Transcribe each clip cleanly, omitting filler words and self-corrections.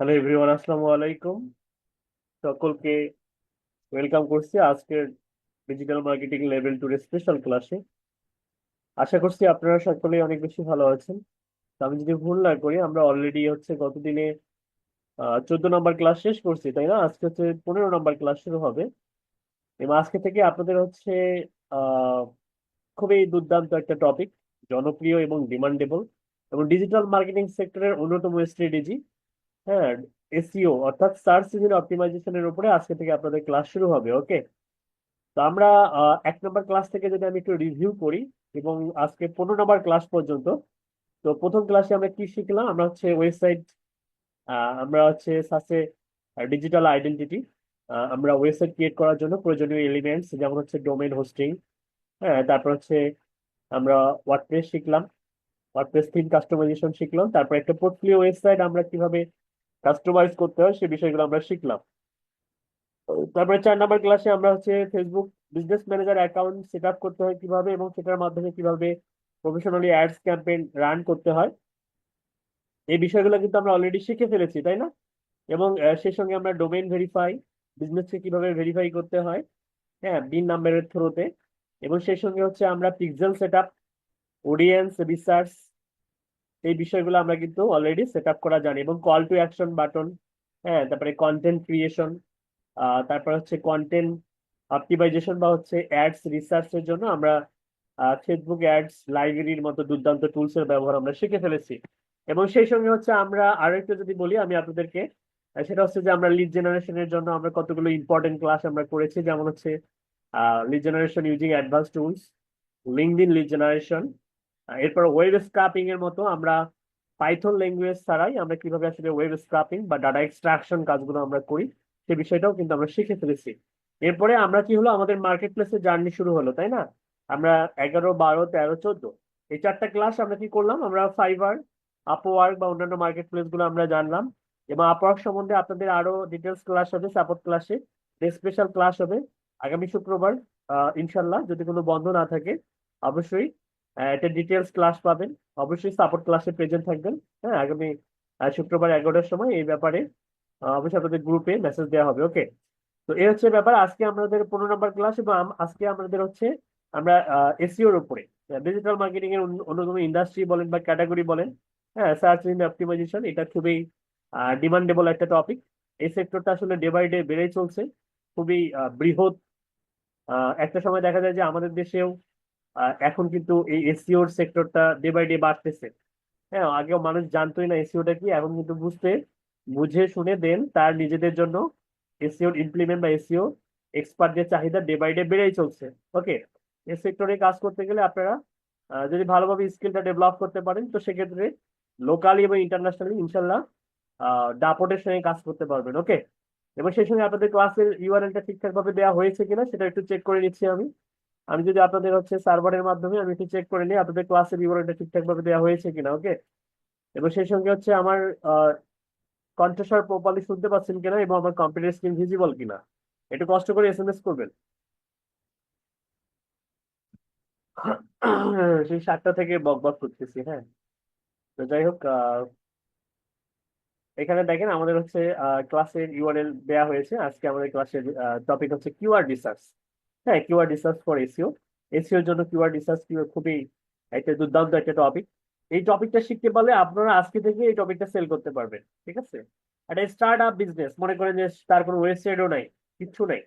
Hello everyone, আসসালামু আলাইকুম। সকলকে ওয়েলকাম করছি আজকের ডিজিটাল মার্কেটিং লেভেল 2 এর স্পেশাল ক্লাসে। আশা করছি আপনারা সকলেই অনেক বেশি ভালো আছেন। তো আমি যদি ভুল না করি, আমরা অলরেডি হচ্ছে গতদিনে 14 নম্বর ক্লাস শেষ করছি, তাই না? আজকে হচ্ছে 15 নম্বর ক্লাস শুরু হবে। এবং আজকে থেকে আপনাদের হচ্ছে আহ খুবই দুর্দান্ত একটা টপিক, জনপ্রিয় এবং ডিমান্ডেবল এবং ডিজিটাল মার্কেটিং সেক্টরের অন্যতম স্ট্র্যাটেজি, হ্যাঁ, এসইও অর্থাৎ সার্চ ইঞ্জিন অপটিমাইজেশনের উপরে আজকে থেকে আপনাদের ক্লাস শুরু হবে। ওকে, তো আমরা 1 নম্বর ক্লাস থেকে যদি আমি একটু রিভিউ করি এবং আজকে 15 নম্বর ক্লাস পর্যন্ত। তো প্রথম ক্লাসে আমরা কি শিখলাম? আমরা হচ্ছে ওয়েবসাইট, আমরা হচ্ছে সাসে ডিজিটাল আইডেন্টিটি, আমরা ওয়েবসাইট ক্রিয়েট করার জন্য প্রয়োজনীয় এলিমেন্টস যেমন হচ্ছে ডোমেইন হোস্টিং, হ্যাঁ, তারপর হচ্ছে আমরা ওয়ার্ডপ্রেস শিখলাম, ওয়ার্ডপ্রেস থিম কাস্টমাইজেশন শিখলাম, তারপর একটা পোর্টফোলিও ওয়েবসাইট আমরা কিভাবে কাস্টমাইজ করতে হয় সে বিষয়গুলো আমরা শিখলাম। তারপরে 4 নম্বর ক্লাসে আমরা হচ্ছে Facebook business manager account set up করতে হয় কিভাবে এবং সেটার মাধ্যমে কিভাবে প্রফেশনালি অ্যাডস ক্যাম্পেইন রান করতে হয়, এই বিষয়গুলো কিন্তু আমরা অলরেডি শিখে ফেলেছি, তাই না? এবং সেই সঙ্গে আমরা ডোমেইন ভেরিফাই, বিজনেসকে কিভাবে ভেরিফাই করতে হয়, হ্যাঁ, বিন নাম্বারের থ্রুতে। এবং সেই সঙ্গে হচ্ছে আমরা pixel set up, audience research, এই বিষয়গুলো আমরা কিন্তু অলরেডি সেট আপ করা জানি। এবং কল টু অ্যাকশন বাটন, হ্যাঁ, তারপরে কন্টেন্ট ক্রিয়েশন, তারপর হচ্ছে কন্টেন্ট অপটিমাইজেশন বা হচ্ছে অ্যাডস রিসার্চের জন্য আমরা ফেসবুক অ্যাডস লাইব্রেরির মতো দুর্দান্ত টুলস এর ব্যবহার আমরা শিখে ফেলেছি। এবং সেই সঙ্গে হচ্ছে আমরা আরো একটু যদি বলি আমি আপনাদেরকে, সেটা হচ্ছে যে আমরা লিড জেনারেশনের জন্য আমরা কতগুলো ইম্পর্টেন্ট ক্লাস আমরা করেছি, যেমন হচ্ছে lead generation using advance tools, LinkedIn lead generation, এরপর ওয়েব স্ক্রাপিং এর মতো আমরা পাইথন ল্যাঙ্গুয়েজ ছাড়াই আমরা কিভাবে আসলে ওয়েব স্ক্রাপিং বা ডাটা এক্সট্রাকশন কাজগুলো আমরা করি সে বিষয়টাও কিন্তু আমরা শিখে ফেলেছি। এরপরে আমরা কি হলো, আমাদের মার্কেট প্লেসে জার্নি শুরু হলো, তাই না? আমরা 11, 12, 13, 14 এই 4টা ক্লাস আমরা কি করলাম, আমরা ফাইবার, আপওয়ার্ক বা অন্যান্য মার্কেট প্লেস গুলো আমরা জানলাম। এবং আপওয়ার্ক সম্বন্ধে আপনাদের আরো ডিটেলস ক্লাস হবে সাপোর্ট ক্লাসে, স্পেশাল ক্লাস হবে আগামী শুক্রবার, ইনশাল্লাহ যদি কোনো বন্ধ না থাকে। অবশ্যই একটা ডিটেলস ক্লাস পাবেন, অবশ্যই সাপোর্ট ক্লাসে প্রেজেন্ট থাকবেন। হ্যাঁ, আগামী শুক্রবার 11টার সময় এই ব্যাপারে অবশ্যই আপনাদের গ্রুপে মেসেজ দেওয়া হবে। ওকে, তো এই হচ্ছে ব্যাপার। আজকে আমাদের 15 নম্বর ক্লাস এবং আজকে আমাদের হচ্ছে আমরা এসইওর উপরে, ডিজিটাল মার্কেটিং এর অন্যতম ইন্ডাস্ট্রি বলেন বা ক্যাটাগরি বলেন, হ্যাঁ, সার্চ ইঞ্জিন অপটিমাইজেশন, এটা খুবই ডিমান্ডেবল একটা টপিক। এই সেক্টরটা আসলে ডে বাই ডে বেড়েই চলছে, খুবই বৃহৎ। একটা সময় দেখা যায় যে আমাদের দেশেও এখন কিন্তু এই এসইওর সেক্টরটা ডে বাই ডে বাড়তেছে। হ্যাঁ, আগেও মানুষ জানতোই না এসইওটা কি, এখন কিন্তু বুঝে শুনে দেন তার নিজেদের জন্য এসইও ইমপ্লিমেন্ট বা এসইও এক্সপার্টদের চাহিদা ডে বাই ডে বেড়েই চলছে। ওকে, এই সেক্টরে কাজ করতে গেলে আপনারা যদি ভালোভাবে স্কিলটা ডেভেলপ করতে পারেন তো সেক্ষেত্রে লোকালি এবং ইন্টারন্যাশনালি ইনশাল্লাহ দাপটের সঙ্গে কাজ করতে পারবেন। ওকে, এবং সেই সঙ্গে আপনাদের ক্লাসের ইউআরএলটা ঠিকঠাক ভাবে দেওয়া হয়েছে কিনা সেটা একটু চেক করে নিচ্ছি আমি। আমি যদি আপনাদের হচ্ছে সার্ভারের মাধ্যমে আমি একটু চেক করে নিই আপনাদের ক্লাসের ইউআরএলটা ঠিকঠাক ভাবে দেওয়া হয়েছে কিনা। ওকে, এবং সেই সঙ্গে হচ্ছে আমার কণ্ঠস্বর প্রপারলি শুনতে পাচ্ছেন কিনা এবং আমার কম্পিউটার স্ক্রিন ভিজিবল কিনা, একটু কষ্ট করে এসএমএস করবেন। সেই 7টা থেকে বক বক করতেছি, হ্যাঁ। তো যাই হোক, এখানে দেখেন আমাদের হচ্ছে ক্লাসের ইউআরএল দেয়া হয়েছে। আজকে আমাদের ক্লাসের টপিক হচ্ছে কিওয়ার্ড রিসার্চ। হ্যাঁ, কিওয়ার্ড রিসার্চ ফর এসইও। এসইওর জন্য কিওয়ার্ড রিসার্চ খুবই একটা দুর্দান্ত একটা টপিক। এই টপিকটা শিখতে পারলে আপনারা আজকে থেকে এই টপিকটা সেল করতে পারবেন। ঠিক আছে, একটা স্টার্ট আপ বিজনেস মনে করেন যে তার কোনো ওয়েবসাইটও নাই, কিচ্ছু নাই,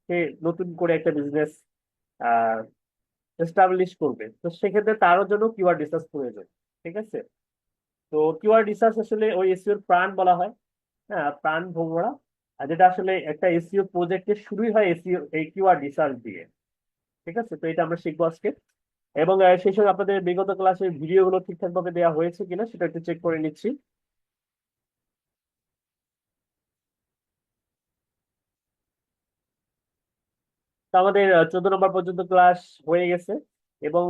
সে নতুন করে একটা বিজনেস আহ এস্টাবলিশ করবে, তো সেক্ষেত্রে তারও জন্য কিওয়ার্ড রিসার্চ প্রয়োজন। ঠিক আছে, তো কিওয়ার্ড রিসার্চ আসলে ওই এসইওর প্রাণ বলা হয়, হ্যাঁ, প্রাণ ভোমরা। আর যেটা আসলে একটা এসইও প্রজেক্টের শুরুই হয় এসইও এই কিওয়ার্ড রিসার্চ দিয়ে। ঠিক আছে, তো এটা আমরা শিখবো আজকে। এবং সেই সঙ্গে আপনাদের বিগত ক্লাসের ভিডিও গুলো ঠিকঠাক ভাবে দেওয়া হয়েছে কিনা সেটা একটু চেক করে নিচ্ছি। তো আমাদের 14 নম্বর পর্যন্ত ক্লাস হয়ে গেছে এবং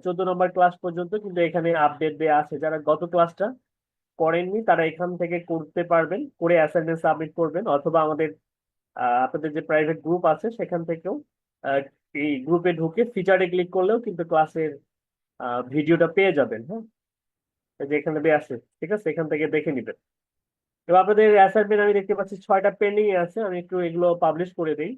14 নম্বর ক্লাস পর্যন্ত কিন্তু এখানে আপডেট দেওয়া আছে। যারা গত ক্লাসটা করেননি তারা এখান থেকে করতে পারবেন, করে অ্যাসাইনমেন্ট সাবমিট করবেন, অথবা আমাদের আপনাদের যে প্রাইভেট গ্রুপ আছে সেখান থেকেও আহ, এই গ্রুপে ঢুকে ফিচারে ক্লিক করলেও কিন্তু ক্লাসের ভিডিওটা পেয়ে যাবেন। হ্যাঁ, এই যে এখানে দেয়া আছে, ঠিক আছে, এখান থেকে দেখে নিবেন। এবার আপনাদের অ্যাসাইনমেন্ট আমি দেখতে পাচ্ছি 6টা পেন্ডিং এ আছে, আমি একটু এগুলো পাবলিশ করে দিই।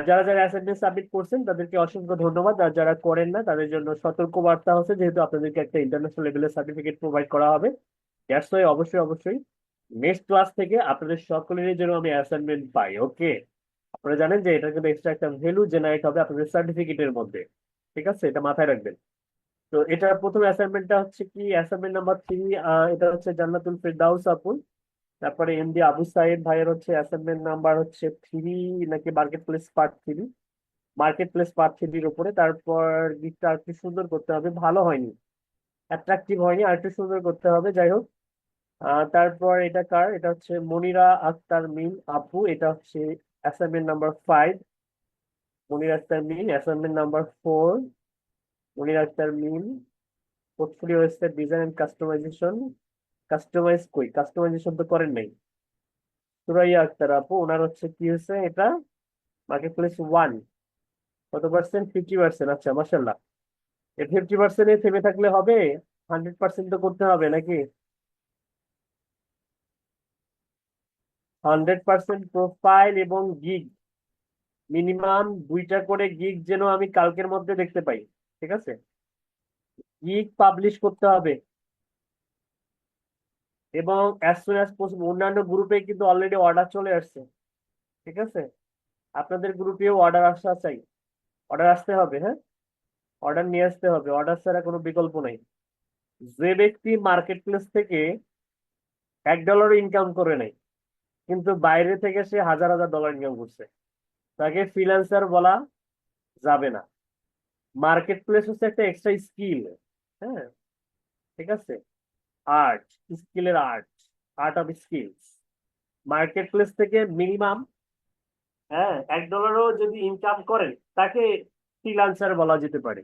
যারা যারা অ্যাসাইনমেন্ট সাবমিট করছেন তাদেরকে অসংখ্য ধন্যবাদ, আর যারা করেন না তাদের জন্য সতর্ক বার্তা হচ্ছে, যেহেতু আপনাদেরকে একটা ইন্টারন্যাশনাল লেভেলের সার্টিফিকেট প্রোভাইড করা হবে। দ্যাটস ওয়াই অবশ্যই অবশ্যই নেক্সট ক্লাস থেকে আপনাদের সকলের জন্য আমি অ্যাসাইনমেন্ট পাই। ওকে, আপনারা জানেন যে এটা কিন্তু এক্সট্রা একটা ভ্যালু জেনারেট হবে আপনাদের সার্টিফিকেটের মধ্যে। ঠিক আছে, এটা মাথায় রাখবেন। তো এটার প্রথম অ্যাসাইনমেন্টটা হচ্ছে কি, অ্যাসাইনমেন্ট নাম্বার 3। এটা হচ্ছে জান্নাতুল ফেরদাউস আপুর। তারপরে এমডি আবু সাইদ ভাইয়ের হচ্ছে অ্যাসাইনমেন্ট নাম্বার হচ্ছে 3, নাকি market place part 3। Market place part 3-র উপরে। তারপর গিফটটা আর একটু সুন্দর করতে হবে, ভালো হয়নি, অ্যাট্রাকটিভ হয়নি, আর একটু সুন্দর করতে হবে, যাই হোক। তারপর এটা কার, এটা হচ্ছে মনিরা আক্তার মিম আপু, এটা হচ্ছে assignment number 5। Monira Akter Mim assignment number 4। Monira Akter Mim portfolio website design and customisation. Customisation তো করেন নাই। সুরাইয়া আক্তার আপু, ওনার হচ্ছে কি হয়েছে এটা, মার্কেট প্লেস 1। কত পার্সেন্ট? 50%। আচ্ছা, মাসাল্লাহ। এই 50%-এ থেমে থাকলে হবে? 100% তো করতে হবে নাকি? 100% প্রোফাইল এবং গিগ, মিনিমাম 2টা করে গিগ যেন আমি কালকের মধ্যে দেখতে পাই। ঠিক আছে, গিগ পাবলিশ করতে হবে। এবং অ্যাজ সুন অ্যাজ পসিবল, অন্যান্য গ্রুপে কিন্তু অলরেডি অর্ডার চলে আসছে। ঠিক আছে, আপনাদের গ্রুপেও অর্ডার আসা চাই, অর্ডার আসতে হবে। হ্যাঁ, অর্ডার নিয়ে আসতে হবে, অর্ডার ছাড়া কোনো বিকল্প নাই। যে ব্যক্তি মার্কেট প্লেস থেকে $1 ইনকাম করে নাই, কিন্তু বাইরে থেকে সে হাজার হাজার ডলার ইনকাম করছে, তাকে ফ্রিল্যান্সার বলা যাবে না। মার্কেট প্লেস হচ্ছে একটা এক্সট্রা স্কিল। হ্যাঁ, ঠিক আছে, আর্ট, স্কিলের art, art of skills. Market place থেকে মিনিমাম, হ্যাঁ, $1 যদি ইনকাম করেন তাকে ফ্রিল্যান্সার বলা যেতে পারে।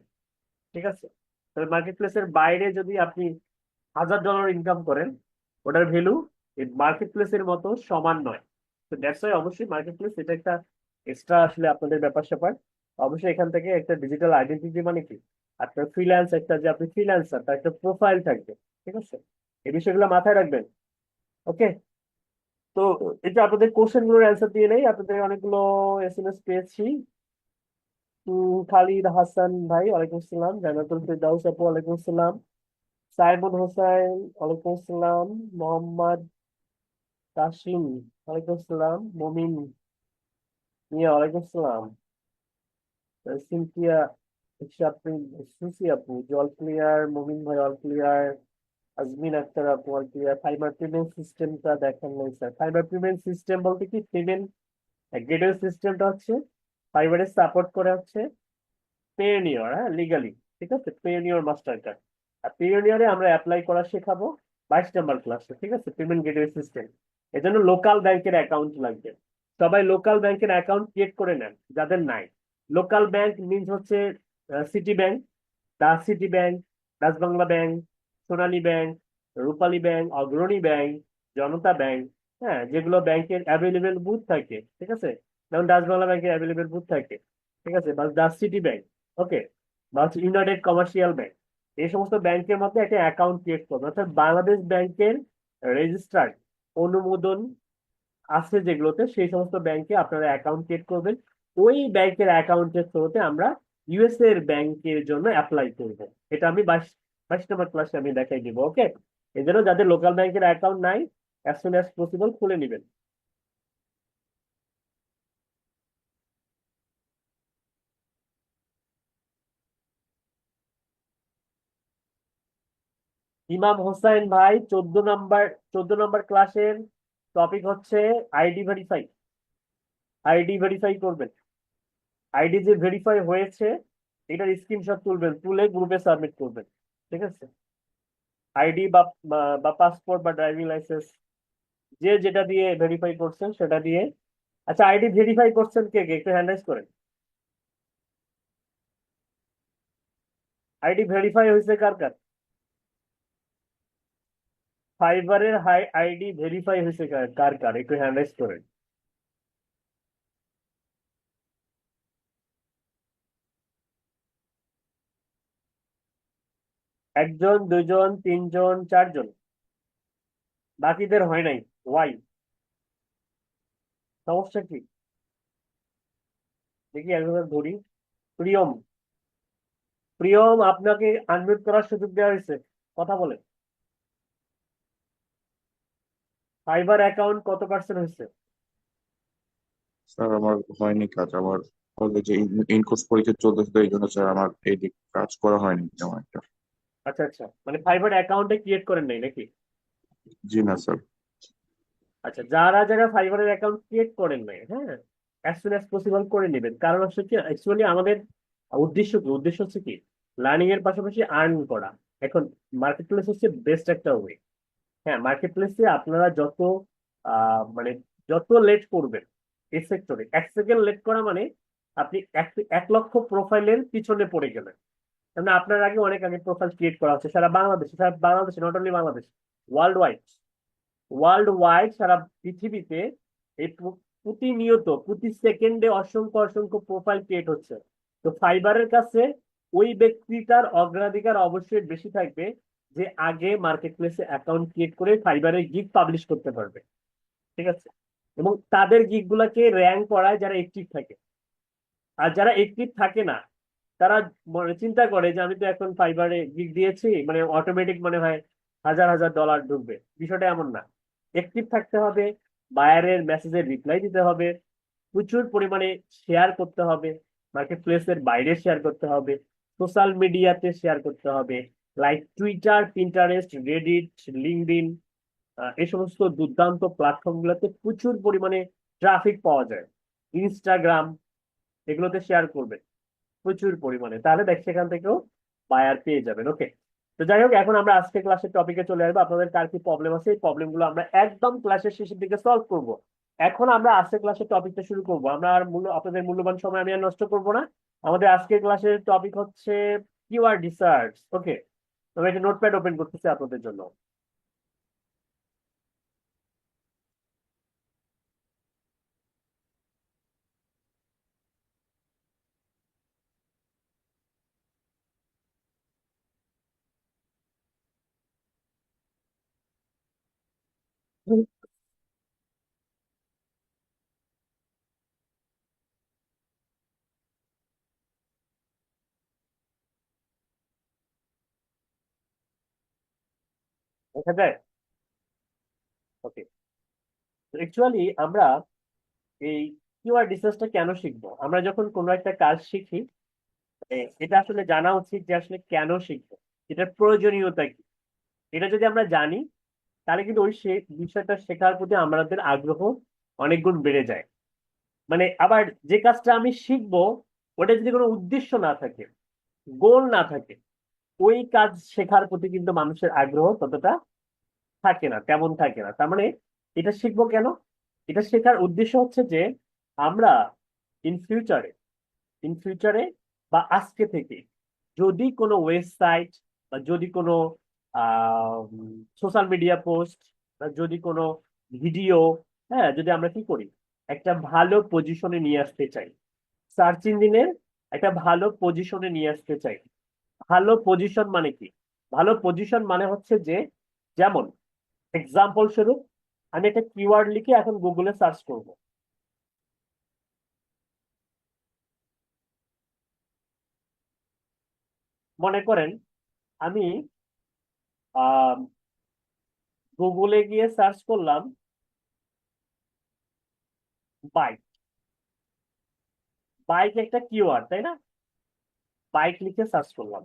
ঠিক আছে, তবে মার্কেট প্লেসের বাইরে যদি আপনি $1000 ইনকাম করেন, ওটার ভ্যালু মার্কেট প্লেসের মতো সমান নয়। তো দ্যাটস ওয়াই অবশ্যই মার্কেট প্লেস এটা একটা এক্সট্রা আসলে আপনাদের ব্যাপার স্যাপার। অবশ্যই এখান থেকে একটা ডিজিটাল আইডেন্টিটি, মানে কি আপনার ফ্রিল্যান্স, একটা যে আপনি ফ্রিল্যান্সার তার একটা প্রোফাইল থাকবে। ঠিক আছে, এই বিষয়গুলো মাথায় রাখবেন। ওকে, তো এটা আপনাদের কোশ্চেন গুলোর অ্যান্সার দিয়ে নেই, আপনাদের অনেকগুলো এসএমএস পেয়েছি। খালিদ হাসান ভাই ওয়ালাইকুম আসসালাম, জান্নাতুল ফেরদাউস আপু ওয়ালাইকুম আসসালাম, সাইমুল হোসেন ওয়ালাইকুম আসসালাম, মোহাম্মদ কাশিম ওয়ালাইকুম আসসালাম, মমিন মিয়া ওয়ালাইকুম আসসালাম, সিনথিয়া আপনি, সুসি আপু জল ক্লিয়ার, মমিন ভাই অল ক্লিয়ার, আজমিন আক্তার আপু অল ক্লিয়ার। ফাইবার পেমেন্ট সিস্টেমটা দেখেন নাই স্যার। ফাইবার পেমেন্ট সিস্টেম বলতে কি, পেমেন্ট গেটওয়ে সিস্টেমটা হচ্ছে ফাইবারের সাপোর্ট করে হচ্ছে পেওনিয়র, হ্যাঁ, লিগালি। ঠিক আছে, পেওনিয়র মাস্টার কার্ড। আর পেওনিয়রে আমরা অ্যাপ্লাই করা শেখাবো 22 নম্বর ক্লাসে। ঠিক আছে, পেমেন্ট গেটওয়ে সিস্টেম। এজন্য লোকাল ব্যাংকের অ্যাকাউন্ট লাগবে। সবাই লোকাল ব্যাংকের অ্যাকাউন্ট ক্রিয়েট করে নেন যাদের নাই। লোকাল ব্যাংক মিনস হচ্ছে city bank, Dutch city bank, Dutch Bangla bank, Sonali bank, Rupali bank, Agrani bank, Janata bank. হ্যাঁ, যেগুলো ব্যাংকের অ্যাভেলেবেল বুথ থাকে। ঠিক আছে, যেমন ডাচ বাংলা ব্যাংকের অ্যাভেলেবেল বুথ থাকে। ঠিক আছে, বা ডাচ সিটি ব্যাংক, ওকে, বা হচ্ছে ইউনাইটেড কমার্শিয়াল ব্যাংক। এই সমস্ত ব্যাংকের মধ্যে একটা অ্যাকাউন্ট ক্রিয়েট করবে, অর্থাৎ বাংলাদেশ ব্যাংকের রেজিস্টার্ড অনুমোদন আছে যেগুলোতে, সেই সমস্ত ব্যাংকে আপনারা অ্যাকাউন্ট ক্রিয়েট করবেন। ওই ব্যাংকের অ্যাকাউন্টের থ্রুতে আমরা ইউএসএ এর ব্যাংকের জন্য অ্যাপ্লাই করব। এটা আমি 22 নম্বর ক্লাসে আমি দেখাই দিব। ওকে, এই জন্য যাদের লোকাল ব্যাংকের অ্যাকাউন্ট নাই, অ্যাজ সুন অ্যাজ পসিবল খুলে নেবেন। ইমাম হোসাইন ভাই 14 নম্বর, 14 নম্বর ক্লাসের টপিক হচ্ছে আইডি ভেরিফাই। আইডি ভেরিফাই করবেন, আইডি যে ভেরিফাই হয়েছে এটার স্ক্রিনশট তুলবেন, তুলে গ্রুপে সাবমিট করবেন। ঠিক আছে, আইডি বা বা পাসপোর্ট বা ড্রাইভিং লাইসেন্স, যে যেটা দিয়ে ভেরিফাই করছেন সেটা দিয়ে। আচ্ছা, আইডি ভেরিফাই করছেন কে কে, একটু হ্যান্ড রাইজ করেন। আইডি ভেরিফাই হয়েছে কার কার? ফাইবারের হাই আইডি ভেরিফাই হয়েছে কার কার কার, একটু হ্যান্ড রাইজ করেন। একজন, দুইজন, তিনজন, চারজন? বাকিদের হয় নাই, ওয়াই? সমস্যা কি? দেখি একবার ধরি। প্রিয়ম, প্রিয়ম আপনাকে আনমিউট করার সুযোগ দেওয়া হয়েছে, কথা বলে। ফাইবার অ্যাকাউন্ট কত পার্সেন্ট হয়েছে? স্যার আমার হয়নি কাজ, আমার কলেজে ইনকোর্স পরীক্ষা চলতেছে, তো এই জন্য স্যার আমার এই দিক কাজ করা হয়নি তেমন একটা। আচ্ছা আচ্ছা, মানে ফাইবার অ্যাকাউন্টে ক্রিয়েট করেন নাই নাকি? জি না স্যার। আচ্ছা, যারা যারা ফাইবারের অ্যাকাউন্ট ক্রিয়েট করেন নাই, হ্যাঁ, অ্যাজ সুন অ্যাজ পসিবল করে নেবেন। কারণ হচ্ছে কি, অ্যাকচুয়ালি আমাদের উদ্দেশ্য হচ্ছে কি, লার্নিং এর পাশাপাশি আর্ন করা। এখন মার্কেট প্লেস হচ্ছে বেস্ট একটা ওয়ে। হ্যাঁ, মার্কেট প্লেসে আপনারা যত মানে যত লেট করবেন এই সেক্টরে, 1 সেকেন্ড লেট করা মানে আপনি 1 লক্ষ প্রোফাইলের পিছনে পড়ে গেলেন। মানে আপনার আগে অনেক আগে প্রোফাইল ক্রিয়েট করা হচ্ছে সারা বাংলাদেশে, not only Bangladesh, world wide. World wide, সারা পৃথিবীতে এই প্রতিনিয়ত প্রতি সেকেন্ডে অসংখ্য অসংখ্য প্রোফাইল ক্রিয়েট হচ্ছে। তো ফাইবারের কাছে ওই ব্যক্তিটার অগ্রাধিকার অবশ্যই বেশি থাকবে যে আগে মার্কেট প্লেসে অ্যাকাউন্ট ক্রিয়েট করে ফাইবারের গিগ পাবলিশ করতে পারবে। ঠিক আছে? এবং তাদের গিগ গুলাকে র্যাঙ্ক করায় যারা অ্যাক্টিভ থাকে। আর যারা অ্যাক্টিভ থাকে না, তারা চিন্তা করে যে আমি তো এখন ফাইবারে গিগ দিয়েছি, মানে অটোমেটিক মনে হয় হাজার হাজার ডলার ঢুকবে। বিষয়টা এমন না। অ্যাক্টিভ থাকতে হবে, বায়ারের মেসেজের রিপ্লাই দিতে হবে, প্রচুর পরিমাণে শেয়ার করতে হবে, মার্কেট প্লেসের বাইরে শেয়ার করতে হবে, সোশ্যাল মিডিয়াতে শেয়ার করতে হবে, like Twitter, Pinterest, Reddit, LinkedIn, এই সমস্ত দুর্দান্ত প্ল্যাটফর্ম গুলোতে প্রচুর পরিমাণে ট্রাফিক পাওয়া যায়। ইনস্টাগ্রাম, এগুলোতে শেয়ার করবে প্রচুর পরিমাণে, তাহলে দেখ সেখান থেকেও বায়ার পেয়ে যাবেন। ওকে, তো যাই হোক, এখন আমরা আজকে ক্লাসের টপিকে চলে আসবো। আপনাদের কার কি প্রবলেম আছে, এই প্রবলেম গুলো আমরা একদম ক্লাসের শেষের দিকে সলভ করব। এখন আমরা আজকে ক্লাসের টপিকটা শুরু করব। আমরা আর আপনাদের মূল্যবান সময় আমি আর নষ্ট করব না। আমাদের আজকের ক্লাসের টপিক হচ্ছে কিওয়ার্ড রিসার্চ। ওকে, আমি একটা নোটপ্যাড ওপেন করতেছি আপনাদের জন্য। দেখা যায়? ওকে, অ্যাকচুয়ালি আমরা এই কিওয়ার্ড রিসার্চটা কেন শিখবো? আমরা যখন কোনো একটা কাজ শিখি, এটা আসলে জানা উচিত যে আসলে কেন শিখবো, এটার প্রয়োজনীয়তা কি। এটা যদি আমরা জানি, তাহলে কিন্তু ওই বিষয়টা শেখার প্রতি আমাদের আগ্রহ অনেক গুণ বেড়ে যায়। মানে আবার যে কাজটা আমি শিখবো, ওটা যদি কোনো উদ্দেশ্য না থাকে, গোল না থাকে, ওই কাজ শেখার প্রতি কিন্তু মানুষের আগ্রহ ততটা থাকে না, তেমন থাকে না। তার মানে এটা শিখবো কেন? এটা শেখার উদ্দেশ্য হচ্ছে যে আমরা ইন ফিউচারে ইন ফিউচারে বা আজকে থেকে যদি কোনো ওয়েবসাইট বা যদি কোনো সোশ্যাল মিডিয়া পোস্ট বা যদি কোনো ভিডিও, হ্যাঁ, যদি আমরা কি করি, একটা ভালো পজিশনে নিয়ে আসতে চাই, সার্চ ইঞ্জিনের একটা ভালো পজিশনে নিয়ে আসতে চাই। ভালো পজিশন মানে কি? ভালো পজিশন মানে হচ্ছে যে, যেমন এক্সাম্পল স্বরূপ, আমি একটা কিওয়ার্ড লিখে এখন গুগলে সার্চ করব। মনে করেন আমি গুগলে গিয়ে সার্চ করলাম বাইক। বাইক একটা কিওয়ার্ড, তাই না? বাইক লিখে সার্চ করলাম।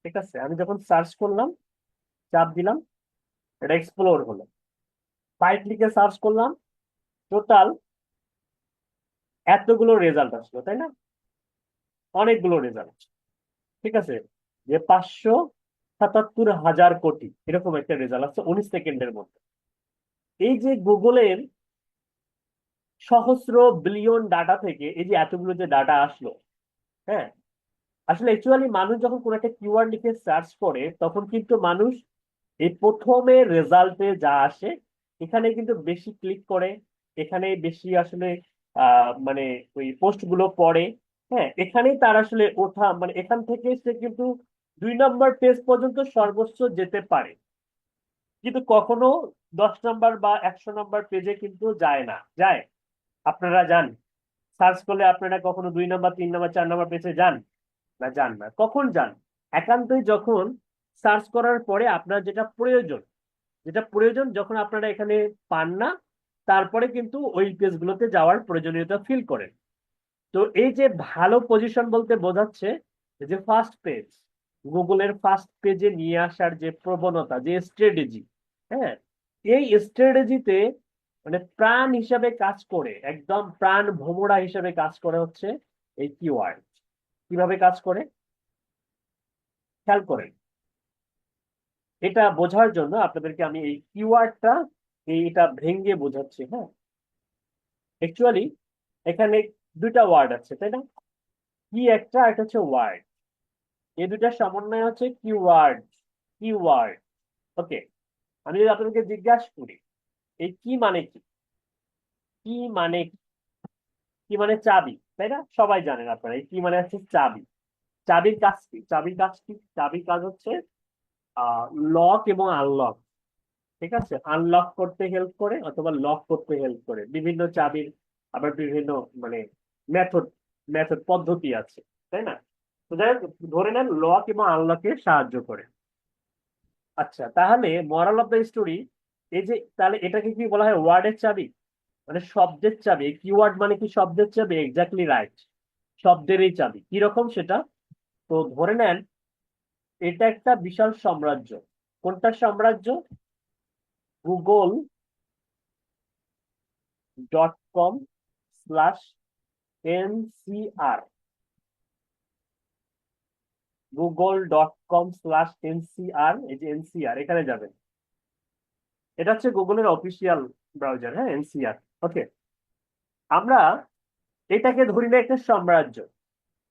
ঠিক আছে, আমি যখন সার্চ করলাম, চাপ দিলাম, এটা এক্সপ্লোর হলো। বাইক লিখে সার্চ করলাম, টোটাল এতগুলো রেজাল্ট আসলো, তাই না? অনেকগুলো রেজাল্ট। ঠিক আছে, যে 577,000 কোটি এরকম একটা রেজাল্ট আসছে 19 সেকেন্ডের মধ্যে। এই যে গুগলের সহস্র বিলিয়ন ডাটা থেকে এই যে এতগুলো যে ডাটা আসলো, হ্যাঁ, আসলে অ্যাকচুয়ালি মানুষ যখন কোনো একটা কিওয়ার্ড লিখে সার্চ করে, তখন কিন্তু মানুষ এই প্রথমে রেজাল্টে যা আসে, এখানে কিন্তু বেশি ক্লিক করে, এখানে বেশি আসলে মানে ওই পোস্ট গুলো পড়ে। হ্যাঁ, এখানেই তার আসলে ওঠা, মানে এখান থেকে সে কিন্তু 2 নম্বর পেজ পর্যন্ত সর্বোচ্চ যেতে পারে। কিন্তু কখনো 10 নম্বর বা 100 নম্বর পেজে কিন্তু যায় না, যায়? আপনারা যান? সার্চ করলে আপনারা কখনো 2 নম্বর, 3 নম্বর, 4 নম্বর পেজে যান? না, যান না। কখন যান? একান্তই যখন সার্চ করার পরে আপনার যেটা প্রয়োজন যখন আপনারা এখানে পান না, তারপরে কিন্তু ওই পেজগুলোতে যাওয়ার প্রয়োজনীয়তা ফিল করেন। তো এই যে ভালো পজিশন বলতে বোঝাচ্ছে যে ফার্স্ট পেজ, গুগলের ফার্স্ট পেজে নিয়ে আসার যে প্রবণতা, যে স্ট্র্যাটেজি, হ্যাঁ, এই স্ট্র্যাটেজিতে মানে প্রাণ হিসাবে কাজ করে, একদম প্রাণ ভোমরা হিসাবে কাজ করে হচ্ছে এই কিওয়ার্ড। কিভাবে কাজ করে খেয়াল করেন। এটা বোঝার জন্য আপনাদেরকে আমি এই কিওয়ার্ডটা এটা ভেঙে বোঝাচ্ছি। হ্যাঁ, অ্যাকচুয়ালি এখানে দুইটা ওয়ার্ড আছে, তাই না? কি একটা, একটা হচ্ছে ওয়ার্ড। এই দুইটার সমন্বয় হচ্ছে কিওয়ার্ড। কিওয়ার্ড, ওকে। আমি যদি আপনাদেরকে জিজ্ঞাসা করি এই কি মানে কি, কি মানে কি? কি মানে চাবি, তাই না? সবাই জানেন আপনারা এই কি মানে হচ্ছে চাবি। চাবির কাজ কি? চাবির কাজ কি? চাবির কাজ হচ্ছে লক এবং আনলক। ঠিক আছে, আনলক করতে হেল্প করে অথবা লক করতে হেল্প করে। বিভিন্ন চাবির আবার বিভিন্ন মানে মেথড মেথড পদ্ধতি আছে, তাই না? তো যাই হোক, ধরে নেন লক এবং আনলকে সাহায্য করে। আচ্ছা, তাহলে মরাল অফ দ্য স্টোরি, এই যে তাহলে এটাকে কি বলা হয়? ওয়ার্ডের চাবি, মানে শব্দের চাবি। কিওয়ার্ড মানে কি শব্দের চাবি? এক্স্যাক্টলি রাইট, শব্দেরই চাবি। কিরকম সেটা? তো ধরে নেন এটা একটা বিশাল সাম্রাজ্য। কোনটা সাম্রাজ্য? google.com/ncr। google.com/ncr, এই যে এনসিআর, এখানে যাবেন। এটা হচ্ছে গুগলের অফিসিয়াল ব্রাউজার, হ্যাঁ, এনসিআর। ওকে, আমরা এটাকে ধরি না একটা সাম্রাজ্য।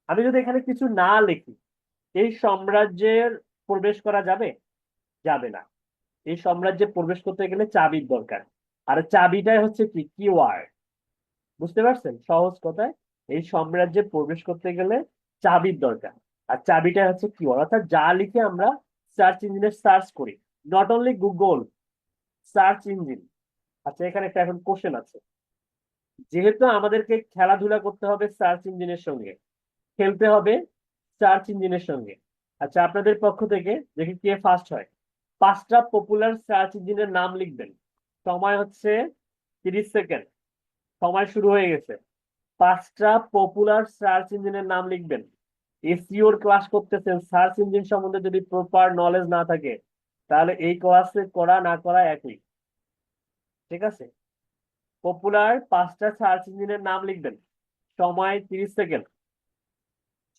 আমি যদি এখানে কিছু না লিখি, এই সাম্রাজ্যের প্রবেশ করা যাবে? যাবে না। এই সাম্রাজ্যে প্রবেশ করতে গেলে চাবির দরকার। আর চাবিটাই হচ্ছে কি? কিওয়ার্ড। বুঝতে পারছেন সহজ কথায়? এই সাম্রাজ্যে প্রবেশ করতে গেলে চাবির দরকার। আর চাবিটাই হচ্ছে কিওয়ার্ড। অর্থাৎ যা লিখে আমরা সার্চ ইঞ্জিনে সার্চ করি, not only Google, search engine. আচ্ছা, এখানে একটা এখন কোশ্চেন আছে। যেহেতু আমাদেরকে খেলাধুলা করতে হবে সার্চ ইঞ্জিনের সঙ্গে, খেলতে হবে সার্চ ইঞ্জিনের সঙ্গে। আচ্ছা, আপনাদের পক্ষ থেকে দেখি কে ফার্স্ট হয়। 5টা পপুলার সার্চ ইঞ্জিনের নাম লিখবেন। সময় হচ্ছে 30 সেকেন্ড। সময় শুরু হয়ে গেছে। 5টা পপুলার সার্চ ইঞ্জিনের নাম লিখবেন। এসইওর ক্লাস করতেছেন, সার্চ ইঞ্জিন সম্বন্ধে যদি প্রপার নলেজ না থাকে, তাহলে এই ক্লাসে করা না করা একই। ঠিক আছে, পপুলার 5টা সার্চ ইঞ্জিনের নাম লিখবেন। সময় 30 সেকেন্ড,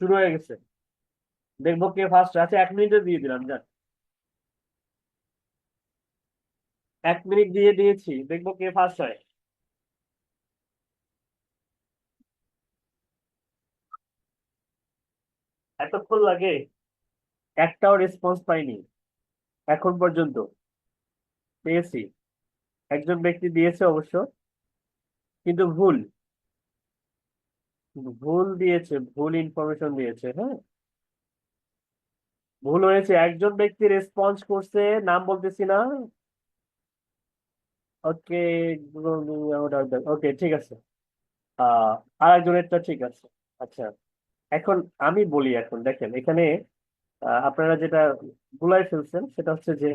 শুরু হয়ে গেছে। দেখবো কে ফার্স্ট আছে। 1 মিনিটে দিয়ে দিলাম, যান। 1 মিনিট দিয়ে দিয়েছি, দেখবো কে ফার্স্ট হয়। এতক্ষণ লাগে? একটাও রেসপন্স পাইনি এখন পর্যন্ত। পেয়েছি, একজন ব্যক্তি দিয়েছে অবশ্য, কিন্তু ভুল। ভুল দিয়েছে, ভুল ইনফরমেশন দিয়েছে। হ্যাঁ, ভুল হয়েছে। একজন ব্যক্তি রেসপন্স করছে, নাম বলতেছি না। ওকে, ওকে, ঠিক আছে। আহ আর একজনেরটা ঠিক আছে। আচ্ছা, এখন আমি বলি। এখন দেখেন এখানে আপনারা যেটা ভুলাই ফেলছেন সেটা হচ্ছে যে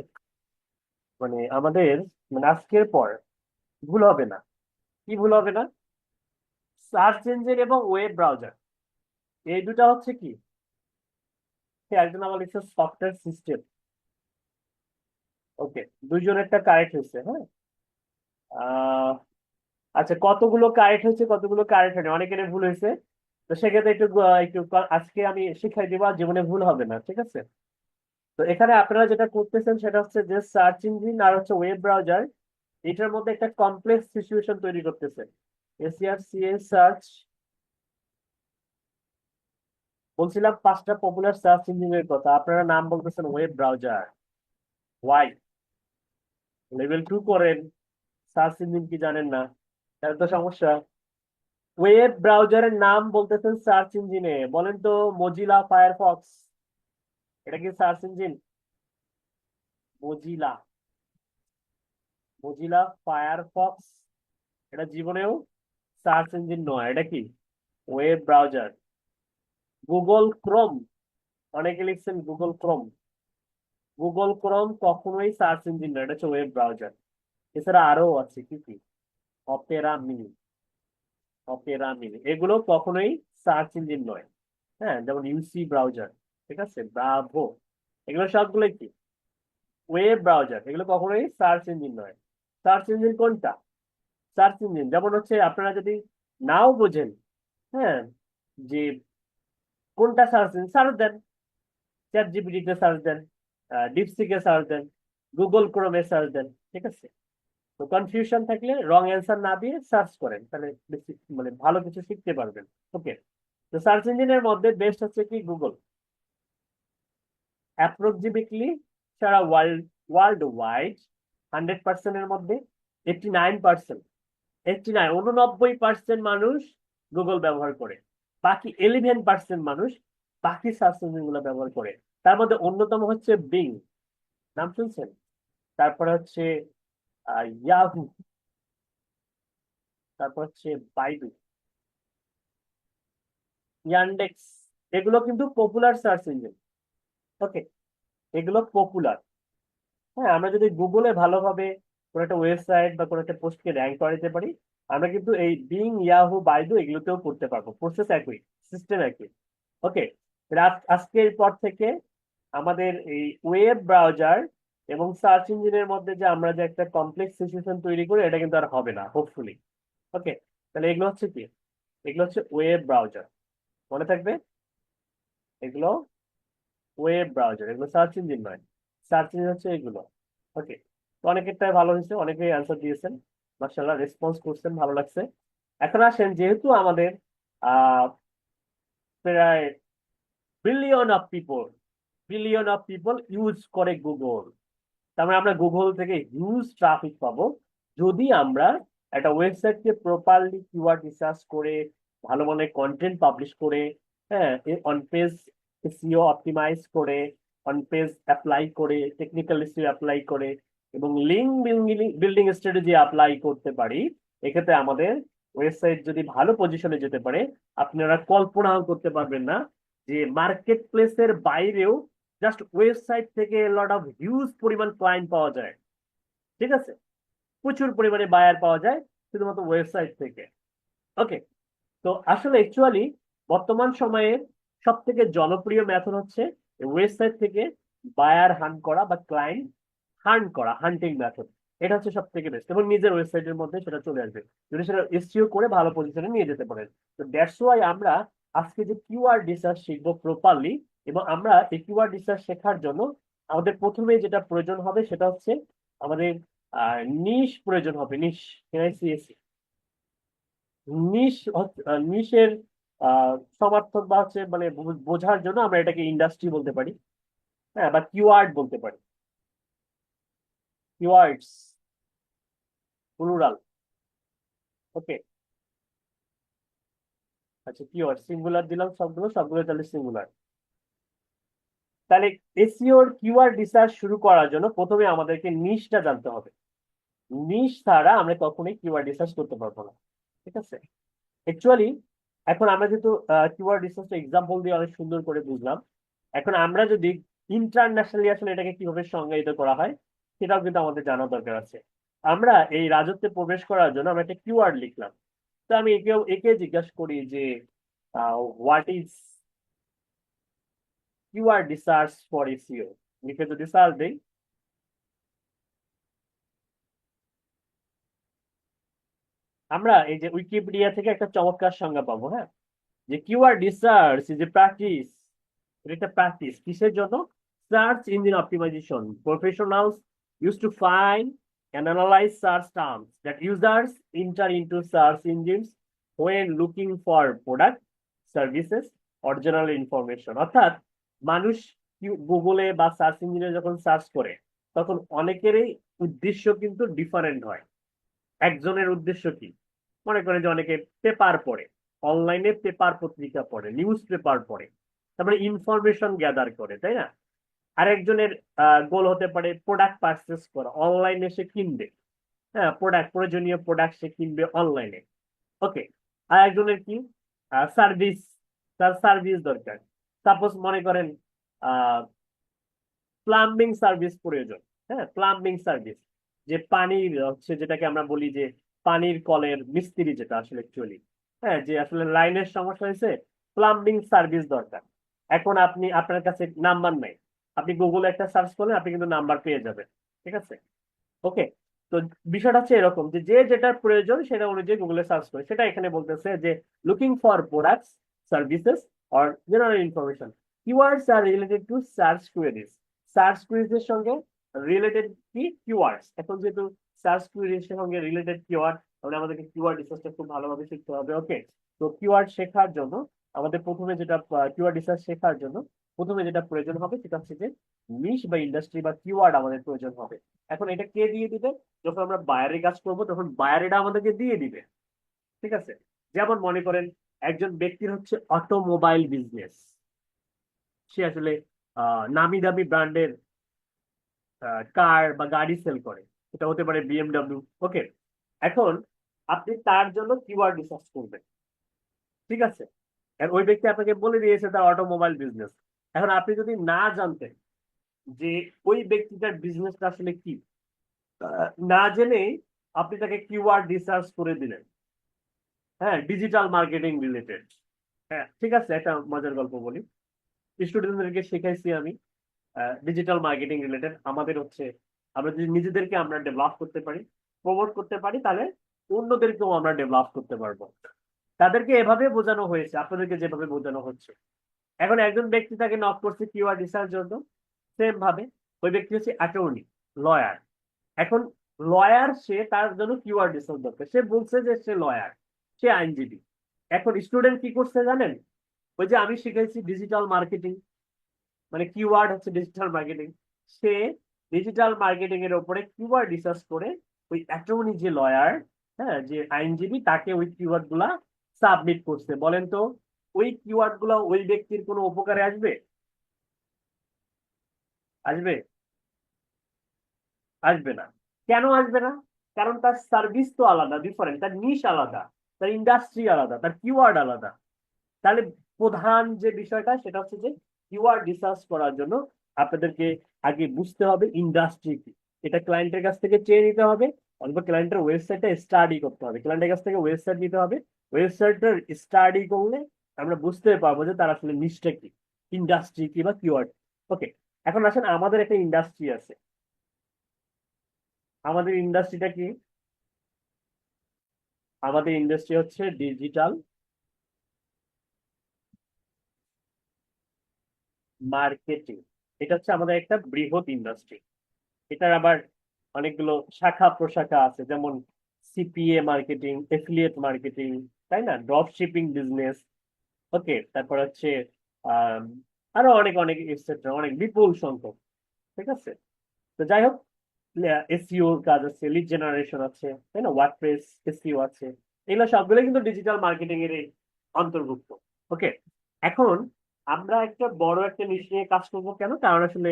মানে আমাদের মানে আজকের পর ভুল হবে না। কি ভুল হবে না? সার্চ ইঞ্জিন এবং ওয়েব ব্রাউজার, এই দুটা হচ্ছে কি, সে একজন আমার লিখছে সফটওয়্যার সিস্টেম। ওকে, দুইজনেরটা কারেক্ট হয়েছে। হ্যাঁ, আহ আচ্ছা, কতগুলো কারেক্ট হয়েছে কতগুলো কারেক্ট হয়নি, অনেকের ভুল হয়েছে। তো সেক্ষেত্রে আজকে আমি শিখাই দিব, আর জীবনে ভুল হবে না। ঠিক আছে, তো এখানে আপনারা যেটা করতেছেন সেটা হচ্ছে যে সার্চ ইঞ্জিন আর হচ্ছে ওয়েব ব্রাউজার, এটার মধ্যে একটা কমপ্লেক্স সিচুয়েশন তৈরি করতেছেন। এসিআরসিএ সার্চ, বলছিলাম 5টা পপুলার সার্চ ইঞ্জিনের কথা, আপনারা নাম বলতেছেন ওয়েব ব্রাউজার। ওয়াই? লেভেল 2 করেন, সার্চ ইঞ্জিন কি জানেন না? তাহলে তো সমস্যা। ওয়েব ব্রাউজারের নাম বলতেছেন সার্চ ইঞ্জিনে, বলেন তো। মজিলা ফায়ারফক্স, এটা কি search engine? Mozilla, Mozilla Firefox, এটা জীবনেও সার্চ ইঞ্জিন নয়, এটা কি? Web browser. গুগল ক্রোম, অনেকে লিখছেন গুগল ক্রোম, গুগল ক্রোম কখনোই সার্চ ইঞ্জিন নয়, এটা হচ্ছে ওয়েব ব্রাউজার। এছাড়া আরো আছে কি কি, অপেরা মিনি, অপেরা মিনি, এগুলো কখনোই সার্চ ইঞ্জিন নয়। হ্যাঁ, যেমন ইউসি ব্রাউজার, ঠিক আছে, ব্রাভো, এগুলো সবগুলো কি ওয়েব ব্রাউজার, এগুলো কখনোই সার্চ ইঞ্জিন নয়। সার্চ ইঞ্জিন কোনটা? সার্চ ইঞ্জিন যেমন হচ্ছে, আপনারা যদি নাও বোঝেন, হ্যাঁ, যে কোনটা সার্চ ইঞ্জিন, সার্চ দেন, চ্যাট জিপিটিতে সার্চ দেন, ডিপসিকে সার্চ দেন, গুগল ক্রোমে সার্চ দেন, ঠিক আছে। তো কনফিউশন থাকলে রং অ্যান্সার না দিয়ে সার্চ করেন, তাহলে বেশি মানে ভালো কিছু শিখতে পারবেন। ওকে, তো সার্চ ইঞ্জিনের মধ্যে বেস্ট হচ্ছে কি গুগল। অ্যাপ্রক্সিমেটলি সারা ওয়ার্ল্ড ওয়াইড 100%-এর মধ্যে 89%, 89, 89% মানুষ গুগল ব্যবহার করে। বাকি 11% মানুষ বাকি সার্চ ইঞ্জিন গুলো ব্যবহার করে। তার মধ্যে অন্যতম হচ্ছে বিং, নাম শুনছেন? তারপরে হচ্ছে ইয়াহু, তারপর হচ্ছে বাইডু, ইয়ান্ডেক্স, এগুলো কিন্তু পপুলার সার্চ ইঞ্জিন। ওকে, এগুলো পপুলার। হ্যাঁ, আমরা যদি গুগলে ভালোভাবে কোনো একটা ওয়েবসাইট বা কোনো একটা পোস্টকে র্যাঙ্ক করে দিতে পারি, আমরা কিন্তু এই বিং, ইয়াহু, বাইডু এগুলোতেও করতে পারবো, প্রসেস একই, সিস্টেম একই। ওকে, আজকের পর থেকে আমাদের এই ওয়েব ব্রাউজার এবং সার্চ ইঞ্জিনের মধ্যে যে আমরা যে একটা কমপ্লেক্স সিচুয়েশন তৈরি করি, এটা কিন্তু আর হবে না, হোপফুলি। ওকে, তাহলে এগুলো হচ্ছে কি? এগুলো হচ্ছে ওয়েব ব্রাউজার, মনে থাকবে, এগুলো ওয়েব ব্রাউজার, এগুলো সার্চ ইঞ্জিন নয়। সার্চ ইঞ্জিন হচ্ছে এগুলো। ওকে, তো অনেকেরটাই ভালো হয়েছে, অনেকেই অ্যান্সার দিয়েছেন, মার্শাল্লাহ, রেসপন্স করছেন, ভালো লাগছে। এখন আসেন, যেহেতু আমাদের আহ প্রায় বিলিয়ন অফ পিপল ইউজ করে গুগল, তার মানে আমরা গুগল থেকে হিউজ ট্রাফিক পাবো যদি আমরা একটা ওয়েবসাইটকে প্রপারলি কিওয়ার্ড রিসার্চ করে, ভালো মানের কন্টেন্ট পাবলিশ করে, হ্যাঁ, অন পেজ এসইও অপটিমাইজ করে, অন পেজ অ্যাপ্লাই করে, টেকনিক্যাল এসইও অ্যাপ্লাই করে, এবং লিঙ্ক বিল্ডিং স্ট্র্যাটেজি অ্যাপ্লাই করতে পারি। এক্ষেত্রে আমাদের ওয়েবসাইট যদি ভালো পজিশনে যেতে পারে, আপনারা কল্পনাও করতে পারবেন না যে মার্কেট প্লেসের বাইরেও জাস্ট ওয়েবসাইট থেকে লট অফ হিউজ পরিমাণ ক্লায়েন্ট পাওয়া যায়, ঠিক আছে, প্রচুর পরিমাণে বায়ার পাওয়া যায় শুধুমাত্র ওয়েবসাইট থেকে। ওকে, তো আসলে অ্যাকচুয়ালি বর্তমান সময়ের সব থেকে জনপ্রিয় মেথড হচ্ছে ওয়েবসাইট থেকে বায়ার হান্ট করা বা ক্লায়েন্ট হান্ট করা, হান্টিং মেথড। এটা হচ্ছে সব থেকে বেস্ট, এবং নিজের ওয়েবসাইটের মধ্যে সেটা চলে আসবে যদি সেটা এসইও করে ভালো পজিশনে নিয়ে যেতে পারেন। তো দ্যাটস ওয়াই আমরা আজকে যে কিওয়ার্ড রিসার্চ শিখবো প্রপারলি, এবং আমরা এই কিওয়ার্ড রিসার্চ শেখার জন্য আমাদের প্রথমে যেটা প্রয়োজন হবে সেটা হচ্ছে আমাদের নিশ প্রয়োজন হবে, নিশ, এনআইসিএসি। নিশ, নিশের সমার্থক বা হচ্ছে মানে বোঝার জন্য আমরা এটাকে ইন্ডাস্ট্রি বলতে পারি, হ্যাঁ, বা কিওয়ার্ড বলতে পারি, কিওয়ার্ডস প্লুরাল। ওকে, আচ্ছা, কিওয়ার্ড সিঙ্গুলার দিলাম, সবগুলো সবগুলো তাহলে সিঙ্গুলার। তাহলে এসইওর কিওয়ার্ড রিসার্চ শুরু করার জন্য প্রথমে আমাদেরকে নিশটা জানতে হবে। নিশ ছাড়া আমরা কখনোই কিওয়ার্ড রিসার্চ করতে পারবো না, ঠিক আছে। অ্যাকচুয়ালি এখন আমরা যেহেতু কিওয়ার্ড রিসার্চ এক্সাম্পল দিয়ে অনেক সুন্দর করে বুঝলাম, এখন আমরা যদি ইন্টারন্যাশনালি আসলে এটাকে কিভাবে সংজ্ঞায়িত করা হয় সেটাও কিন্তু আমাদের জানা দরকার আছে। আমরা এই রাজত্বে প্রবেশ করার জন্য আমরা একটা কিওয়ার্ড লিখলাম। তো আমি একে একে জিজ্ঞাসা করি যে what is keyword research for SEO, লিখে যদি সার্চ দিই, আমরা এই যে উইকিপিডিয়া থেকে একটা চমৎকার সংজ্ঞা পাবো। হ্যাঁ, যে keyword research is a practice, এটা প্র্যাকটিস কিসের জন্য? Search engine optimisation professionals use to find and analyze search terms that users enter into search engines when looking for product, services or general information। অর্থাৎ মানুষ গুগলে বা search ইঞ্জিনে যখন search করে, তখন অনেকেরই উদ্দেশ্য কিন্তু ডিফারেন্ট হয়। একজনের উদ্দেশ্য কি, মনে করেন যে অনেকে পেপার পড়ে, অনলাইনে পেপার পত্রিকা পড়ে, নিউজ পেপার পড়ে, তারপরে ইনফরমেশন গ্যাদার করে, তাই না? আরেকজনের গোল হতে পারে প্রোডাক্ট পারচেস করা, অনলাইনে সে কিনবে। হ্যাঁ, প্রয়োজনীয় প্রোডাক্ট সে কিনবে অনলাইনে। ওকে। আর একজনের কি সার্ভিস, তার সার্ভিস দরকার। সাপোজ মনে করেন প্লাম্বিং সার্ভিস প্রয়োজন। হ্যাঁ, প্লাম্বিং সার্ভিস, যে পানির হচ্ছে যেটাকে আমরা বলি যে পানির কলের মিস্ত্রি, যেটা আসলে অ্যাকচুয়ালি, হ্যাঁ, যে আসলে লাইনের সমস্যা হয়েছে, প্লাম্বিং সার্ভিস দরকার। এখন আপনি, আপনার কাছে নাম্বার নাই, আপনি গুগলে একটা সার্চ করলেন, আপনি কিন্তু নাম্বার পেয়ে যাবেন। ঠিক আছে। ওকে। তো বিষয়টা হচ্ছে এরকম যে যে যেটার প্রয়োজন সেটা অনুযায়ী গুগলে সার্চ করে, সেটা এখানে বলতেছে যে looking for products, services or general information, keywords আর related to search queries. Search কুয়েরিজের সঙ্গে রিলেটেড কি কিওয়ার্ডস, এখন যেহেতু সার্চ কুয়েরিজের সঙ্গে রিলেটেড কিওয়ার্ড, তাহলে আমাদেরকে কিওয়ার্ড রিসার্চটা খুব ভালোভাবে শিখতে হবে। ওকে। তো কিওয়ার্ড শেখার জন্য আমাদের প্রথমে যেটা, কিওয়ার্ড রিসার্চ শেখার জন্য প্রথমে যেটা প্রয়োজন হবে সেটা হচ্ছে যে নিশ বা ইন্ডাস্ট্রি বা কিওয়ার্ড আমাদের প্রয়োজন হবে। এখন এটা কে দিয়ে দিবে? যখন আমরা বায়ারের কাজ করব তখন বায়ার এটা আমাদেরকে দিয়ে দিবে। ঠিক আছে। যেমন মনে করেন একজন ব্যক্তির হচ্ছে অটোমোবাইল বিজনেস, সে আসলে নামি দামি ব্র্যান্ডের কার বা গাড়ি সেল করে, এটা হতে পারে বিএমডব্লিউ। ওকে। এখন আপনি তার জন্য কিওয়ার্ড রিসার্চ করবেন। ঠিক আছে। আর ওই ব্যক্তি আপনাকে বলে দিয়েছে তার অটোমোবাইল বিজনেস। এখন আপনি যদি না জানতেন যে ওই ব্যক্তিটার বিজনেসটা আসলে কি, না জেনেই আপনি তাকে কিওয়ার্ড রিসার্চ করে দিলেন, হ্যাঁ, ডিজিটাল মার্কেটিং রিলেটেড। হ্যাঁ, ঠিক আছে, একটা মজার গল্প বলি। স্টুডেন্টদেরকে শেখাইছি আমি ডিজিটাল মার্কেটিং রিলেটেড। আমাদের হচ্ছে আমরা যদি নিজেদেরকে আমরা ডেভেলপ করতে পারি, প্রমোট করতে পারি, তাহলে অন্যদেরকেও আমরা ডেভেলপ করতে পারবো। তাদেরকে এভাবে বোঝানো হয়েছে, আপনাদেরকে যেভাবে বোঝানো হচ্ছে। এখন একজন ব্যক্তি তাকে নক করছে কিওয়ার্ড রিসার্চ জন্য, সেম ভাবে ওই ব্যক্তি হচ্ছে অ্যাটর্নি, লয়ার। এখন লয়ার, সে তার জন্য কিওয়ার্ড রিসার্চ দরকার, সে বলছে যে সে লয়ার, সে আইনজীবী। এখন স্টুডেন্ট কি করছে জানেন? ওই যে আমি শিখাইছি ডিজিটাল মার্কেটিং, মানে কিওয়ার্ড হচ্ছে ডিজিটাল মার্কেটিং, সে ডিজিটাল মার্কেটিং এর উপরে কিওয়ার্ড রিসার্চ করে ওই অ্যাটর্নি যে লয়ার, হ্যাঁ, যে আইনজীবী, তাকে ওই কিওয়ার্ড গুলা সাবমিট করছে। বলেন তো ওই কিওয়ার্ড গুলা ওই ব্যক্তির কোনো উপকারে আসবে? আসবে? আসবে না। কেন আসবে না? কারণ তার সার্ভিস তো আলাদা, ডিফারেন্ট, তার নিশ আলাদা, তার ইন্ডাস্ট্রি আলাদা, তার কিওয়ার্ড আলাদা। তাহলে প্রধান যে বিষয়টা সেটা হচ্ছে যে কিওয়ার্ড রিসার্চ করার জন্য আপনাদেরকে আগে বুঝতে হবে ইন্ডাস্ট্রি কি। এটা ক্লায়েন্টের কাছ থেকে চেয়ে নিতে হবে, অথবা ক্লায়েন্টের ওয়েবসাইটটা স্টাডি করতে হবে। ক্লায়েন্টের কাছ থেকে ওয়েবসাইট নিতে হবে, ওয়েবসাইটটা স্টাডি করলে আমরা বুঝতে পারবো যে তার আসলে নিশটা কি, ইন্ডাস্ট্রি কি বা কিওয়ার্ড। ওকে। এখন আসেন, আমাদের একটা ইন্ডাস্ট্রি আছে। আমাদের ইন্ডাস্ট্রিটা কি? আমাদের ইন্ডাস্ট্রি হচ্ছে ডিজিটাল মার্কেটিং। এটা হচ্ছে আমাদের একটা বৃহৎ ইন্ডাস্ট্রি। এটার আবার অনেকগুলো শাখা প্রশাখা আছে, যেমন সিপিএ মার্কেটিং, এফিলিয়েট মার্কেটিং, তাই না, ড্রপ শিপিং বিজনেস। ওকে। তারপর হচ্ছে আহ আরো অনেক অনেক এক্সেট্রা, অনেক বিপুল সংখ্যক। ঠিক আছে। তো যাই হোক, এসইও কাজ আছে, লিড জেনারেশন আছে, তাই না, ওয়ার্ডপ্রেস এসইও আছে, এগুলো সবগুলো কিন্তু ডিজিটাল মার্কেটিং এর অন্তর্ভুক্ত। ওকে। এখন আমরা একটা বড় একটা নিশ নিয়ে কাজ করবো, কেন? কারণ আসলে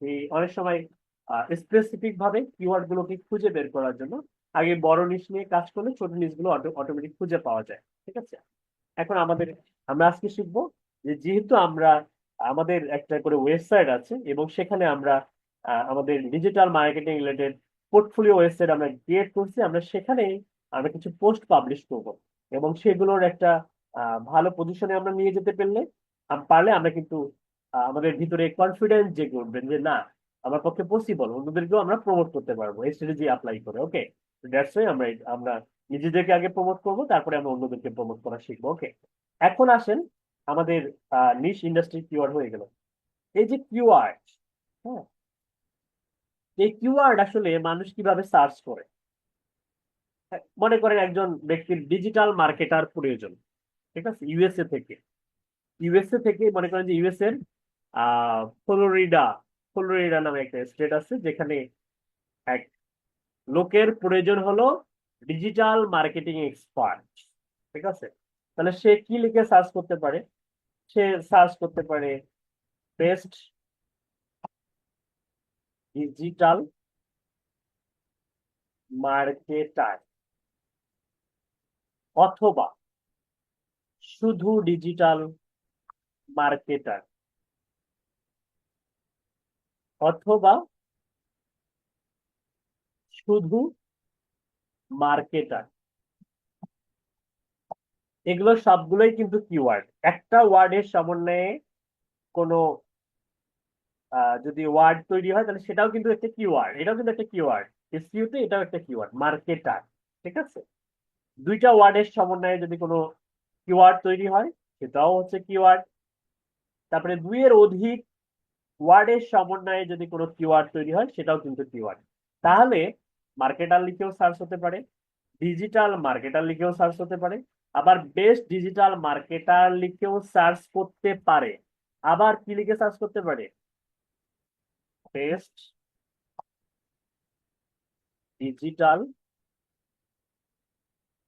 এই অনেক সময় স্পেসিফিক ভাবে কিওয়ার্ড গুলোকে খুঁজে বের করার জন্য আগে বড় নিশ নিয়ে কাজ করলে ছোট নিশ গুলো অটোমেটিক খুঁজে পাওয়া যায়। ঠিক আছে। এখন আমরা আজকে শিখবো যে যেহেতু আমরা, আমাদের একটা করে ওয়েবসাইট আছে এবং সেখানে আমরা আমাদের digital marketing related portfolio website আমরা ক্রিয়েট করছি, আমরা সেখানে আমরা কিছু পোস্ট পাবলিশ করব এবং সেগুলোর একটা ভালো পজিশনে আমরা নিয়ে যেতে পারলে আমরা কিন্তু আমাদের ভিতরে কনফিডেন্স জেগে উঠবেন যে না, আমার পক্ষে পসিবল, অন্যদেরকেও আমরা প্রমোট করতে পারবো এই স্ট্র্যাটেজি অ্যাপ্লাই করে। ওকে। দ্যাটস ওয়াই আমরা নিজেদেরকে আগে প্রমোট করব, তারপরে আমরা অন্যদেরকে প্রমোট করা শিখবো। ওকে। এখন আসেন, আমাদের নিশ ইন্ডাস্ট্রি কিওয়ার্ড হয়ে গেল। এই যে কিওয়ার্ড, হ্যাঁ, এই কিওয়ার্ড আসলে মানুষ কিভাবে সার্চ করে? মনে করেন একজন ব্যক্তির ডিজিটাল মার্কেটার প্রয়োজন, ঠিক আছে, ইউএসএ থেকে মনে করেন যে ইউএস এর ফ্লোরিডা, ফ্লোরিডা নামে একটা স্টেট আছে, যেখানে এক লোকের প্রয়োজন হলো ডিজিটাল মার্কেটিং এক্সপার্ট। ঠিক আছে। তাহলে সে কি লিখে সার্চ করতে পারে? সে সার্চ করতে পারে বেস্ট ডিজিটাল মার্কেটার অথবা শুধু ডিজিটাল মার্কেটার অথবা শুধু মার্কেটার, এগুলো সবগুলোই কিন্তু কিওয়ার্ড। একটা ওয়ার্ডের সমন্বয়ে কোনো যদি ওয়ার্ড তৈরি হয় তাহলে সেটাও কিন্তু একটা কিওয়ার্ড, এটাও কিন্তু একটা কিওয়ার্ড। এসইও তে এটাও একটা কিওয়ার্ড, মার্কেটার। ঠিক আছে, দুইটা ওয়ার্ডের সমন্বয়ে যদি কোনো কিওয়ার্ড তৈরি হয় সেটাও হচ্ছে কিওয়ার্ড। তারপরে দুইয়ের অধিক ওয়ার্ডের সমন্বয়ে যদি কোনো কিওয়ার্ড তৈরি হয় সেটাও কিন্তু কিওয়ার্ড। তাহলে মার্কেটার লিখেও সার্চ হতে পারে, ডিজিটাল মার্কেটার লিখেও সার্চ হতে পারে, আবার বেস্ট ডিজিটাল মার্কেটার লিখেও সার্চ করতে পারে। আবার কি লিখে সার্চ করতে পারে? Best digital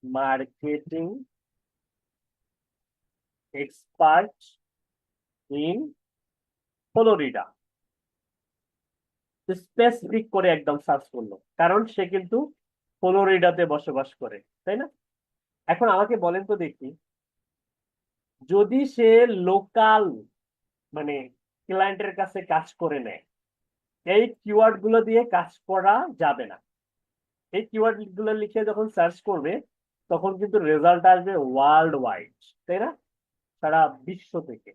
marketing expert in Florida, specific করে একদম সার্চ করলো, কারণ সে কিন্তু ফ্লোরিডাতে বসবাস করে, তাই না? এখন আমাকে বলেন তো দেখি, যদি সে লোকাল মানে ক্লায়েন্টের কাছে কাজ করে নেয়, এই কিওয়ার্ড গুলো দিয়ে কাজ করা যাবে না। এই কিওয়ার্ড গুলো লিখে যখন সার্চ করবে তখন কিন্তু রেজাল্ট আসবে ওয়ার্ল্ড ওয়াইড, তাই না? সারা বিশ্ব থেকে।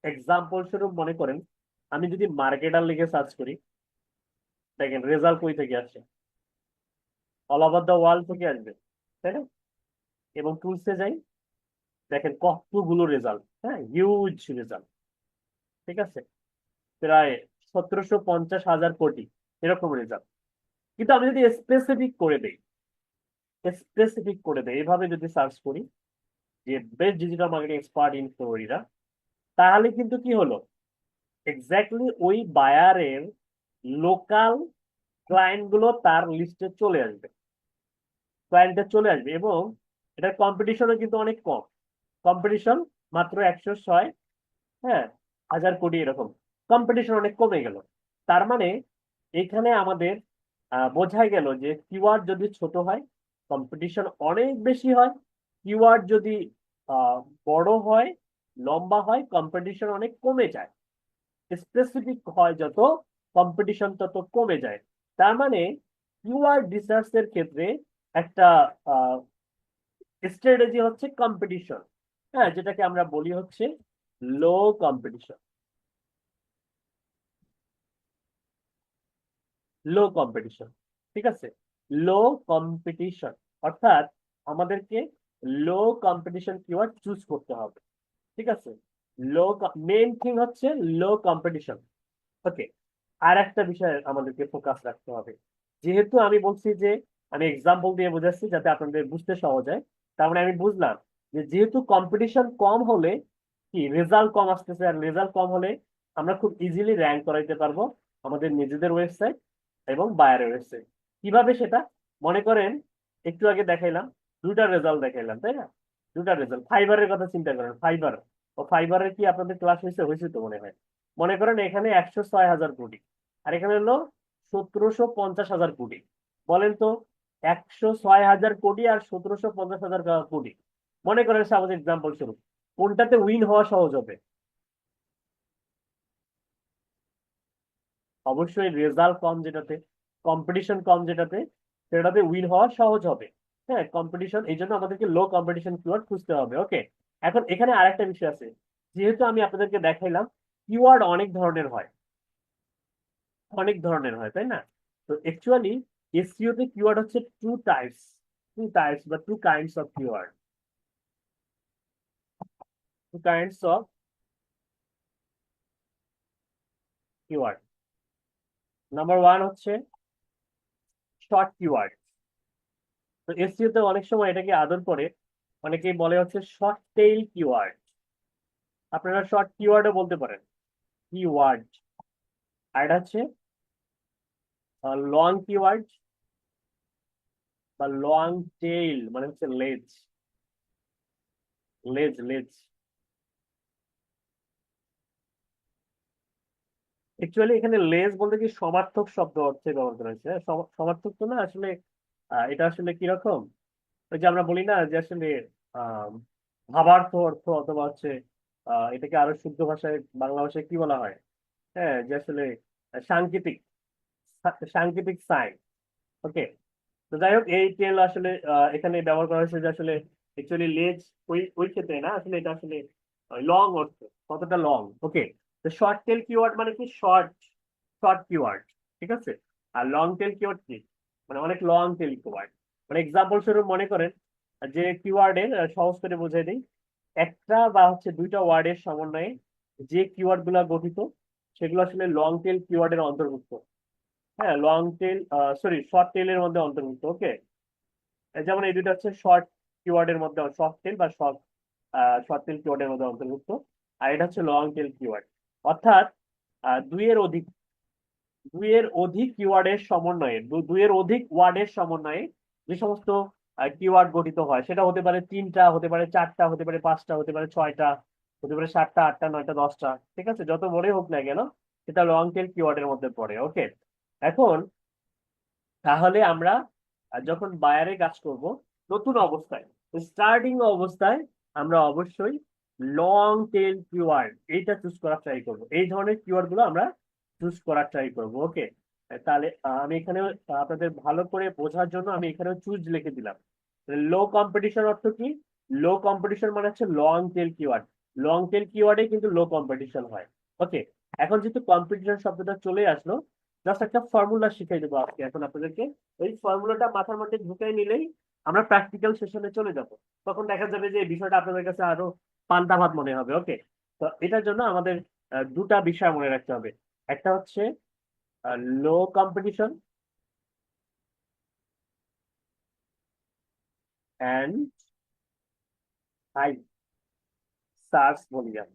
এক্সাম্পল স্বরূপ মনে করেন আমি যদি মার্কেটার লিখে সার্চ করি, দেখেন রেজাল্ট কই থেকে আসে? অল ওভার দ্য ওয়ার্ল্ড থেকে আসবে, তাই না? এবং টুলসে যাই, দেখেন কতগুলো রেজাল্ট, হ্যাঁ, হিউজ রেজাল্ট। ঠিক আছে, প্রায় 1750,000 কোটি এরকম রেজাল্ট। কিন্তু আমি যদি স্পেসিফিক করে দেই এভাবে যদি সার্চ করি যে best digital marketing expert in Florida, তাহলে কিন্তু কি হলো, এক্স্যাক্টলি ওই বায়ারের লোকাল ক্লায়েন্ট গুলো তার লিস্টে চলে আসবে, ক্লায়েন্টে চলে আসবে। এবং এটার কম্পিটিশনও কিন্তু অনেক কম, কম্পিটিশন মাত্র 106, হ্যাঁ, 1000 কোটি এরকম। কম্পিটিশন অনেক কমে গেল। তার মানে এখানে আমাদের বোঝাই গেল যে কিওয়ার্ড যদি ছোট হয় কম্পিটিশন অনেক বেশি হয়, কিওয়ার্ড যদি আহ, বড় হয়, লম্বা হয়, কম্পিটিশন অনেক কমে যায়। স্পেসিফিক হয় যত, কম্পিটিশন তত কমে যায়। তার মানে কিওয়ার্ড রিসার্চ এর ক্ষেত্রে একটা স্ট্র্যাটেজি হচ্ছে কম্পিটিশন, হ্যাঁ, যেটাকে আমরা বলি হচ্ছে লো কম্পিটিশন। লো কম্পিটিশন, ঠিক আছে, লো কম্পিটিশন অর্থাৎ আমাদেরকে লো কম্পিটিশন কিওয়ার্ড চুজ করতে হবে। ঠিক আছে, লো, মেইন থিং হচ্ছে লো কম্পিটিশন। ওকে, আর একটা বিষয় আমাদেরকে ফোকাস রাখতে হবে। যেহেতু আমি বলছি যে আমি এক্সাম্পল দিয়ে বোঝাচ্ছি যাতে আপনাদের বুঝতে সহজ হয়, তার মানে আমি বুঝলাম যে যেহেতু কম্পিটিশন কম হলে কি রেজাল্ট কম আসতেছে, আর রেজাল্ট কম হলে আমরা খুব ইজিলি র্যাঙ্ক করাইতে পারবো আমাদের নিজেদের ওয়েবসাইট এবং বায়ারের ওয়েবসাইট। কিভাবে সেটা? মনে করেন একটু আগে দেখাইলাম, দুটা রেজাল্ট দেখাইলাম, তাই না? দুটা রেজাল্ট, ফাইবারের কথা চিন্তা করেন, ফাইবার। ও ফাইবারের কি আপনাদের ক্লাস হয়েছে? হয়েছে তো মনে হয়। মনে করেন এখানে 106,000 কোটি, আর এখানে হলো 1750,000 কোটি। বলেন তো, 106,000 কোটি আর 1750,000 কোটি, মনে করেন আমাদের এক্সাম্পল স্বরূপ, কোনটাতে উইন হওয়া সহজ হবে? অবশ্যই রেজাল্ট কম যেটাতে, কম্পিটিশন কম যেটাতে, সেটাতে উইন হওয়া সহজ হবে। হ্যাঁ, কম্পিটিশন, এই জন্য আমাদেরকে লো কম্পিটিশন কিওয়ার্ড খুঁজতে হবে। ওকে, এখন এখানে আরেকটা বিষয় আছে। যেহেতু আমি আপনাদেরকে দেখাইলাম কিওয়ার্ড অনেক ধরনের হয়, অনেক ধরনের হয়, তাই না? তো অ্যাকচুয়ালি এসইও তে কিওয়ার্ড হচ্ছে টু টাইপস বা two kinds of keyword, two kinds of keyword. Number one হচ্ছে শর্ট কিওয়ার্ড। তো এসইও তে অনেক সময় এটাকে আদর করে অনেকেই বলে হচ্ছে শর্ট টেইল কিওয়ার্ড। আপনারা শর্ট কিওয়ার্ডও বলতে পারেন, কিওয়ার্ড। আর এটা হচ্ছে লং কিওয়ার্ড বা লং টেইল, মানে হচ্ছে লেজ, লেজ। অ্যাকচুয়ালি এখানে লেজ বলতে কি সমার্থক শব্দ অর্থে ব্যবহার করা হয়েছে, হ্যাঁ, সমার্থক তো না আসলে, এটা আসলে কিরকম, ওই যে আমরা বলি না যে আসলে আহ ভাবার্থ অর্থ অথবা হচ্ছে এটাকে আরো শুদ্ধ ভাষায় বাংলা ভাষায় কি বলা হয়, হ্যাঁ, যে আসলে সাংকেতিক সাংকেতিক সাইন। ওকে। তো যাই হোক, এই টেল আসলে এখানে ব্যবহার করা হয়েছে যে আসলে অ্যাকচুয়ালি লেজ ওই ওই ক্ষেত্রে না, আসলে এটা আসলে লং অর্থ, কতটা লং। ওকে। তো শর্ট টেল কিওয়ার্ড মানে কি, শর্ট শর্ট কিওয়ার্ড, ঠিক আছে। আর লং টেল কিওয়ার্ড কি, মানে অনেক লং টেল কিওয়ার্ড। মানে এক্সাম্পল স্বরূপ মনে করেন যে কিওয়ার্ডের, সহজ করে বুঝাই দিই, একটা বা হচ্ছে দুইটা ওয়ার্ডের সমন্বয়ে যে কিওয়ার্ড গুলা গঠিত সেগুলো আসলে লং টেল কিওয়ার্ডের অন্তর্ভুক্ত। হ্যাঁ, লং টেল, সরি, শর্ট টেলের মধ্যে অন্তর্ভুক্ত। ওকে। যেমন এই দুটো হচ্ছে শর্ট কিওয়ার্ডের মধ্যে, শর্ট টেল বা শর্ট শর্ট টেল কিওয়ার্ডের মধ্যে অন্তর্ভুক্ত। আর এটা হচ্ছে লং টেল কিওয়ার্ড। অর্থাৎ দুইয়ের অধিক, দুইয়ের অধিক কিওয়ার্ডের সমন্বয়ে, দুইয়ের অধিক ওয়ার্ডের সমন্বয়ে যে সমস্ত কিওয়ার্ড গঠিত হয়, সেটা হতে পারে তিনটা, হতে পারে চারটা, হতে পারে পাঁচটা, হতে পারে ছয়টা, হতে পারে সাতটা, আটটা, নয়টা, দশটা, ঠিক আছে, যত বড়ই হোক না কেন, সেটা লং টেল কিওয়ার্ডের মধ্যে পড়ে। ওকে। এখন তাহলে আমরা যখন বায়ারে কাজ করব নতুন অবস্থায়, স্টার্টিং অবস্থায়, আমরা অবশ্যই লং টেল কিওয়ার্ড এইটা চুজ করার ট্রাই করব, এই ধরনের কিওয়ার্ড গুলো আমরা চুজ করার ট্রাই করব। ওকে। তাহলে আমি এখানে আপনাদের ভালো করে বোঝার জন্য আমি এখানে চুজ লিখে দিলাম। লো কম্পিটিশন অর্থ কি, লো কম্পিটিশন মানে হচ্ছে long tail keyword. Long tail কিওয়ার্ডে কিন্তু লো কম্পিটিশন হয়। ওকে। এখন যেহেতু কম্পিটিশন শব্দটা চলে আসলো, জাস্ট একটা ফর্মুলা শিখাই দেবো আজকে এখন আপনাদেরকে। ওই ফর্মুলাটা মাথার মধ্যে ঢুকাই নিলেই আমরা প্র্যাকটিক্যাল সেশনে চলে যাব। তখন দেখা যাবে যে এই বিষয়টা আপনাদের কাছে আরো পান্তা ভাত মনে হবে। ওকে। তো এটার জন্য আমাদের দুটা বিষয় মনে রাখতে হবে। একটা হচ্ছে low competition and high search volume.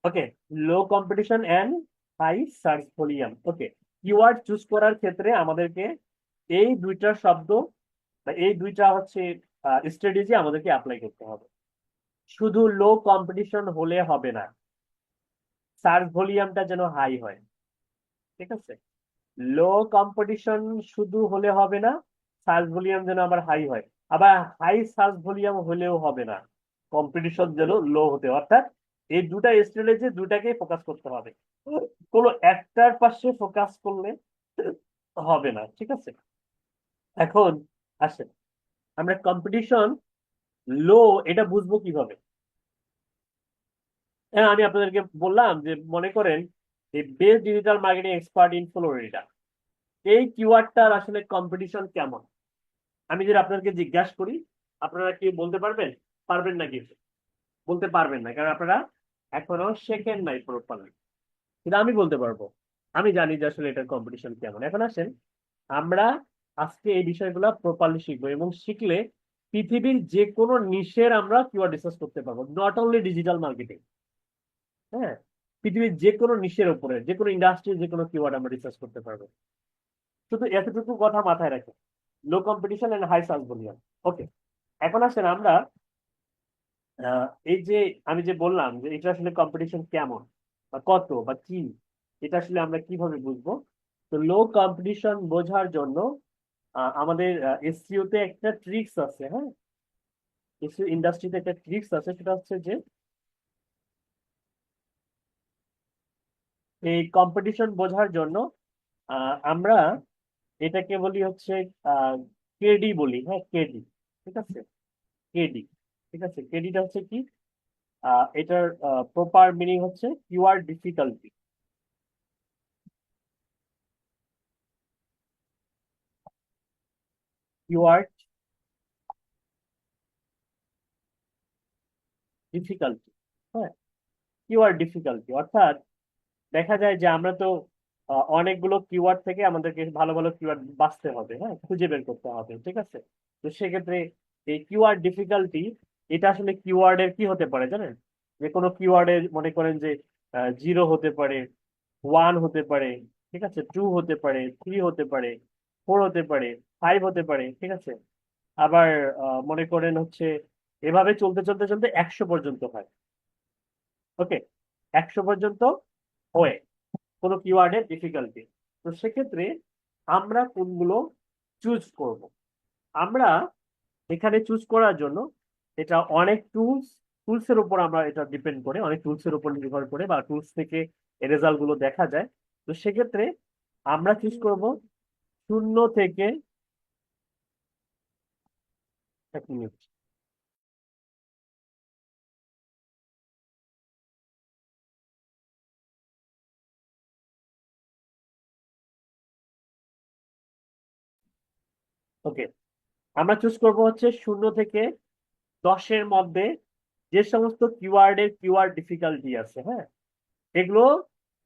Okay. Low competition and high search volume. Okay. Keyword choose করার ক্ষেত্রে আমাদেরকে এই দুইটা শব্দ বা এই দুইটা হচ্ছে স্ট্র্যাটেজি আমাদেরকে অ্যাপ্লাই করতে হবে। শুধু লো কম্পিটিশন হলে হবে না, সার্চ ভলিউমটা যেন হাই হয়, ঠিক আছে। লো কম্পিটিশন শুধু হলে হবে না, সার্চ ভলিউম যেন আবার হাই হয়। আবার হাই সার্চ ভলিউম হলেও হবে না, কম্পিটিশন যেন লো হতে, অর্থাৎ এই দুটা স্ট্র্যাটেজি দুটাকেই ফোকাস করতে হবে। কোনো একটার পাশে ফোকাস করলে হবে না, ঠিক আছে। এখন আসেন, আমরা কম্পিটিশন লো এটা বুঝবো কিভাবে। হ্যাঁ, আমি আপনাদেরকে বললাম যে মনে করেন যে best digital marketing expert in Florida, এই কিওয়ার্ডটার আসলে কম্পিটিশন কেমন। আমি যদি আপনাদেরকে জিজ্ঞাসা করি, আপনারা কি বলতে পারবেন? পারবেন না কিছু বলতে পারবেন না, কারণ আপনারা এখনো শেখেন নাই প্রপারলি। কিন্তু আমি বলতে পারবো, আমি জানি যে আসলে এটার কম্পিটিশন কেমন। এখন আসেন, আমরা আজকে এই বিষয়গুলো প্রপারলি শিখবো, এবং শিখলে পৃথিবীর যে কোনো নিশের আমরা কিওয়ার্ড ডিসকাস করতে পারবো, নট অনলি ডিজিটাল মার্কেটিং। হ্যাঁ, পৃথিবীর যে কোনো নিশের উপরে, যে কোনো ইন্ডাস্ট্রি, যে কোনো কিওয়ার্ড আমরা ডিসকাস করতে পারবো। শুধু এতটুকু কথা মাথায় রাখেন, low competition and high search volume. Okay. এখন আসেন আমরা এই যে আমি যে বললাম যে এটা আসলে কম্পিটিশন কেমন বা কত বা কি, এটা আসলে আমরা কিভাবে বুঝবো। তো লো কম্পিটিশন বোঝার জন্য আমাদের এসইও তে একটা ট্রিক্স আছে। হ্যাঁ, এসইও ইন্ডাস্ট্রিতে একটা ট্রিক্স আছে, সেটা হচ্ছে যে এই কম্পিটিশন বোঝার জন্য আমরা এটাকে বলি হচ্ছে কেডি বলি। হ্যাঁ, কেডি, ঠিক আছে, কেডি, ঠিক আছে। কেডিটা হচ্ছে কি, এটার প্রপার মিনিং হচ্ছে কিওয়ার্ড ডিফিকাল্টি। Keyword difficulty. হ্যাঁ, কিওয়ার্ড ডিফিকাল্টি অর্থাৎ দেখা যায় যে আমরা তো অনেকগুলো কিওয়ার্ড থেকে আমাদেরকে ভালো ভালো কিওয়ার্ড বাছতে হবে, হ্যাঁ, খুঁজে বের করতে হবে, ঠিক আছে। তো সেক্ষেত্রে এই কিওয়ার্ড ডিফিকাল্টি, এটা আসলে কিওয়ার্ডের কি হতে পারে জানেন, যে কোনো কিওয়ার্ডে মনে করেন যে 0 হতে পারে, 1 হতে পারে, ঠিক আছে, 2 হতে পারে, 3 হতে পারে, 4 হতে পারে, 5 হতে পারে, ঠিক আছে। আবার মনে করেন হচ্ছে এভাবে চলতে চলতে চলতে 100 পর্যন্ত হয়। ওকে, 100 পর্যন্ত হয়। কোনো কিওয়ার্ডের ডিফিকাল্টি। তো সেক্ষেত্রে আমরা কোনগুলো চুজ করব? আমরা এখানে চুজ করার জন্য এটা অনেক টুলসের উপর আমরা এটা ডিপেন্ড করে, অনেক টুলসের উপর নির্ভর করে, বা টুলস থেকে রেজাল্ট গুলো দেখা যায়। তো সেক্ষেত্রে আমরা চুজ করব 0 থেকে 1 মিনিট। ওকে, আমরা চুজ করব হচ্ছে 0 থেকে 10-এর মধ্যে যে সমস্ত কিওয়ার্ড ডিফিকাল্টি আছে, হ্যাঁ, এগুলো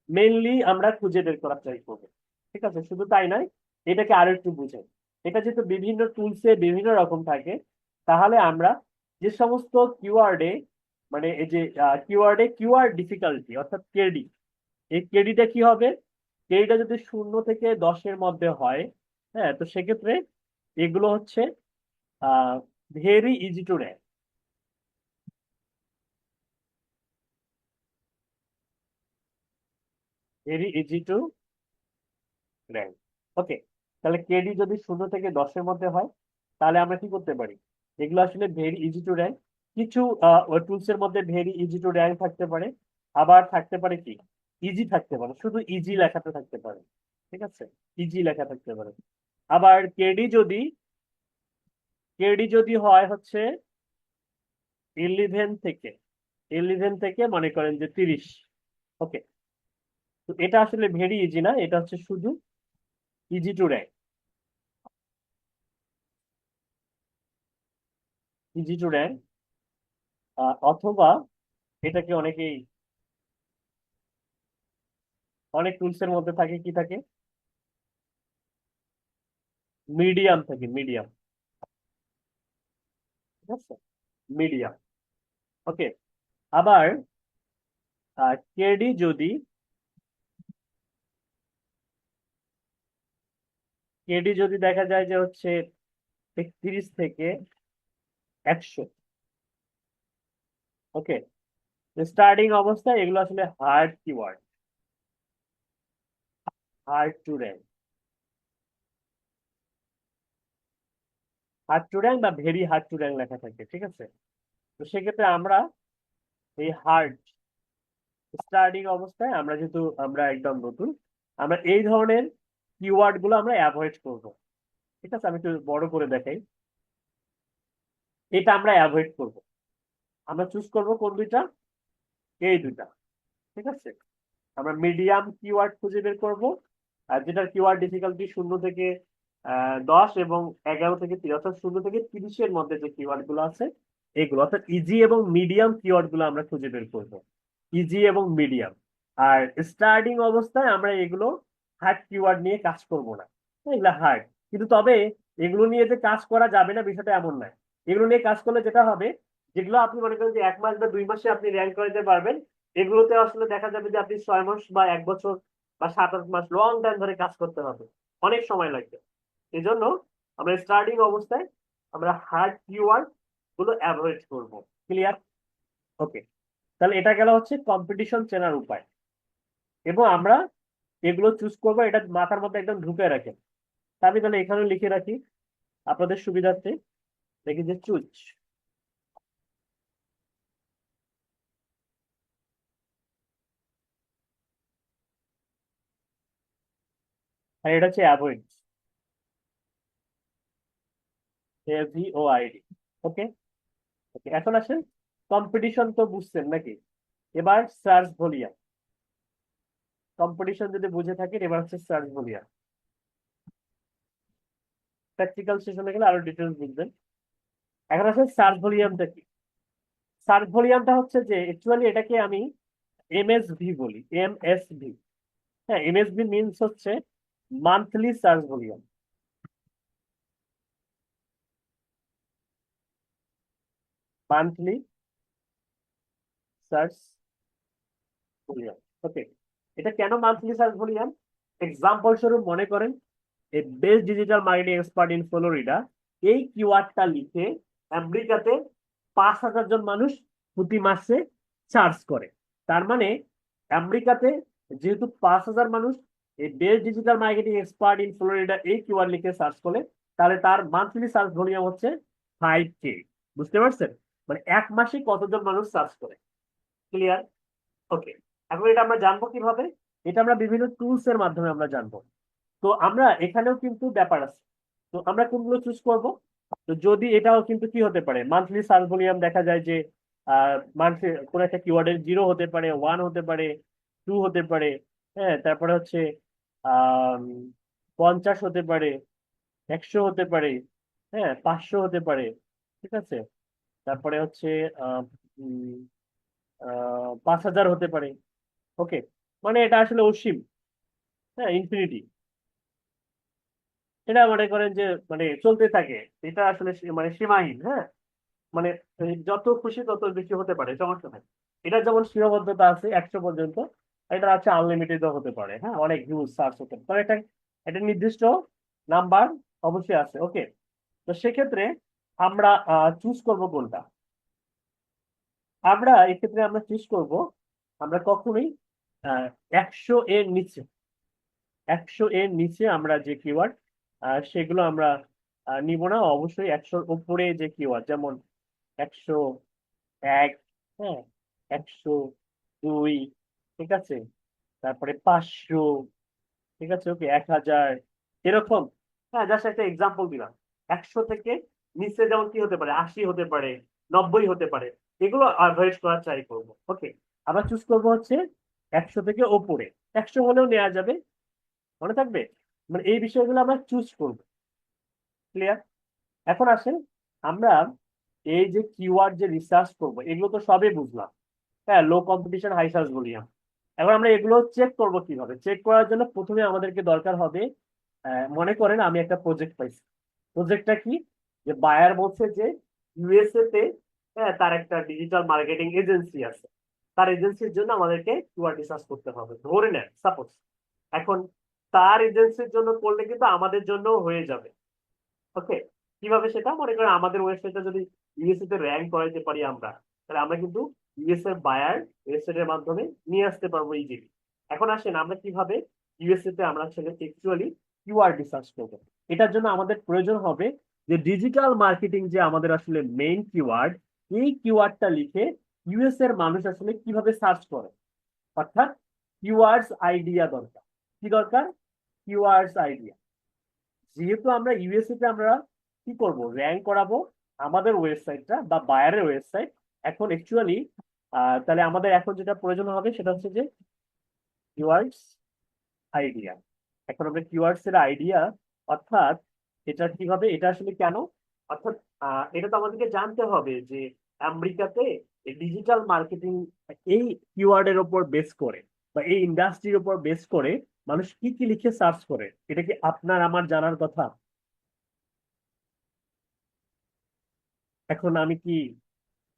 মেইনলি আমরা খুঁজে বের করার ট্রাই করবো। ঠিক আছে, শুধু তাই নয়, এটাকে আরো একটু বুঝাই। এটা যেহেতু বিভিন্ন টুলসে বিভিন্ন রকম থাকে, তাহলে আমরা যে সমস্ত কিওয়ার্ডে, মানে এই যে কিওয়ার্ড ডিফিকাল্টি অর্থাৎ কেডি, এই কেডিটা কি হবে? কেডিটা যদি 0 থেকে 10-এর মধ্যে হয়, হ্যাঁ, তো সেক্ষেত্রে এগুলো হচ্ছে very easy to rank. Very easy to rank. Okay, তাহলে কেডি যদি 0 থেকে 10-এর মধ্যে হয়, তাহলে আমরা কি করতে পারি? এগুলো আসলে ভেরি ইজি টু র্যাঙ্ক। কিছু টুলস এর মধ্যে ভেরি ইজি টু র্যাঙ্ক থাকতে পারে, আবার থাকতে পারে কি, ইজি থাকতে পারে, শুধু ইজি লেখাতে থাকতে পারে। ঠিক আছে, ইজি লেখা থাকতে পারে। আবার কেডি যদি হয় হচ্ছে 11 থেকে মনে করেন যে 30। ওকে, তো এটা আসলে ভেরি ইজি না, এটা হচ্ছে শুধু easy to rank. Easy to rank, অথবা এটাকে অনেক টুলস এর মধ্যে থাকে কি থাকে, মিডিয়াম থাকে, মিডিয়াম। ঠিক আছে, মিডিয়াম। ওকে, আবার কেডি যদি দেখা যায় যে হচ্ছে 31 থেকে 100। ওকে, স্টার্টিং অবস্থায় এগুলো আসলে hard keyword, hard to rank, বা ভেরি হার্ড টু র্যাঙ্ক লেখা থাকে। ঠিক আছে, তো সেক্ষেত্রে আমরা এই হার্ড স্টার্টিং অবস্থায়, আমরা যেহেতু আমরা একদম নতুন, আমরা এই ধরনের কিওয়ার্ড গুলো আমরা অ্যাভয়েড করব। ঠিক আছে, আমি একটু বড় করে দেখাই। এটা আমরা অ্যাভয়েড করব। আমরা চুজ করব কোন দুইটা? এই দুইটা। ঠিক আছে, আমরা মিডিয়াম কিওয়ার্ড খুঁজে বের করব, আর যেটার কিওয়ার্ড ডিফিকাল্টি 0 থেকে 10 এবং 11 থেকে 30, অর্থাৎ 0 থেকে 30-এর মধ্যে যে কিওয়ার্ড গুলো আছে, এগুলো অর্থাৎ ইজি এবং মিডিয়াম কিওয়ার্ড গুলো আমরা খুঁজে বের করব। ইজি এবং মিডিয়াম। আর স্টার্টিং অবস্থায় আমরা এগুলো হার্ড কিওয়ার্ড নিয়ে কাজ করব না, এগুলো হার্ড। কিন্তু তবে এগুলো নিয়ে যে কাজ করা যাবে না বিষয়টা এমন নয়। এগুলো নিয়ে কাজ করলে যেটা হবে, যেগুলো আপনি মনে করেন যে 1 মাস বা 2 মাসে আপনি র্যাঙ্ক করে দিতে পারবেন, এগুলোতে আসলে দেখা যাবে যে আপনি 6 মাস বা 1 বছর বা 7-8 মাস লং টাইম ধরে কাজ করতে হবে, অনেক সময় লাগবে। এই জন্য আমরা স্টার্টিং অবস্থায় আমরা হার্ড কিওয়ার্ড গুলো অ্যাভয়েড করবো। ক্লিয়ার? ওকে, তাহলে এটা গেল হচ্ছে কম্পিটিশন চেনার উপায়। এবং আমরা এগুলো চুজ করবো, এটা মাথার মধ্যে একদম ঢুকে রাখেন। তা আমি তাহলে এখানে লিখে রাখি আপনাদের সুবিধার্থে, দেখি যে চুজ, আর এটা হচ্ছে অ্যাভয়েড, AVOID। ওকে, ওকে, এখন আসেন কম্পিটিশন তো বুঝছেন নাকি? এবার সার্চ ভলিউম। কম্পিটিশন যদি বুঝে থাকেন, এবার হচ্ছে সার্চ ভলিউম। প্র্যাকটিক্যাল সেশনে গেলে আরো ডিটেলস বুঝবেন। এখন আসলে সার্চ ভলিউমটা কি? সার্চ ভলিউমটা হচ্ছে যে অ্যাকচুয়ালি এটাকে আমি এমএসভি বলি, এমএসভি। হ্যাঁ, এমএসভি মিনস হচ্ছে monthly search volume. Monthly search volume. Okay, এটা কেন মান্থলি সার্চ ভলিউম? এক্সাম্পল স্বরূপ মনে করেন এই best digital marketing expert in Florida, এই কিওয়ার্ডটা লিখে আমেরিকাতে 5,000 জন মানুষ প্রতি মাসে সার্চ করে। তার মানে আমেরিকাতে যেহেতু 5,000 মানুষ এই best digital marketing expert in Florida এই কিওয়ার্ড লিখে সার্চ করলে, তাহলে তার মান্থলি সার্চ ভলিউম হচ্ছে 5K। বুঝতে পারছেন? মানে এক মাসে কতজন মানুষ সার্চ করে। ক্লিয়ার? ওকে। এখন এটা আমরা জানবো কিভাবে? এটা আমরা বিভিন্ন টুলস এর মাধ্যমে আমরা জানবো। তো আমরা এখানেও কিন্তু ব্যাপার আছে। তো আমরা কোনগুলো চুজ করব? তো যদি এটাও কিন্তু কি হতে পারে, মান্থলি সার্চ ভলিউম দেখা যায় যে মান্থলি কোন একটা কিওয়ার্ডের 0 হতে পারে, 1 হতে পারে, 2 হতে পারে। হ্যাঁ, তারপরে হচ্ছে আহ 50 হতে পারে, 100 হতে পারে, হ্যাঁ 500 হতে পারে। ঠিক আছে? তারপরে হচ্ছে আহ 5,000 হতে পারে। ওকে। মানে এটা আসলে অসীম, হ্যাঁ ইনফিনিটি। এটা মনে করেন যে মানে চলতে থাকে। এটা আসলে মানে সীমাহীন, হ্যাঁ। মানে যত খুশি তত বেশি হতে পারে, সমস্যা নাই। এটা যেমন সীমাবদ্ধতা আছে 100 পর্যন্ত, এটা আছে আনলিমিটেড হতে পারে, হ্যাঁ অনেক হিউজ সার্চ হতে পারে। তবে এটা এটা নির্দিষ্ট নাম্বার অবশ্যই আছে। ওকে। তো সেক্ষেত্রে আমরা চুজ করব কোনটা? আমরা এক্ষেত্রে আমরা চুজ করব, আমরা কখনোই 100 এর নিচে, 100 এর নিচে আমরা যে কিওয়ার্ড সেগুলো আমরা নিব না। অবশ্যই 100-র উপরে যে কিওয়ার্ড, যেমন 101, হ্যাঁ 102, ঠিক আছে, তারপরে 500, ঠিক আছে, ওকে 1,000, এরকম। হ্যাঁ জাস্ট একটা এক্সাম্পল দিলাম। 100 থেকে নিচে যেমন কি হতে পারে, 80 হতে পারে, 90 হতে পারে, এগুলো অ্যাভয়েড করার ট্রাই করবো। ওকে। আবার চুজ করবো হচ্ছে 100 থেকে ওপরে, 100 হলেও নেওয়া যাবে, মনে থাকবে। মানে এই বিষয়গুলো আমরা চুজ করব। ক্লিয়ার? এখন আসেন, আমরা এই যে কিওয়ার্ড যে রিসার্চ করব, এগুলো তো সবই বুঝলাম। হ্যাঁ, low competition high search volume. এখন আমরা এগুলো চেক করব কিভাবে? চেক করার জন্য প্রথমে আমাদেরকে দরকার হবে, মনে করেন আমি একটা প্রজেক্ট পাইছি। প্রজেক্টটা কি? যে বায়ার বলছে যে ইউএসএ তে, হ্যাঁ তার একটা ডিজিটাল মার্কেটিং এজেন্সি আছে। তার এজেন্সির জন্য আমাদেরকে কিওয়ার্ড রিসার্চ করতে হবে, ধরে নেন সাপোজ। এখন তার এজেন্সির জন্য করলে কিন্তু আমাদের জন্য হয়ে যাবে। ওকে। কিভাবে সেটা? মনে করেন আমাদের ওয়েবসাইটটা যদি ইউএসএ তে র্যাঙ্ক করাইতে পারি আমরা, তাহলে আমরা কিন্তু ইউএসএ এর বায়ার ওয়েবসাইট এর মাধ্যমে নিয়ে আসতে পারবো ইজিলি। এখন আসেন আমরা কিভাবে ইউএসএ তে আমরা আসলে অ্যাকচুয়ালি কিওয়ার্ড রিসার্চ করবো। এটার জন্য আমাদের প্রয়োজন হবে যে ডিজিটাল মার্কেটিং যে আমাদের আসলে মেইন কিওয়ার্ড, এই কিওয়ার্ডটা লিখে ইউএস এর মানুষ আসলে কিভাবে সার্চ করে। অর্থাৎ কিওয়ার্ডস আইডিয়া দরকার। কি দরকার? Keywords idea. যেহেতু আমরা ইউএসএ তে আমরা কি করব, র্যাঙ্ক করাবো আমাদের ওয়েবসাইটটা বা বায়ারের ওয়েবসাইট। এখন অ্যাকচুয়ালি তাহলে আমাদের এখন যেটা প্রয়োজন হবে সেটা হচ্ছে যে কিওয়ার্ডস আইডিয়া। এখন আমরা কিওয়ার্ডস এর আইডিয়া, অর্থাৎ এটা কি হবে, এটা আসলে কেন, অর্থাৎ এটা তো আমাদেরকে জানতে হবে যে আমেরিকাতে ডিজিটাল মার্কেটিং এই কিওয়ার্ডের উপর বেস করে বা এই ইন্ডাস্ট্রির উপর বেস করে মানুষ কি কি লিখে সার্চ করে, এটা কি আপনার আমার জানার কথা? এখন আমি কি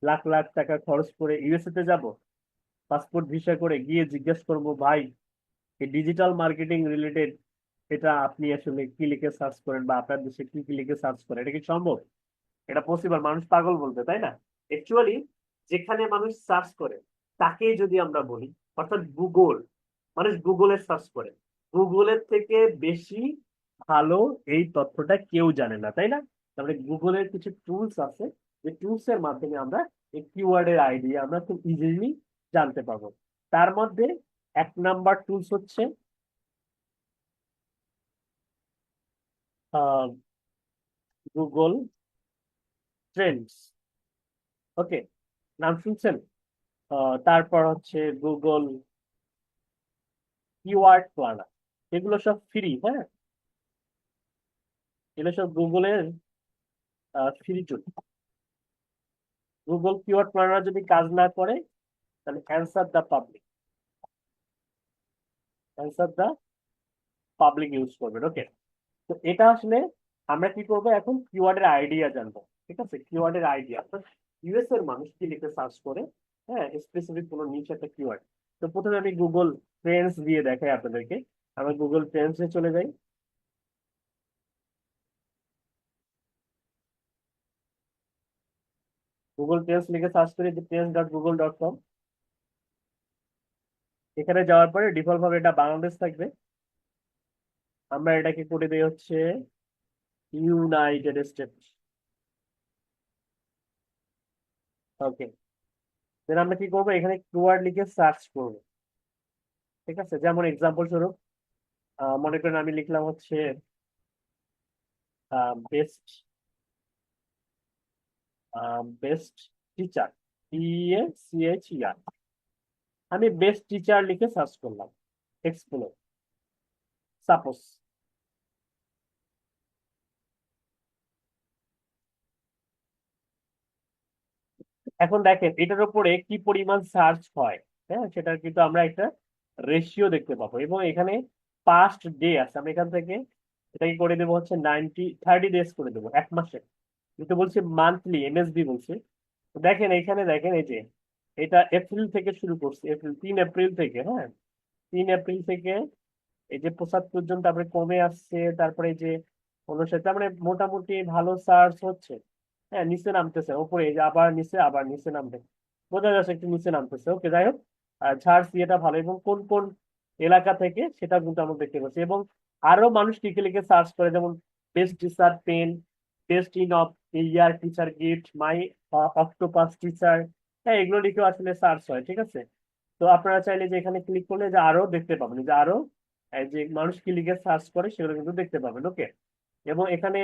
লাখ লাখ টাকা খরচ করে ইউএসএ তে যাব, পাসপোর্ট ভিসা করে গিয়ে জিজ্ঞেস করব, ভাই এই ডিজিটাল মার্কেটিং রিলেটেড এটা আপনি আসলে কি লিখে সার্চ করেন বা আপনার দেশে কি কি লিখে সার্চ করেন? এটা কি সম্ভব? এটা পসিবল? মানুষ পাগল বলবে, তাই না? অ্যাকচুয়ালি যেখানে মানুষ সার্চ করে তাকেই যদি আমরা বলি, অর্থাৎ গুগল, মানুষ গুগলে সার্চ করে, গুগলের থেকে বেশি ভালো এই তথ্যটা কেউ জানে না, তাই না? তারপরে গুগলের কিছু টুলস আছে, যে টুলস এর মাধ্যমে আমরা এই কিওয়ার্ডের আইডিয়া আমরা খুব ইজিলি জানতে পারবো। তার মধ্যে 1 নাম্বার টুলস হচ্ছে গুগল ট্রেন্ডস। ওকে, নাম শুনছেন? তারপর হচ্ছে গুগল কিওয়ার্ড প্ল্যানার। এগুলো সব ফ্রি, হ্যাঁ, এগুলো সব গুগলের free tool. Google keyword planner যদি কাজ না করে, তাহলে answer the public, answer the public use করবেন। ওকে। তো এটা আসলে আমরা কি করবো, এখন কিওয়ার্ডের আইডিয়া জানবো। ঠিক আছে, কিওয়ার্ডের আইডিয়া ইউএস এর মানুষ কি লিখে সার্চ করে, হ্যাঁ স্পেসিফিক কোনো নিche একটা কিওয়ার্ড। তো প্রথমে আমি গুগল ট্রেন্ডস দিয়ে দেখাই আপনাদেরকে। আমরা গুগল ট্রেন্ডসে চলে যাই। গুগল ট্রেন্ডস লিখে সার্চ করি যে trends.google.com। এখানে যাওয়ার পরে ডিফল্ট ভাবে এটা বাংলাদেশ থাকবে। আমরা এটাকে করে দিই হচ্ছে ইউনাইটেড স্টেটস। ওকে, দেন আমরা কি করবো, এখানে কিওয়ার্ড লিখে সার্চ করবো। ঠিক আছে, যেমন এক্সাম্পল স্বরূপ মনে করেন আমি লিখলাম হচ্ছে বেস্ট বেস্ট টিচার, TACHER। আমি বেস্ট টিচার লিখে সার্চ করলাম এক্সপ্লোর, সাপোজ। এখন দেখেন এটার উপরে কি পরিমাণ সার্চ হয়। হ্যাঁ, সেটার কিন্তু আমরা একটা রেশিও দেখতে পাবো, এবং এখানে পাস্ট ডে আছে। আমি এখান থেকে এটাকে করে দেবো হচ্ছে 30 ডেজ করে দেবো, 1 মাসে। কিন্তু বলছি মান্থলি, MSB বলছে। তো দেখেন এখানে, দেখেন এই যে এটা এপ্রিল থেকে শুরু করছে, এপ্রিল 3 এপ্রিল থেকে। হ্যাঁ, 3 এপ্রিল থেকে এই যে 75 পর্যন্ত, তারপরে কমে আসছে, তারপরে এই যে 59, তার মানে মোটামুটি ভালো সার্চ হচ্ছে। হ্যাঁ, নিচে নামতেছে, উপরে এই যে আবার নিচে, আবার নিচে নামবে, বোঝা যাচ্ছে একটু নিচে নামতেছে। ওকে, যাই হোক, সার্চ ইয়েটা ভালো, এবং কোন কোন এলাকা থেকে সেটা কিন্তু আমরা দেখতে পাচ্ছি। এবং আরো মানুষ লিখে লিখে সার্চ করে, যেমন best teacher pen, best in of year teacher gift, my octopus teacher. হ্যাঁ, এগুলো লিখেও আসলে সার্চ হয়। ঠিক আছে, তো আপনারা চাইলে যে এখানে ক্লিক করলে যে আরো দেখতে পাবেন, যে আরো যে মানুষ কি লিখে সার্চ করে সেগুলো কিন্তু দেখতে পাবেন। ওকে, এবং এখানে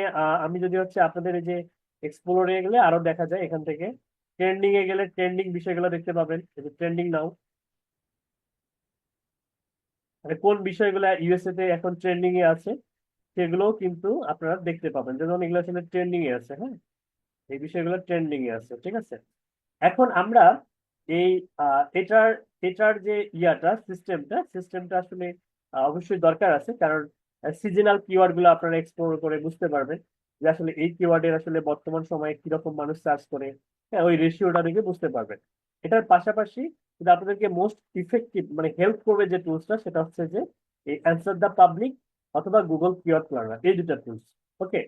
আমি যদি হচ্ছে আপনাদের এই যে এক্সপ্লোরে গেলে আরো দেখা যায়, এখান থেকে ট্রেন্ডিং এ গেলে ট্রেন্ডিং বিষয়গুলো দেখতে পাবেন, এই যে ট্রেন্ডিং নাও, মানে কোন বিষয়গুলো USA তে এখন ট্রেন্ডিং এ আছে সেগুলোও কিন্তু আপনারা দেখতে পাবেন, যেমন এগুলো আসলে ট্রেন্ডিং এ আছে। হ্যাঁ, এই বিষয়গুলো ট্রেন্ডিং এ আছে। ঠিক আছে, এখন আমরা এই এটার এটার যে সিস্টেমটা আসলে অবশ্যই দরকার আছে, কারণ সিজনাল কিওয়ার্ড গুলো আপনারা এক্সপ্লোর করে বুঝতে পারবেন যে আসলে এই কিওয়ার্ডের আসলে বর্তমান সময়ে কিরকম মানুষ সার্চ করে। হ্যাঁ, ওই রেশিওটা দেখে বুঝতে পারবেন। এটার পাশাপাশি কিন্তু আপনাদেরকে মোস্ট ইফেক্টিভ মানে হেল্প করবে যে টুলসটা, সেটা হচ্ছে যে এই অ্যান্সার দ্য পাবলিক অথবা গুগল কিওয়ার্ড প্ল্যানার, এই দুটা টুলস। ওকে,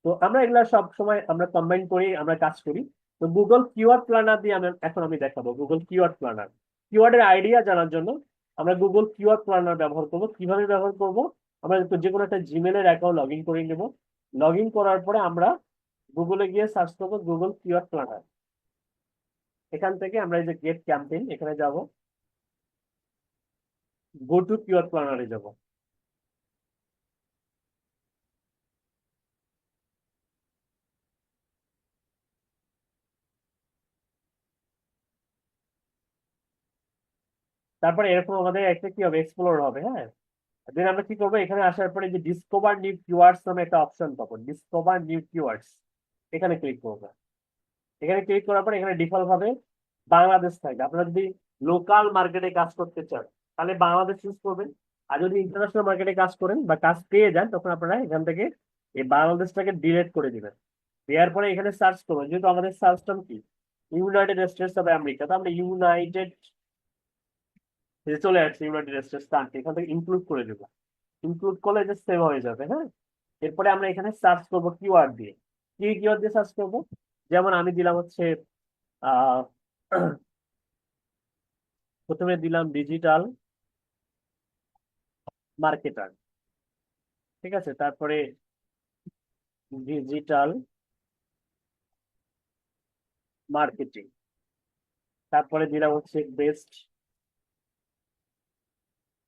তো আমরা এগুলা সব সময় আমরা কম্বাইন করে আমরা কাজ করি। তো গুগল কিওয়ার্ড প্ল্যানার দিয়ে এখন আমি দেখাবো গুগল কিওয়ার্ড প্ল্যানার। কিওয়ার্ডের আইডিয়া জানার জন্য আমরা গুগল কিওয়ার্ড প্ল্যানার ব্যবহার করব। কিভাবে ব্যবহার করব, আমরা যে কোনো একটা জিমেলের অ্যাকাউন্ট লগ ইন করে নেব। লগ ইন করার পরে আমরা গুগলে গিয়ে সার্চ করবো গুগল কিওয়ার্ড প্ল্যানার। এখান থেকে আমরা এই যে গেট ক্যাম্পেইন এখানে যাব, গো টু কিওয়ার্ড প্ল্যানারে যাব। তারপরে এরকম আমাদের একটা কি হবে, এক্সপ্লোর হবে। হ্যাঁ, দেন আমরা কি করবো, এখানে আসার পরে যে ডিসকভার নিউ কিওয়ার্ডস নামে একটা অপশন পাবো, ডিসকভার নিউ কিওয়ার্ডস, এখানে ক্লিক করবো। এখানে ক্লিক করার পর এখানে ডিফল্ট ভাবে বাংলাদেশ থাকবে। আপনারা যদি লোকাল মার্কেটে কাজ করতে চান তাহলে বাংলাদেশ চুজ করবেন। আর যদি ইন্টারন্যাশনাল মার্কেটে কাজ করেন বা কাজ পেয়ে যান, তখন আপনারা এখান থেকে এই বাংলাদেশটাকে ডিলিট করে দিবেন। দেওয়ার পরে এখানে সার্চ করবেন, যেহেতু আমাদের সার্চ টার্ম কি ইউনাইটেড স্টেটস অফ আমেরিকা, তো আমরা ইউনাইটেড চলে আসছে, ইউনাইটেড স্টেটস কান্ট্রি, এখান থেকে ইনক্লুড করে দেবো। ইনক্লুড করলে যে সেভ হয়ে যাবে। হ্যাঁ, এরপরে আমরা এখানে সার্চ করবো কিওয়ার্ড দিয়ে। কি কিওয়ার্ড দিয়ে সার্চ করবো, যেমন আমি দিলাম হচ্ছে আহ প্রথমে দিলাম ডিজিটাল মার্কেটার। ঠিক আছে, তারপরে ডিজিটাল মার্কেটিং, তারপরে দিলাম হচ্ছে বেস্ট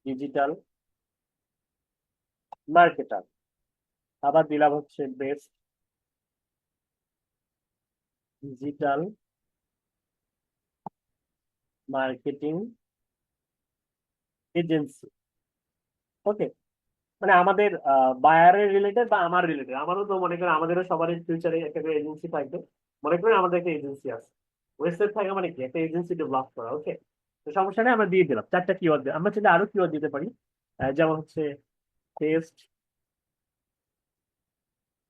ডিজিটাল মার্কেটার, আবার দিলাম হচ্ছে বেস্ট ডিজিটাল মার্কেটিং এজেন্সি। ওকে, মানে আমাদের বায়ারের রিলেটেড বা আমার রিলেটেড, আমারও তো মনে করেন আমাদেরও সবারই ফিউচারে একটা এজেন্সি থাকবে। মনে করেন আমাদের একটা এজেন্সি আছে, ওয়েবসাইট থাকে মানে কি একটা এজেন্সি ডেভেলপ করা। ওকে, তো সমস্যা নেই, আমরা দিয়ে দিলাম 4টা কিওয়ার্ড। আমরা চাইলে আরো কিওয়ার্ড দিতে পারি, যেমন হচ্ছে টেস্ট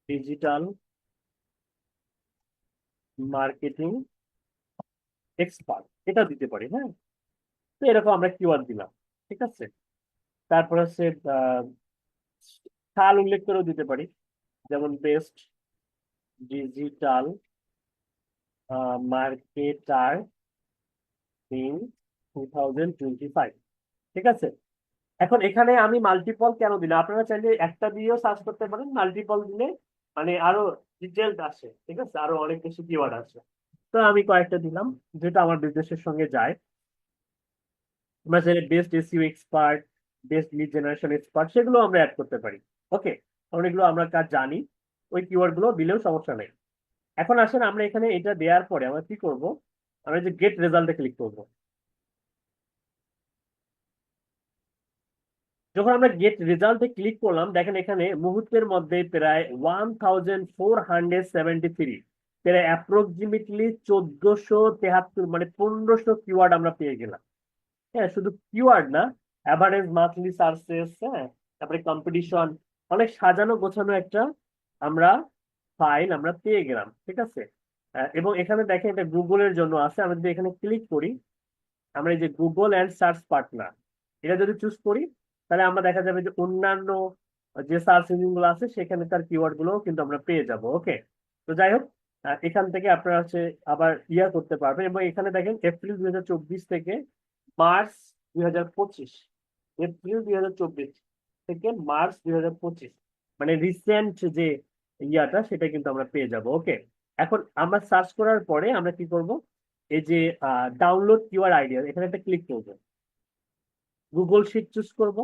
ডিজিটাল মার্কেটিং এক্সপার্ট, এটা দিতে পারি। হ্যাঁ, তো এরকম আমরা কিওয়ার্ড দিলাম। ঠিক আছে, তারপর হচ্ছে আহ, সাল উল্লেখ করেও দিতে পারি, যেমন বেস্ট ডিজিটাল মার্কেটার ইন 2025। ঠিক আছে। এখন এখানে আমি মাল্টিপল কেন দিলাম, আপনারা চাইলে একটা দিয়েও সার্চ করতে পারেন, মাল্টিপল দিলে মানে আরো ডিটেলড আসে, ঠিক আছে, আরো অনেক বেশি কিওয়ার্ড আছে। তো আমি কয়েকটা দিলাম যেটা আমার বিজনেসের সঙ্গে যায়। আমরা চাইলে best SEO expert, best lead generation expert, সেগুলো আমরা অ্যাড করতে পারি। ওকে, কারণ এগুলো আমরা কাজ জানি, ওই কিওয়ার্ড গুলো দিলেও সমস্যা নেই। এখন আসেন আমরা এখানে এটা দেওয়ার পরে আমরা কি করব, আমরা যে গেট রেজাল্টে ক্লিক করব। যখন আমরা গেট রেজাল্টে ক্লিক করলাম, দেখেন এখানে মুহূর্তের মধ্যে প্রায় 1473, প্রায় অ্যাপ্রক্সিমেটলি 1473 মানে 1500 কিওয়ার্ড আমরা পেয়ে গেলাম। হ্যাঁ, শুধু কিওয়ার্ড না, অ্যাভারেজ মান্থলি সার্চেস, হ্যাঁ, তারপরে কম্পিটিশন, অনেক সাজানো গোছানো একটা আমরা ফাইল আমরা পেয়ে গেলাম, ঠিক আছে। এবং এখানে দেখেন এটা গুগলের জন্য আছে, আমরা যদি এখানে ক্লিক করি, আমরা এই যে গুগল অ্যান্ড সার্চ পার্টনার এটা যদি চুজ করি, তাহলে আমরা দেখা যাবে যে অন্যান্য যে সার্চ ইঞ্জিন গুলো আছে সেখানকার কিওয়ার্ড গুলো কিন্তু আমরা পেয়ে যাব। ওকে, তো যাই হোক, এখান থেকে আপনারা হচ্ছে আবার ইয়া করতে পারবেন। এবং এখানে দেখেন এপ্রিল 2024 থেকে মার্চ 2025, এপ্রিল 2024 থেকে মার্চ 2025, মানে রিসেন্ট যে ইয়াটা সেটা কিন্তু আমরা পেয়ে যাব। ওকে, এখন আমরা সার্চ করার পরে আমরা কি করব, এই যে ডাউনলোড কিওয়ার্ড আইডিয়া এখানে একটা ক্লিক করব, গুগল শিট চুজ করব,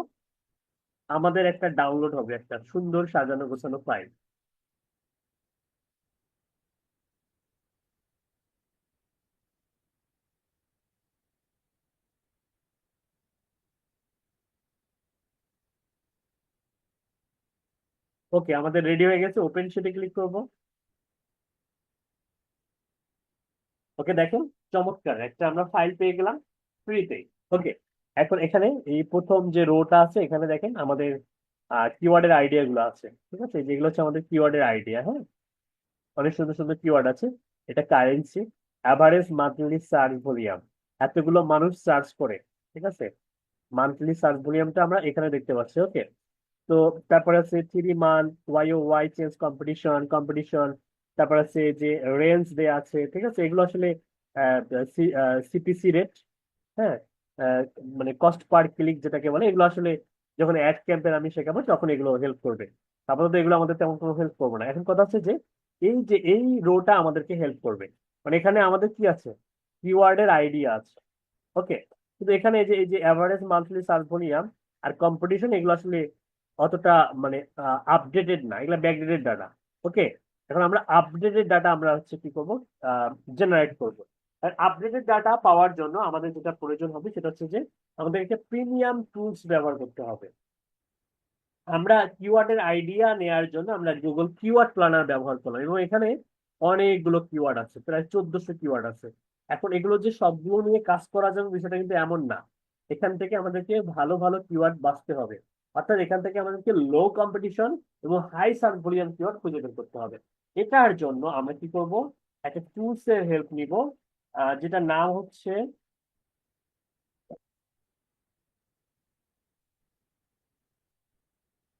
আমাদের একটা ডাউনলোড হবে একটা সুন্দর সাজানো গোছানো ফাইল। ওকে, আমাদের রেডি হয়ে গেছে, ওপেন শিটে ক্লিক করব। ওকে, দেখেন চমৎকার একটা আমরা ফাইল পেয়ে গেলাম ফ্রিতে। ওকে, এখন এখানে এই প্রথম যে রোটা আছে এখানে দেখেন আমাদের কিওয়ার্ডের আইডিয়া গুলো আছে, ঠিক আছে, যেগুলো হচ্ছে আমাদের কিওয়ার্ডের আইডিয়া। হ্যাঁ, অনেক সুন্দর সুন্দর কিওয়ার্ড আছে। এটা currency, average monthly search volume, এতগুলো মানুষ সার্চ করে, ঠিক আছে, মান্থলি সার্চ ভলিউমটা আমরা এখানে দেখতে পাচ্ছি। ওকে, তো তারপরে আছে 3 month Y change competition competition, তারপর আছে যে রেঞ্জ দেয়া আছে, ঠিক আছে, এগুলো আসলে সিপিসি রেট, হ্যাঁ, আহ, মানে কস্ট পার ক্লিক যেটাকে বলে, এগুলো আসলে যখন অ্যাড ক্যাম্পেন আমি শেখাবো তখন এগুলো হেল্প করবে। আপাতত এগুলো আমাদের তেমন কোনো হেল্প করবে না। এখন কথা হচ্ছে যে এই রোটা আমাদেরকে হেল্প করবে, মানে এখানে আমাদের কি আছে, কিওয়ার্ডের আইডিয়া আছে। ওকে, কিন্তু এখানে এই যে অ্যাভারেজ মান্থলি সার্চ ভলিউম আর কম্পিটিশন, এগুলো আসলে অতটা মানে আপডেটেড না, এগুলো ব্যাকডেটেড ডাটা। ওকে, এখন আমরা আপডেটেড ডাটা আমরা হচ্ছে কি করব, জেনারেট করব। আর আপডেটেড ডাটা পাওয়ার জন্য আমাদের যেটা প্রয়োজন হবে সেটা হচ্ছে যে আমাদেরকে প্রিমিয়াম টুলস ব্যবহার করতে হবে। আমরা কিওয়ার্ডের আইডিয়া নেয়ার জন্য আমরা গুগল কিওয়ার্ড প্ল্যানার ব্যবহার করলাম, এবং এখানে অনেকগুলো কিওয়ার্ড আছে, প্রায় 1400 কিওয়ার্ড আছে। এখন এগুলো যে সবগুলো নিয়ে কাজ করা যাবে বিষয়টা কিন্তু এমন না, এখান থেকে আমাদেরকে ভালো ভালো কিওয়ার্ড বাছতে হবে। অর্থাৎ এখান থেকে আমাদেরকে লো কম্পিটিশন এবং হাই সার্চ ভলিউম কিওয়ার্ড খুঁজে বের করতে হবে। এটার জন্য আমরা কি করব, একটা টুলস এর হেল্প নিব, যেটার নাম হচ্ছে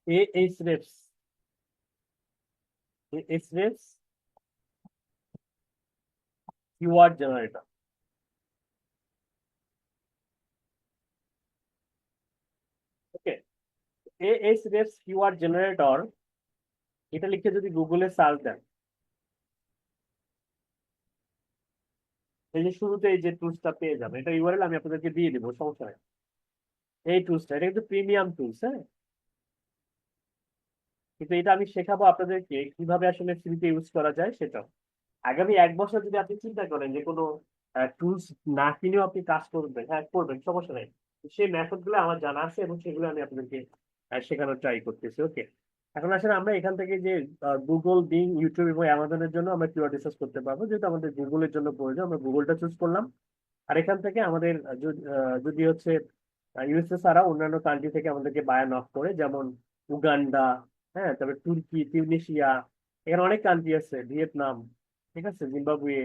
এএইচরেফস, এএইচরেফস কিওয়ার্ড জেনারেটর। ওকে, এএইচরেফস কিওয়ার্ড জেনারেটর, এটা লিখে যদি গুগলে সার্চ দেন, এই যে শুরুতে এই যে টুলসটা পেয়ে যাবেন, এটা ইউআরএল আমি আপনাদেরকে দিয়ে দিব, সমস্যা নেই। এই টুলসটা এটা কিন্তু প্রিমিয়াম টুলস, হ্যাঁ, কিন্তু এটা আমি শেখাবো আপনাদেরকে কিভাবে আসলে ফ্রিতে ইউজ করা যায় সেটা। আগামী 1 বছর যদি আপনি চিন্তা করেন যে কোনো টুলস না কিনেও আপনি কাজ করবেন, হ্যাঁ করবেন, সমস্যা নেই। সেই মেথড গুলো আমার জানা আছে এবং সেগুলো আমি আপনাদেরকে শেখানোর ট্রাই করতেছি। ওকে, এখন আসলে আমরা এখান থেকে যে গুগল, বিং, ইউটিউব এবং অ্যামাজনের জন্য আমরা কিওয়ার্ড রিসার্চ করতে পারবো, যেহেতু আমাদের গুগলের জন্য প্রয়োজন আমরা গুগলটা চুজ করলাম। আর এখান থেকে আমাদের যদি হচ্ছে ইউএসএ ছাড়া অন্যান্য কান্ট্রি থেকে আমাদেরকে বায়ার নক করে, যেমন উগান্ডা, হ্যাঁ, তারপরে তুর্কি, তিউনিসিয়া, এখানে অনেক কান্ট্রি আছে, ভিয়েতনাম, ঠিক আছে, Zimbabwe,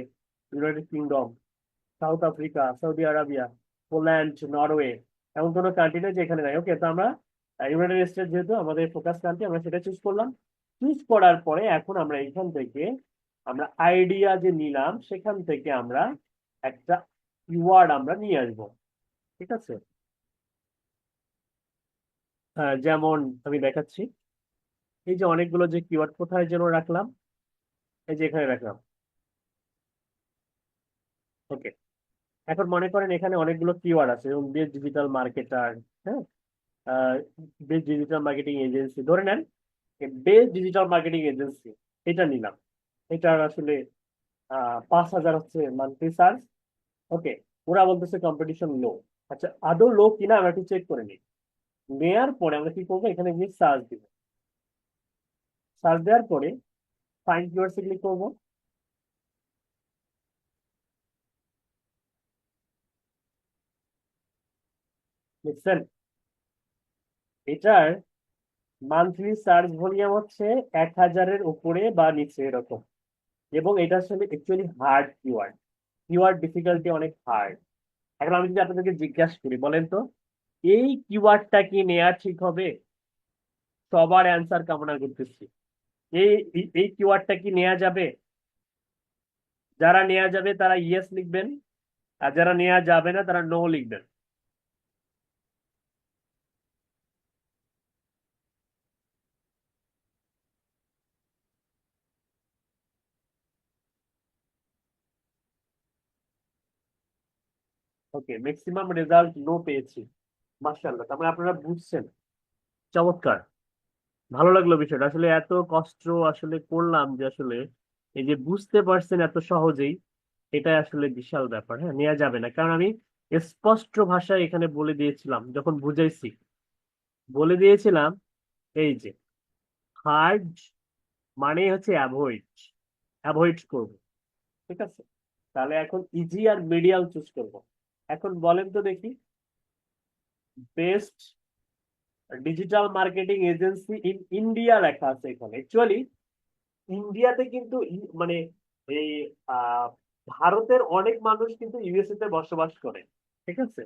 United kingdom, south Africa, Saudi Arabia, Poland, Norway, এমন কোনো কান্ট্রি নেই যেখানে নাই। ওকে, তো আমরা ইউনাইটেড স্টেট যেহেতু আমাদের ফোকাস কান্ট্রি, আমরা সেটা চুজ করলাম। চুজ করার পরে এখন আমরা এখান থেকে আমরা আইডিয়া যে নিলাম সেখান থেকে আমরা একটা কিওয়ার্ড আমরা নিয়ে আসবো, ঠিক আছে। যেমন আমি দেখাচ্ছি, এই যে অনেকগুলো যে কিওয়ার্ড কোথায় যেন রাখলাম, এই যে এখানে রাখলাম। ওকে, এখন মনে করেন এখানে অনেকগুলো কিওয়ার্ড আছে, এবং বেস্ট ডিজিটাল মার্কেটার, হ্যাঁ, বেস্ট ডিজিটাল মার্কেটিং এজেন্সি ধরে নেন, বেস্ট ডিজিটাল মার্কেটিং এজেন্সি এটা নিলাম। এটার আসলে 5,000 হচ্ছে মান্থলি চার্জ। ওকে, ওরা বলতেছে কম্পিটিশন লো। আচ্ছা, আদৌ লো কিনা আমরা একটু চেক করে নিই। নেয়ার পরে আমরা কি করবো, এখানে গিয়ে সার্চ দিব। সার্চ দেওয়ার পরে ফাইন্ড কিওয়ার্ডসে ক্লিক করবো। বুঝছেন, এটার মান্থলি সার্চ ভলিউম হচ্ছে 1,000-এর উপরে বা নিচে এরকম। এবং এটা আসলে actually hard keyword, keyword difficulty অনেক হার্ড। এখন আমি যদি আপনাদেরকে জিজ্ঞাসা করি, বলেন তো এই কিওয়ার্ডটা কি নেওয়া ঠিক হবে? সবার অ্যান্সার কামনা করতেছি। এই এই কিওয়ার্ডটা কি নেওয়া যাবে? যারা নেওয়া যাবে তারা ইয়েস লিখবেন, আর যারা নেওয়া যাবে না তারা নো লিখবেন। ওকে, ম্যাক্সিমাম রেজাল্ট নো পেয়েছি। মাশাআল্লাহ, তার মানে আপনারা বুঝছেন। চমৎকার, ভালো লাগলো বিষয়টা। আসলে এত কষ্ট আসলে করলাম যে আসলে এই যে বুঝতে পারছেন এত সহজেই, এটা আসলে বিশাল ব্যাপার। হ্যাঁ, নেওয়া যাবে না, কারণ আমি স্পষ্ট ভাষায় এখানে বলে দিয়েছিলাম যখন বুঝাইছি, বলে দিয়েছিলাম এই যে হার্ড মানে হচ্ছে অ্যাভয়েড, অ্যাভয়েড করবো। ঠিক আছে, তাহলে এখন ইজি আর মিডিয়াম চুজ করব। এখন বলেন তো দেখি, best digital marketing agency in India লেখা আছে এখানে। অ্যাকচুয়ালি ইন্ডিয়াতে কিন্তু মানে এই আহ ভারতের অনেক মানুষ কিন্তু ইউএসএ তে বসবাস করে। ঠিক আছে,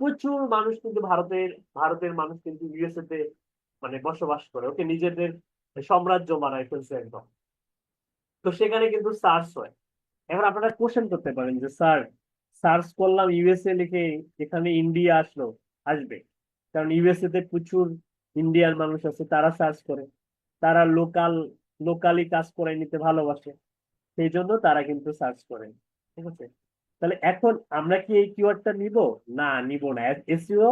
প্রচুর মানুষ কিন্তু ভারতের মানুষ কিন্তু ইউএসএ তে মানে বসবাস করে, ওকে নিজেদের সাম্রাজ্য বানায় ফেলছে একদম। তো সেখানে কিন্তু সার্চ হয়। এখন আপনারা কোশ্চেন করতে পারেন যে স্যার, সার্চ করলাম ইউএসএ লিখে, এখানে ইন্ডিয়া আসলো, আসবে কারণ ইউএসএ তে প্রচুর ইন্ডিয়ান মানুষ আছে, তারা সার্চ করে, তারা লোকালি কাজ করে নিতে ভালোবাসে, সেই জন্য তারা কিন্তু সার্চ করে। ঠিক আছে, তাহলে এখন আমরা কি এই কিওয়ার্ডটা নিব? না, নিব না। এসইও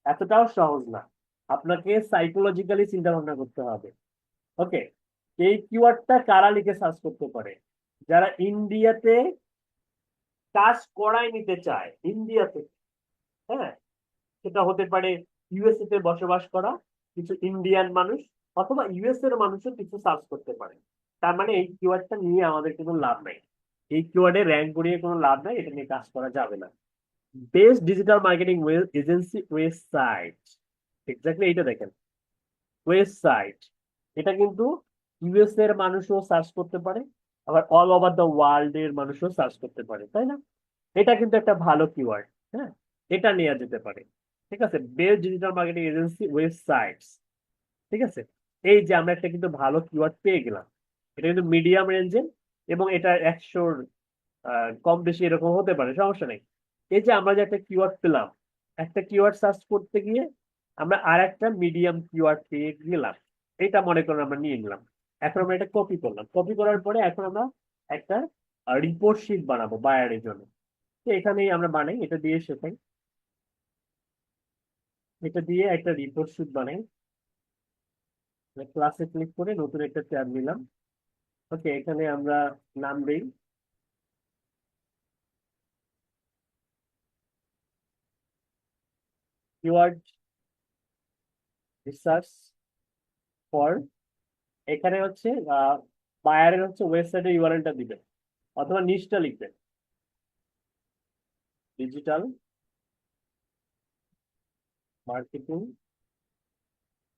এতটাও সহজ না, আপনাকে সাইকোলজিক্যালি চিন্তা ভাবনা করতে হবে। ওকে, এই কিওয়ার্ডটা কারা লিখে সার্চ করতে পারে? যারা ইন্ডিয়াতে কাজ করাই নিতে চায় ইন্ডিয়া থেকে। হ্যাঁ, সেটা হতে পারে ইউএসএ তে বসবাস করা কিছু ইন্ডিয়ান মানুষ, অথবা ইউএস এর মানুষও কিছু সার্চ করতে পারে। তার মানে এই কিওয়ার্ডটা নিয়ে আমাদের কোনো লাভ নাই, এই কিওয়ার্ডে র্যাঙ্ক করিয়ে কোনো লাভ নাই, এটা নিয়ে কাজ করা যাবে না। Best digital marketing agency website, exactly এইটা দেখেন, ওয়েবসাইট। এটা কিন্তু ইউএস এর মানুষও সার্চ করতে পারে, আবার অল ওভার দ্য ওয়ার্ল্ড এর মানুষও সার্চ করতে পারে, তাই না? এটা কিন্তু একটা ভালো কিওয়ার্ড। হ্যাঁ, এটা নেওয়া যেতে পারে। ঠিক আছে, best digital marketing agency websites. ঠিক আছে, এই যে আমরা একটা কিন্তু ভালো কিওয়ার্ড পেয়ে গেলাম। এটা কিন্তু মিডিয়াম রেঞ্জের, এবং এটা 100-র কম বেশি এরকম হতে পারে, সমস্যা নেই। এই যে আমরা যে একটা কিওয়ার্ড পেলাম, একটা কিওয়ার্ড সার্চ করতে গিয়ে আমরা আর একটা মিডিয়াম কিওয়ার্ড পেয়ে গেলাম, এটা মনে করেন আমরা নিয়ে নিলাম। এখন আমরা এটা কপি করলাম, কপি করার পরে এখন আমরা একটা রিপোর্ট শিট বানাবো বায়ারের জন্য। তো এখানেই আমরা বানাই, এটা দিয়ে শেখাই, এটা দিয়ে একটা রিপোর্ট শিট বানাই। ক্লাসে ক্লিক করে নতুন একটা ট্যাব নিলাম। ওকে, এখানে আমরা নাম দিই কিওয়ার্ড রিসার্চ ফর। এখানে হচ্ছে বায়ারের হচ্ছে ওয়েবসাইটের ইউআরএলটা দিবেন, অথবা নিচটা লিখবেন, ডিজিটাল মার্কেটিং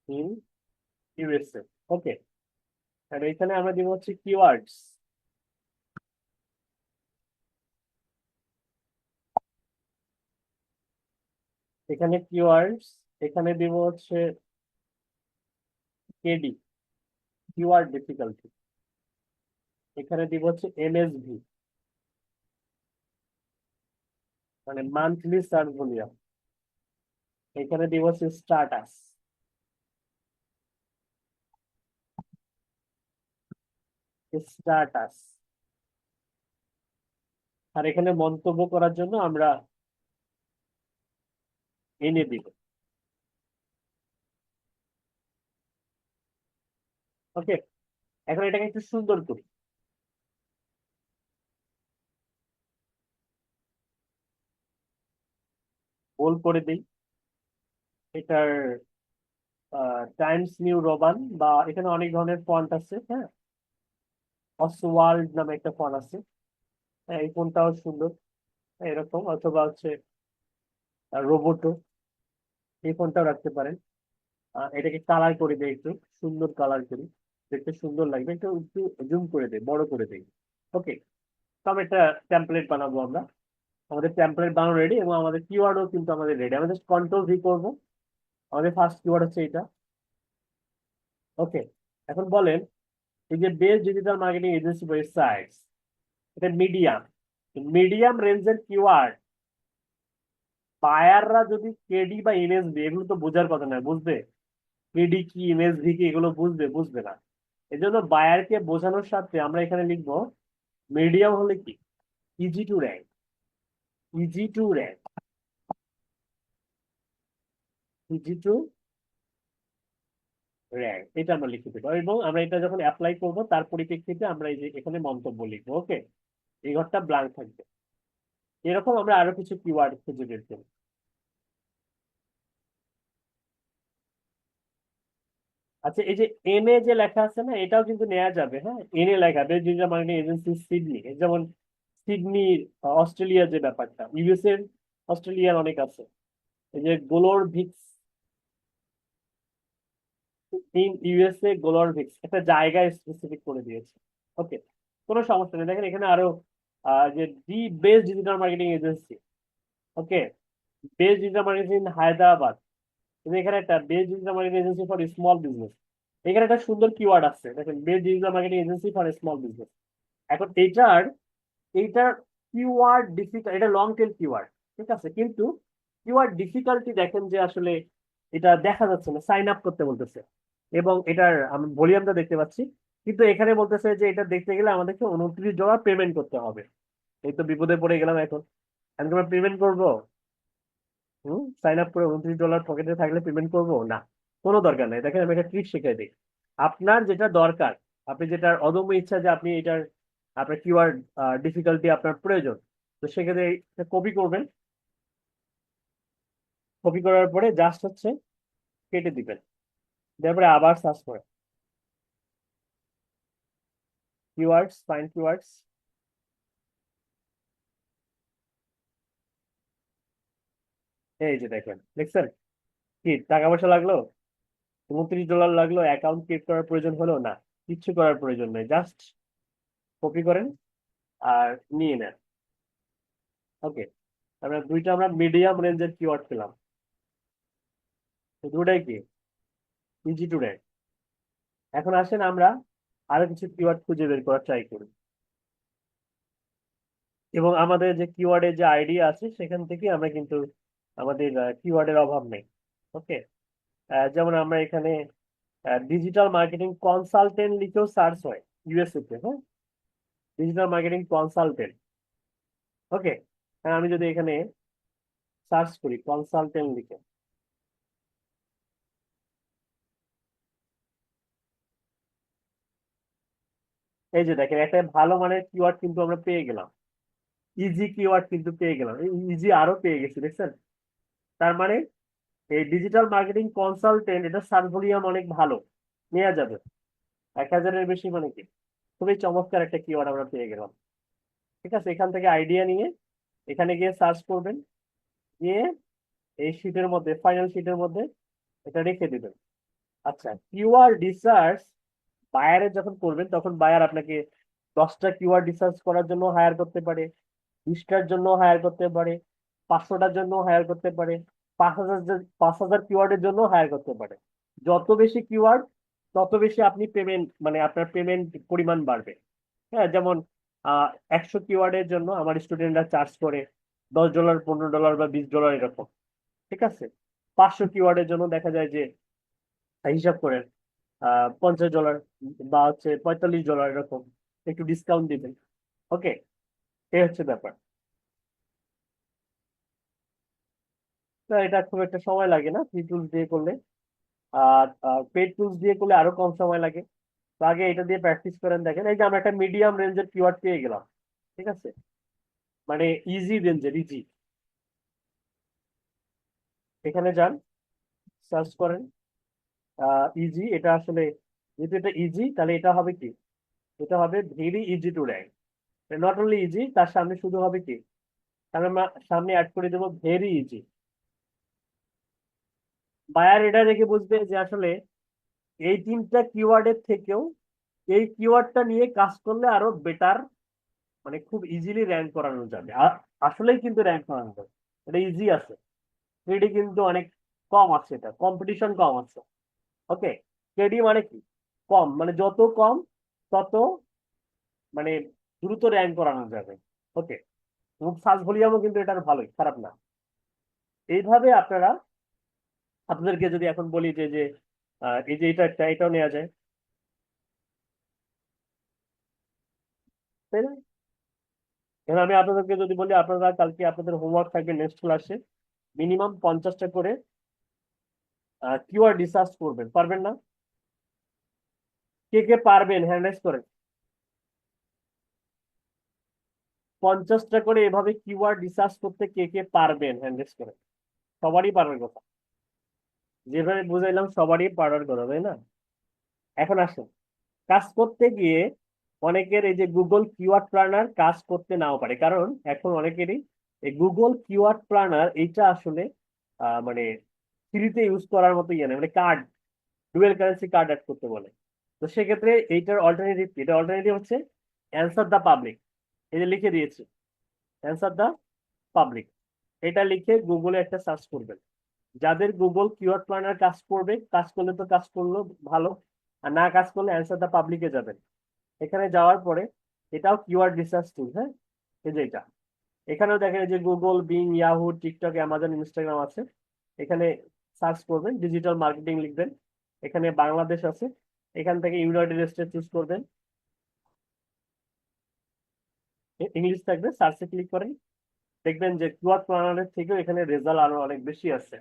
ইন ইউএসএ। ওকে, আর এখানে আমরা দিব হচ্ছে কিওয়ার্ডস। এখানে কিওয়ার্ডস, এখানে দিব হচ্ছে কেডি, কিওয়ার্ড ডিফিকাল্টি। এখানে দিব হচ্ছে এমএসভি, মানে মান্থলি সার্চ ভলিউম। এখানে দিব হচ্ছে স্টার্টাস, স্ট্যাটাস। আর এখানে মন্তব্য করার জন্য আমরা এনে দিব। ওকে, এখন এটাকে একটু সুন্দর করি। বোল্ড করে দিই। এটার টাইমস নিউ রোমান বা এখানে অনেক ধরনের ফন্ট আছে, হ্যাঁ। অসওয়াল্ড নামে একটা ফন্ট আছে, হ্যাঁ, এই ফোনটাও সুন্দর। এরকম অথবা হচ্ছে রোবোটো, এই ফোনটাও রাখতে পারেন। এটাকে কালার করে দেয়, একটু সুন্দর কালার করি, দেখতে সুন্দর লাগবে। একটু একটু জুম করে দেয়, বড় করে দেয়। ওকে, তো আমরা একটা টেমপ্লেট বানাবো আমরা। আমাদের টেমপ্লেট বানানো রেডি এবং আমাদের কিওয়ার্ডও কিন্তু আমাদের রেডি। আমরা জাস্ট কন্ট্রোল ভি করবো। আমাদের ফার্স্ট কিওয়ার্ড হচ্ছে এটা। ওকে, এখন বলেন, এই যে best digital marketing agency websites, এটা মিডিয়াম, মিডিয়াম রেঞ্জের কিওয়ার্ড। বায়াররা যদি কেডি বা এনএসবি, এগুলো তো বোঝার কথা নয়, বুঝবে? কেডি কি, এনএসবি কি, এগুলো বুঝবে? বুঝবে না। এই জন্য বায়ারকে বোঝানোর সাথে আমরা এখানে লিখবো মিডিয়াম হলে কি, easy to rank, easy to rank, easy to rank, এটা আমরা লিখে দেবো। এবং আমরা এটা যখন অ্যাপ্লাই করবো তার পরিপ্রেক্ষিতে আমরা এই যে এখানে মন্তব্য লিখবো। ওকে, এই ঘরটা ব্ল্যাঙ্ক থাকবে। এরকম আমরা আরো কিছু কিওয়ার্ড খুঁজে বের করবো। আচ্ছা, এই যে এনএ যে লেখা আছে না, এটাও কিন্তু নেওয়া যাবে, হ্যাঁ। এনএ লেখা, best digital marketing agency Sydney, যেমন সিডনি, অস্ট্রেলিয়ার যে ব্যাপারটা, ইউএস এর, অস্ট্রেলিয়ার অনেক আছে। এই যে গোলোর ভিক্স, ইন ইউএসএ গোলোর ভিক্স, একটা জায়গায় স্পেসিফিক করে দিয়েছে। ওকে, কোনো সমস্যা নেই। দেখেন এখানে আরো যে the best digital marketing agency. Okay, best digital marketing in Hyderabad. কিন্তু এখানে একটা best digital marketing agency for small business, এখানে একটা সুন্দর কিওয়ার্ড আছে, দেখেন, best digital marketing agency for small business. এখন এইটার এইটার কিওয়ার্ড ডিফিকাল্ট, এটা লং টেল কিওয়ার্ড, ঠিক আছে, কিন্তু কিওয়ার্ড ডিফিকাল্টি দেখেন যে আসলে এটা দেখা যাচ্ছে না, সাইন আপ করতে বলতেছে। এবং এটার আমি ভলিউমটা দেখতে পাচ্ছি, কিন্তু এখানে বলতেছে যে এটা দেখতে গেলে আমাদেরকে $29 পেমেন্ট করতে হবে। এই তো বিপদে পড়ে গেলাম এখন। আমি আমরা পেমেন্ট করবো? সাইন আপ করে $29 পকেটে থাকলে পেমেন্ট করবো না? কোনো দরকার নেই। দেখেন আমি একটা ট্রিক শিখাই দিই। আপনার যেটা দরকার, আপনি যেটার অদম্য ইচ্ছা যে আপনি এটার, আপনার কিওয়ার্ড ডিফিকাল্টি আপনার প্রয়োজন, তো সেক্ষেত্রে কপি করবেন। কপি করার পরে জাস্ট হচ্ছে কেটে দিবেন, তারপরে আবার সার্চ করে কিওয়ার্ডস, ফাইন্ড কিওয়ার্ডস। এই যে দেখেন, দেখছেন? কি টাকা পয়সা লাগলো? $29 লাগলো? অ্যাকাউন্ট ক্রিয়েট করার প্রয়োজন হলো না? কিচ্ছু করার প্রয়োজন নেই, জাস্ট কপি করেন আর নিয়ে নেন। ওকে, আমরা মিডিয়াম রেঞ্জের কিওয়ার্ড পেলাম। তো দুটাই কি, ইজি টু র্যাঙ্ক। এখন আসেন আমরা আরো কিছু কিওয়ার্ড খুঁজে বের করার ট্রাই করি, এবং আমাদের যে কিওয়ার্ডের যে আইডিয়া আছে সেখান থেকে আমরা কিন্তু আমাদের কিওয়ার্ডের অভাব নেই। ওকে, যেমন আমরা এখানে ডিজিটাল মার্কেটিং কনসালটেন্ট লিখেও সার্চ হয় ইউএসএ তে, হ্যাঁ। Digital marketing consultant. ওকে, আমি যদি এখানে সার্চ করি কনসালটেন্ট লিখে, এই যে দেখেন একটা ভালো মানের কিওয়ার্ড কিন্তু আমরা পেয়ে গেলাম। ইজি কিওয়ার্ড কিন্তু পেয়ে গেলাম, ইজি আরো পেয়ে গেছি, দেখছেন? তার মানে এই ডিজিটাল মার্কেটিং কনসালটেন্ট, এটা সার্চ ভলিউম অনেক ভালো, নেওয়া যাবে। 1,000-এর বেশি মানে কি, খুবই চমৎকার একটা কিওয়ার্ড আমরা পেয়ে গেলাম। ঠিক আছে, এখান থেকে আইডিয়া নিয়ে এখানে গিয়ে সার্চ করবেন, গিয়ে এই শীটের মধ্যে, ফাইনাল শীটের মধ্যে এটা রেখে দিবেন। আচ্ছা, কিওয়ার্ড রিসার্চ বায়ারে যখন করবেন তখন বায়ার আপনাকে 10টা কিওয়ার্ড রিসার্চ করার জন্য হায়ার করতে পারে, 20টার জন্য হায়ার করতে পারে, 500টার জন্য হায়ার করতে পারে, 5,000 কিওয়ার্ডের জন্য হায়ার করতে পারে। যত বেশি কিওয়ার্ড তত বেশি আপনি পেমেন্ট, মানে আপনার পেমেন্ট পরিমাণ বাড়বে। হ্যাঁ, যেমন 100 কিওয়ার্ডের জন্য আমার স্টুডেন্টরা চার্জ করে $10, $15 বা $20 এরকম। ঠিক আছে, 500 কিওয়ার্ডের জন্য দেখা যায় যে, হিসাব করেন, $50 বা হচ্ছে $45 এরকম। একটু ডিসকাউন্ট দিবেন। ওকে, এই হচ্ছে ব্যাপার। তো এটা খুব একটা সময় লাগে না ফ্রি টুলস দিয়ে করলে। আর পেড টুলস দিয়ে করলে আরো কম সময় লাগে। তো আগে এটা দিয়ে প্র্যাকটিস করেন, দেখেন এই যে আমরা একটা মিডিয়াম রেঞ্জের কিওয়ার্ড পেয়ে গেলাম। ঠিক আছে, মানে ইজি রেঞ্জের, ইজি। এখানে যান, সার্চ করেন ইজি। এটা আসলে যেহেতু এটা ইজি, তাহলে এটা হবে কি, এটা হবে very easy to rank. Not only easy, তার সামনে শুধু হবে কি, তাহলে আমরা সামনে অ্যাড করে দেবো ভেরি ইজি। বায়ার এটা দেখে বুঝবে যে আসলে এই তিনটা কিওয়ার্ডের থেকেও এই কিওয়ার্ডটা নিয়ে কাজ করলে আরো বেটার, মানে খুব ইজিলি র্যাঙ্ক করানো যাবে। আসলেই কিন্তু র্যাঙ্ক করানো যাবে, এটা ইজি আছে। কেডি কিন্তু অনেক কম আছে, এটা কম্পিটিশন কম আছে। ওকে, কেডি মানে কি, কম, মানে যত কম তত মানে দ্রুত র্যাঙ্ক করানো যাবে। ওকে, এবং সার্চ ভলিউমও কিন্তু এটার ভালোই, খারাপ না। এইভাবে আপনারা, আপনাদেরকে যদি এখন বলি যে যে এই যে এটা একটা, এটাও নেওয়া যায়, তাই না? এখন আমি আপনাদেরকে যদি বলি, আপনারা কালকে আপনাদের হোমওয়ার্ক থাকবে নেক্সট ক্লাসে, মিনিমাম 50টা করে কিওয়ার্ড রিসার্চ করবেন, পারবেন না? কে কে পারবেন হ্যান্ড রাইজ করেন। 50টা করে এভাবে কিওয়ার্ড রিসার্চ করতে কে কে পারবেন হ্যান্ড রাইজ করেন। সবারই পারার কথা, যেভাবে বুঝাইলাম সবারই পারার কথা, তাই না? এখন আসুন, কাজ করতে গিয়ে অনেকের এই যে গুগল কিওয়ার্ড প্ল্যানার কাজ করতে নাও পারে, কারণ এখন অনেকেরই এই গুগল কিওয়ার্ড প্ল্যানার এইটা আসলে মানে ফ্রিতে ইউজ করার মতো ইয়ে নেই, মানে card, dual currency card add করতে বলে। তো সেক্ষেত্রে এইটার অল্টারনেটিভ, এটা অল্টারনেটিভ হচ্ছে অ্যান্সার দ্য পাবলিক। এই যে লিখে দিয়েছি, অ্যান্সার দ্য পাবলিক, এটা লিখে গুগলে একটা সার্চ করবেন। যাদের গুগল কিওয়ার্ড প্ল্যানার কাজ করবে, কাজ করলে তো কাজ করলো ভালো, আর না কাজ করলে অ্যান্সার দ্য পাবলিকে যাবেন। এখানে যাওয়ার পরে, এটাও কিওয়ার্ড রিসার্চ টুল, হ্যাঁ, এই যে এটা। এখানেও দেখেন এই যে Google, being, Yahoo, TikTok, Amazon, Instagram আছে। এখানে সার্চ করবেন, ডিজিটাল মার্কেটিং লিখবেন, এখানে বাংলাদেশ আছে, এখান থেকে ইউনাইটেড স্টেট চুজ করবেন, ইংলিশ থাকবে, সার্চে ক্লিক করেন, দেখবেন যে কিওয়ার্ড প্ল্যানারের থেকেও এখানে রেজাল্ট আরো অনেক বেশি আছে।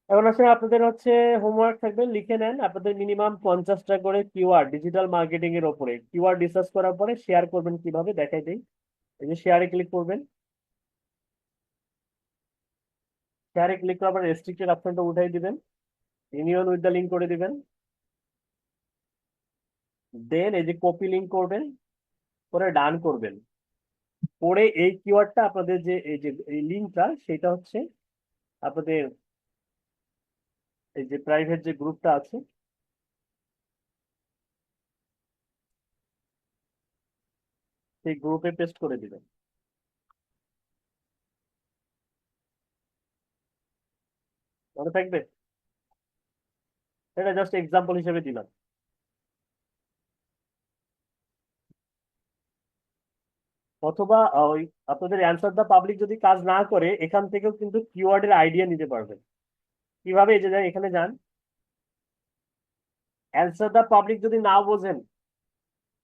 এখন আসলে আপনাদের হচ্ছে হোমওয়ার্ক থাকবে, লিখে নেন আপনাদের মিনিমাম 50টা করে কিওয়ার্ড ডিজিটাল মার্কেটিং এর উপরে কিওয়ার্ড রিসার্চ করার পরে শেয়ার করবেন, কিভাবে দেখাই দেই। এই যে শেয়ারে ক্লিক করবেন, শেয়ারে ক্লিক করার পর রেস্ট্রিক্টেড অপশনটা উঠাই দিবেন, ইউনিয়ন উইথ দ্য লিঙ্ক করে দিবেন। দেন এই যে কপি লিঙ্ক করবেন, করে ডান করবেন। পরে এই কিওয়ার্ডটা আপনাদের যে এই যে এই লিঙ্কটা, সেটা হচ্ছে আপনাদের এই যে প্রাইভেট যে গ্রুপটা আছে, সেই গ্রুপে পেস্ট করে দিবেন। মনে থাকবে? এটা জাস্ট এক্সাম্পল হিসেবে দিলাম। অথবা ওই আপনাদের অ্যান্সার দা পাবলিক যদি কাজ না করে, এখান থেকেও কিন্তু কিওয়ার্ডের আইডিয়া নিতে পারবেন। কিভাবে, এই যে এখানে যান, অ্যান্সার দা পাবলিক যদি না বোঝেন,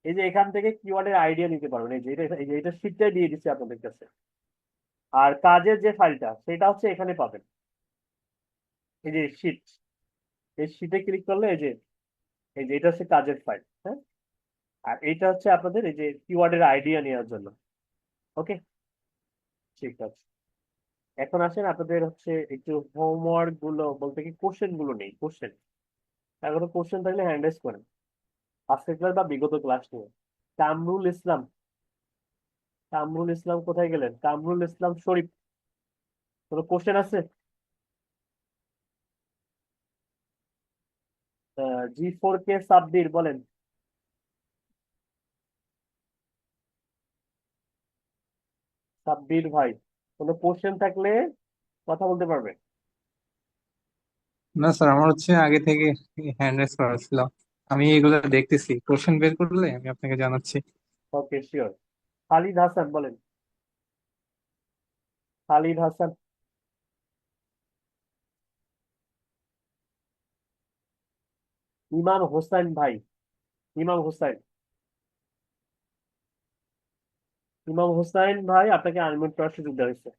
এই যে এখান থেকে কিওয়ার্ডের আইডিয়া নিতে পারবেন। এই যে এটা, এই যে এটা শীটটাই দিয়ে দিচ্ছি আপনাদের কাছে। আর কাজের যে ফাইলটা, সেটা হচ্ছে এখানে পাবেন, এই যে শীট। এই শীটে ক্লিক করলে এই যে এটা হচ্ছে কাজের ফাইল, হ্যাঁ। আর এইটা হচ্ছে আপনাদের এই যে কিওয়ার্ডের আইডিয়া নেওয়ার জন্য। ওকে, ঠিক আছে। এখন আসেন আপনাদের হচ্ছে একটু হোমওয়ার্ক গুলো, বলতে কি কোশ্চেন গুলো নেই, কোশ্চেন। এখনো কোশ্চেন থাকলে হ্যান্ড রাইজ করেন, আজকের ক্লাস বা বিগত ক্লাস নিয়ে। কামরুল ইসলাম, কামরুল ইসলাম কোথায় গেলেন? কামরুল ইসলাম শরীফ, কোনো কোশ্চেন আছে? G4K সাব্বির বলেন। সাব্বির ভাই, কোনো কোশ্চেন থাকলে কথা বলতে পারবে। না স্যার, আমার হচ্ছে আগে থেকে হ্যান্ড রাইজ করা ছিল। আমি এগুলো দেখতেছি, কোশ্চেন বের করলে আমি আপনাকে জানাচ্ছি। ওকে, শিওর। খালিদ হাসান বলেন, খালিদ হাসান। ইমাম হোসেন ভাই, ইমাম হোসেন, ইমাম হোসেন ভাই আপনাকে আনমিউট করার সুযোগ দেওয়া হয়েছে।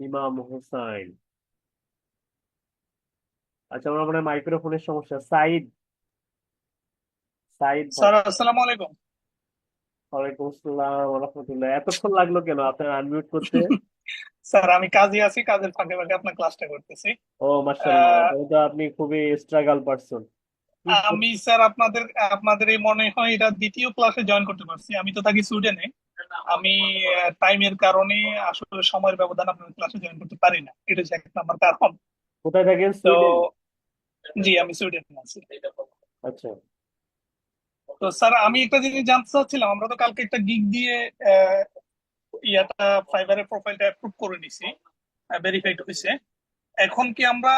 ইমাম হোসেন। আচ্ছা, আমার মনে হয় মাইক্রোফোনের সমস্যা। সাইদ, সাইদ ভাই। স্যার আসসালামু আলাইকুম। ওয়ালাইকুম আসসালাম রহমতুল্লাহ। এতক্ষণ লাগলো কেন আপনার আনমিউট করতে? স্যার আমি কাজে আছি, কাজের ফাঁকে ফাঁকে আপনার ক্লাসটা করতেছি। ও মাশাআল্লাহ, আহ, তাহলে তো আপনি খুবই স্ট্রাগল পারসন। কি আমি স্যার আপনাদের এই মনে হয় এটা দ্বিতীয় ক্লাসে জয়েন করতে পারছি। আমি তো থাকি সুইডেনে। আমি টাইমের কারণে আসলে সময়ের ব্যবধান আপনার ক্লাসে জয়েন করতে পারি না, এটা হচ্ছে এক নাম্বার কারণ। কোথায় থাকেন? তো সুইডেন? জি, আমি সুইডেনে আছি। আচ্ছা। তো স্যার আমি একটা জিনিস জানতে চাচ্ছিলাম, আমরা তো কালকে একটা গিগ দিয়ে আহ, ইয়াটা ফাইবারের প্রোফাইলটা অ্যাপ্রুভ করে নিছি, ভেরিফাইড হয়েছে। এখন কি আমরা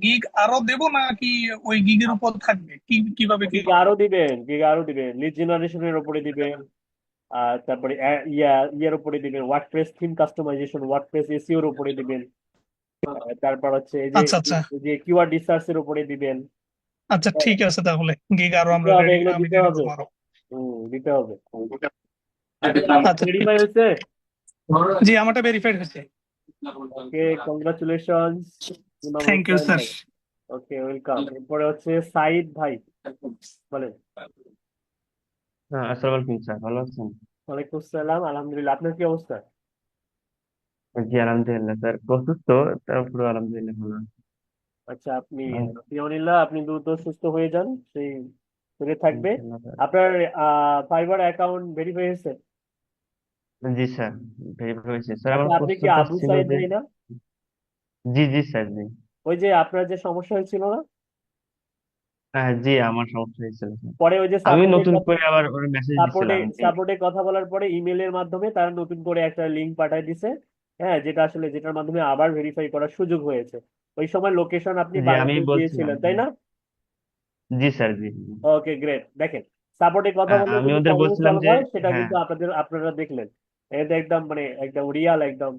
গিগ আরো দেব নাকি ওই গিগের উপর থাকবে, কিভাবে কি গিগ করবো? আরো দিবেন, গিগ আরো দিবেন, লিড জেনারেশনের উপরে দিবেন। আর তারপরে ইয়ার উপরে দিবেন, WordPress theme customisation, WordPress SEO এর উপরে দিবেন। তারপর হচ্ছে আচ্ছা আচ্ছা। এই যে কিওয়ার্ড রিসার্চ এর উপরে দিবেন। আচ্ছা ঠিক আছে, তাহলে গিগ আরো দিতে আমরা হবে, রেডি, এগুলো আমি দিতে রেডি হবে। করবো আরো। দিতে হবে। আপনার আচ্ছা, ভেরিফাই হয়েছে? জি আমারটা ভেরিফাইড হয়েছে। ওকে, কংগ্রাচুলেশনস ইমাম থ্যাংক ইউ হোসেন স্যার। ভাই। ওকে, ওয়েলকাম। এরপরে হচ্ছে সাইদ ভাই, বলেন। হ্যাঁ, আসসালামু আলাইকুম স্যার, ভালো আছেন? ওয়ালাইকুম আসসালাম, আলহামদুলিল্লাহ। আপনার কি অবস্থা? জি আলহামদুলিল্লাহ স্যার, অসুস্থ, তারপরে আলহামদুলিল্লাহ ভালো আছি। আচ্ছা, আপনি আহ, ফিওনিল্লাহ, আপনি দ্রুত সুস্থ হয়ে যান, সেই সুযোগ থাকবে। ইনশাআল্লাহ স্যার। আপনার ফাইবার অ্যাকাউন্ট ভেরিফাই হয়েছে? জি স্যার, ভেরিফাই হয়েছে স্যার। আচ্ছা, আমার আপনি কি প্রশ্নটা আবু ছিল সাইদ যে, ভাই না? জি জি স্যার, জি। ওই যে আপনার যে সমস্যা হয়েছিল না, হ্যাঁ জি, আমার সমস্যা হয়েছিল স্যার। পরে ওই যে আমি সাপোর্টে নতুন করে আবার ওর মেসেজ সাপোর্টে দিছিলাম যে, সাপোর্টে কথা বলার পরে ইমেলের মাধ্যমে তারা নতুন করে একটা লিংক পাঠিয়ে দিছে। হ্যাঁ, যেটার মাধ্যমে আবার ভেরিফাই করার সুযোগ হয়েছে। ওই সময় লোকেশন আপনি জি আমি বাংলাদেশ বলছিলাম দিয়েছিলেন, যে, তাই না? জি স্যার, জি জি। ওকে, গ্রেট। দেখেন, সাপোর্টে কথা বললে আমি যদি ওদের প্রবলেম বলছিলাম সলভ যে, হয়, সেটা হ্যাঁ, কিন্তু আপনারা দেখলেন। এটা একদম মানে একদম রিয়াল, একদম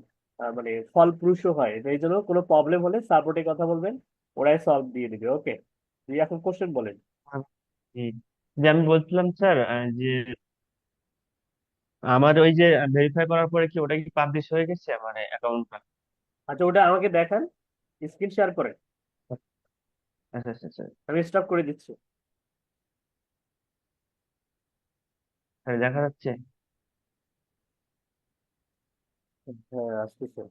মানে ফলপ্রসূ হয়। তো এই জন্য কোনো প্রবলেম হলে সাপোর্টে কথা বলবেন, ওরাই সলভ দিয়ে দিবে। ওকে, এখন কোশ্চেন বলেন। জি। যে আমি বলছিলাম স্যার, যে আমার ওই যে ভেরিফাই করার পরে কি ওটা কি পাবলিশ হয়ে গেছে মানে অ্যাকাউন্টটা? আচ্ছা, ওটা আমাকে দেখান, স্ক্রিন শেয়ার করেন। আচ্ছা আচ্ছা স্যার। আমি স্টপ করে দিচ্ছি। স্যার দেখা যাচ্ছে? হ্যাঁ, আসতেছে।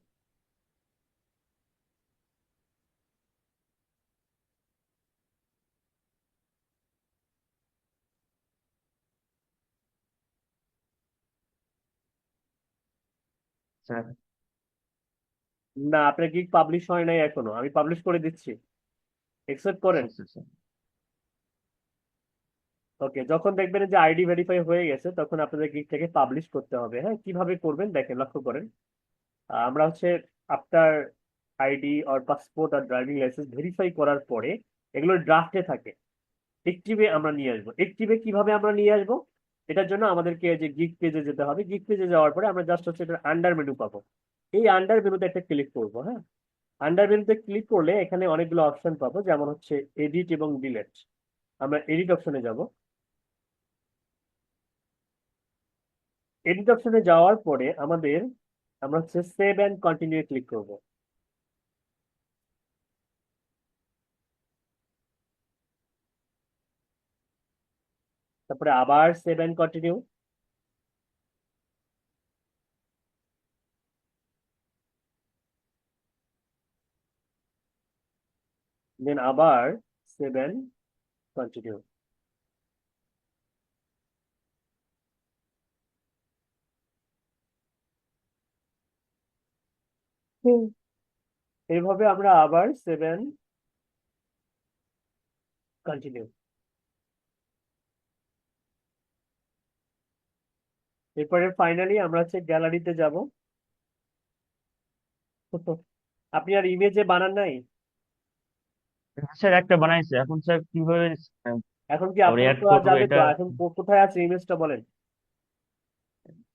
স্যার না, আপনার গিগ পাবলিশ হয় নাই এখনো, আমি পাবলিশ করে দিচ্ছি, একসেপ্ট আচ্ছা করেন। আচ্ছা স্যার। ওকে, যখন দেখবেন যে আইডি ভেরিফাই হয়ে গেছে, তখন আপনাদের গিগ থেকে পাবলিশ করতে হবে। হ্যাঁ, কিভাবে করবেন দেখেন, লক্ষ্য করেন। আমরা হচ্ছে আপনার আইডি আর পাসপোর্ট আর ড্রাইভিং লাইসেন্স ভেরিফাই করার পরে এগুলো ড্রাফটে থাকে, একটিভে আমরা নিয়ে আসবো। একটিভে কিভাবে আমরা নিয়ে আসবো? এটার জন্য আমাদেরকে যে গিগ পেজে যেতে হবে। গিগ পেজে যাওয়ার পরে আমরা জাস্ট হচ্ছে এটার আন্ডার মেনু পাবো। এই আন্ডার মেনুতে একটা ক্লিক করবো। হ্যাঁ, আন্ডার মেনুতে ক্লিক করলে এখানে অনেকগুলো অপশন পাবো, যেমন হচ্ছে এডিট এবং ডিলেট। আমরা এডিট অপশনে যাব। এডিট অপশনে যাওয়ার পরে আমরা হচ্ছে সেভ অ্যান্ড কন্টিনিউ ক্লিক করব। তারপরে আবার সেভ অ্যান্ড কন্টিনিউ, দেন আবার সেভ অ্যান্ড কন্টিনিউ। এইভাবে আমরা আবার সেভ অ্যান্ড কন্টিনিউ। এরপরে ফাইনালি আমরা হচ্ছে গ্যালারিতে যাব। আপনি আর ইমেজে বানান নাই? স্যার একটা বানাইছে, এখন স্যার কিভাবে এখন কি আবার আপলোড অ্যাড করা করবো যাবে এটা? তো? এখন কোথায় আছে ইমেজটা বলেন।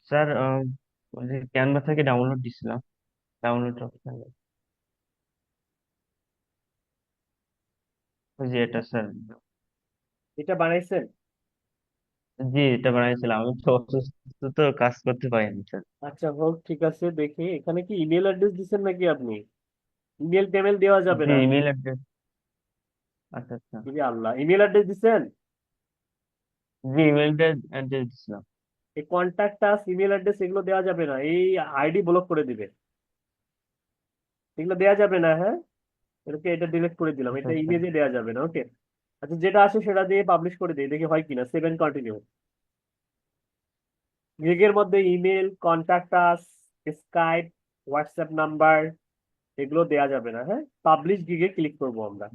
স্যার ওই যে ক্যানভা থেকে ডাউনলোড দিছিলাম, ডাউনলোড অপশন। ওই যে এটা স্যার। এটা বানাইছেন? জি, এটা বানাইছিলাম, আমি তো অসুস্থ, তো কাজ করতে পারিনি স্যার। আচ্ছা হোক, ঠিক আছে, দেখি এখানে কি ইমেল অ্যাড্রেস দিচ্ছেন নাকি আপনি? ইমেল টেমেল দেওয়া যাবে জি, না। Email address. আচ্ছা আচ্ছা। ইরে আল্লাহ, ইমেল অ্যাড্রেস দিচ্ছেন? জি, ইমেলটা অ্যাড্রেস দিছিলাম। এই কন্ট্যাক্ট আস, ইমেল অ্যাড্রেস এগুলো দেওয়া যাবে না, এই আইডি ব্লক করে দিবে। এগুলো দেওয়া যাবে না, হ্যাঁ। এটা ডিলিট করে দিলাম, আচ্ছা এটা আচ্ছা। ইমেজে দেওয়া যাবে না, ওকে। আচ্ছা, যেটা আছে সেটা দিয়ে পাবলিশ করে দিই, দেখি হয় কিনা। 7 কন্টিনিউ। গিগের মধ্যে email, contact us, Skype, WhatsApp number এগুলো দেওয়া যাবে না, হ্যাঁ। পাবলিশ গিগে ক্লিক করবো আমরা।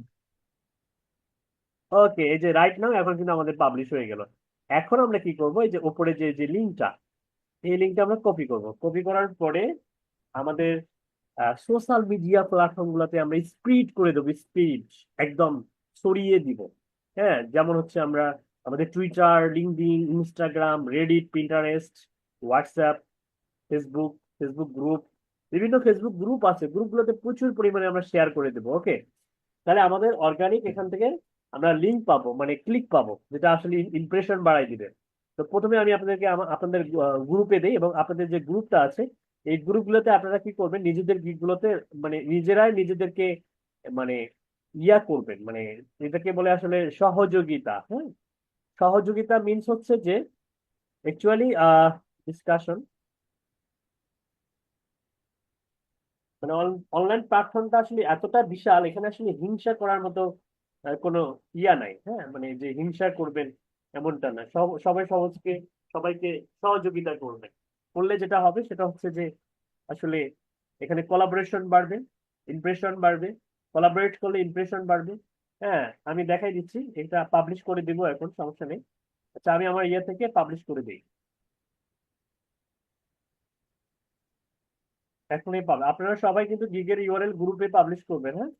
ওকে, এই যে রাইট নাও, এখন কিন্তু আমাদের পাবলিশ হয়ে গেল। এখন আমরা কি করব, এই যে উপরে যে যে লিঙ্কটা, এই লিঙ্কটা আমরা কপি করব। কপি করার পরে আমাদের সোশ্যাল মিডিয়া প্ল্যাটফর্ম গুলোতে আমরা স্প্রিড করে দেবো, স্প্রিড একদম ছড়িয়ে দিব। হ্যাঁ, যেমন হচ্ছে আমরা আমাদের Twitter, LinkedIn, Instagram, Reddit, Pinterest, WhatsApp, Facebook, Facebook group, বিভিন্ন ফেসবুক গ্রুপ আছে, গ্রুপগুলোতে প্রচুর পরিমাণে আমরা শেয়ার করে দেবো, ওকে। তাহলে আমাদের অর্গানিক এখান থেকে আমরা লিঙ্ক পাবো, মানে ক্লিক পাবো, যেটা আসলে ইমপ্রেশন বাড়াই দিবে। তো প্রথমে আমি আপনাদেরকে আপনাদের গ্রুপে দিই, এবং আপনাদের যে গ্রুপটা আছে এই গ্রুপগুলোতে আপনারা কি করবেন, নিজেদের গ্রুপগুলোতে মানে নিজেরাই নিজেদেরকে মানে ইয়া করবেন, মানে এটাকে বলে আসলে সহযোগিতা, হ্যাঁ। সহযোগিতা মিনস হচ্ছে যে অ্যাকচুয়ালি ডিসকাশন, মানে অনলাইন প্ল্যাটফর্মটা আসলে এতটা বিশাল, এখানে আসলে হিংসা করার মতো কোনো ইয়া নাই, হ্যাঁ। মানে যে হিংসা করবেন এমনটা না, সবাই সবাইকে সহযোগিতা করবেন। করলে যেটা হবে সেটা হচ্ছে যে আসলে এখানে কোলাবোরেশন বাড়বে, ইমপ্রেশন বাড়বে। কোলাবোরেট করলে ইমপ্রেশন বাড়বে। হ্যাঁ, আমি দেখাই দিচ্ছি, এটা পাবলিশ করে দিব এখন, সমস্যা নেই। আচ্ছা, আমি আমার ইয়ে থেকে পাবলিশ করে দিই, এখনই পাবে। আপনারা সবাই কিন্তু গিগের ইউআরএল গ্রুপে পাবলিশ করবেন, হ্যাঁ।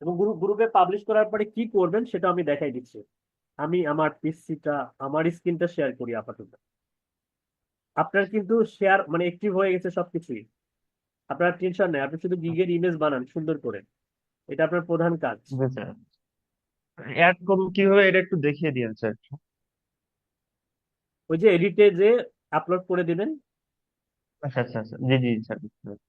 এবং গ্রুপে পাবলিশ করার পরে কি করবেন সেটা আমি দেখাই দিচ্ছি। আমি আমার পিসিটা, আমার স্ক্রিনটা শেয়ার করি আপাতত। আপনার কিন্তু শেয়ার মানে অ্যাক্টিভ হয়ে গেছে সবকিছুই, আপনার টেনশন নেই, আপনি শুধু গিগের ইমেজ বানান সুন্দর করে, এটা আপনার প্রধান কাজ। জি স্যার, অ্যাড করবো কিভাবে এটা একটু দেখিয়ে দিন স্যার। ওই যে এডিটে যে আপলোড করে দিবেন। আচ্ছা আচ্ছা আচ্ছা, জি জি স্যার, বুঝতে পেরেছি।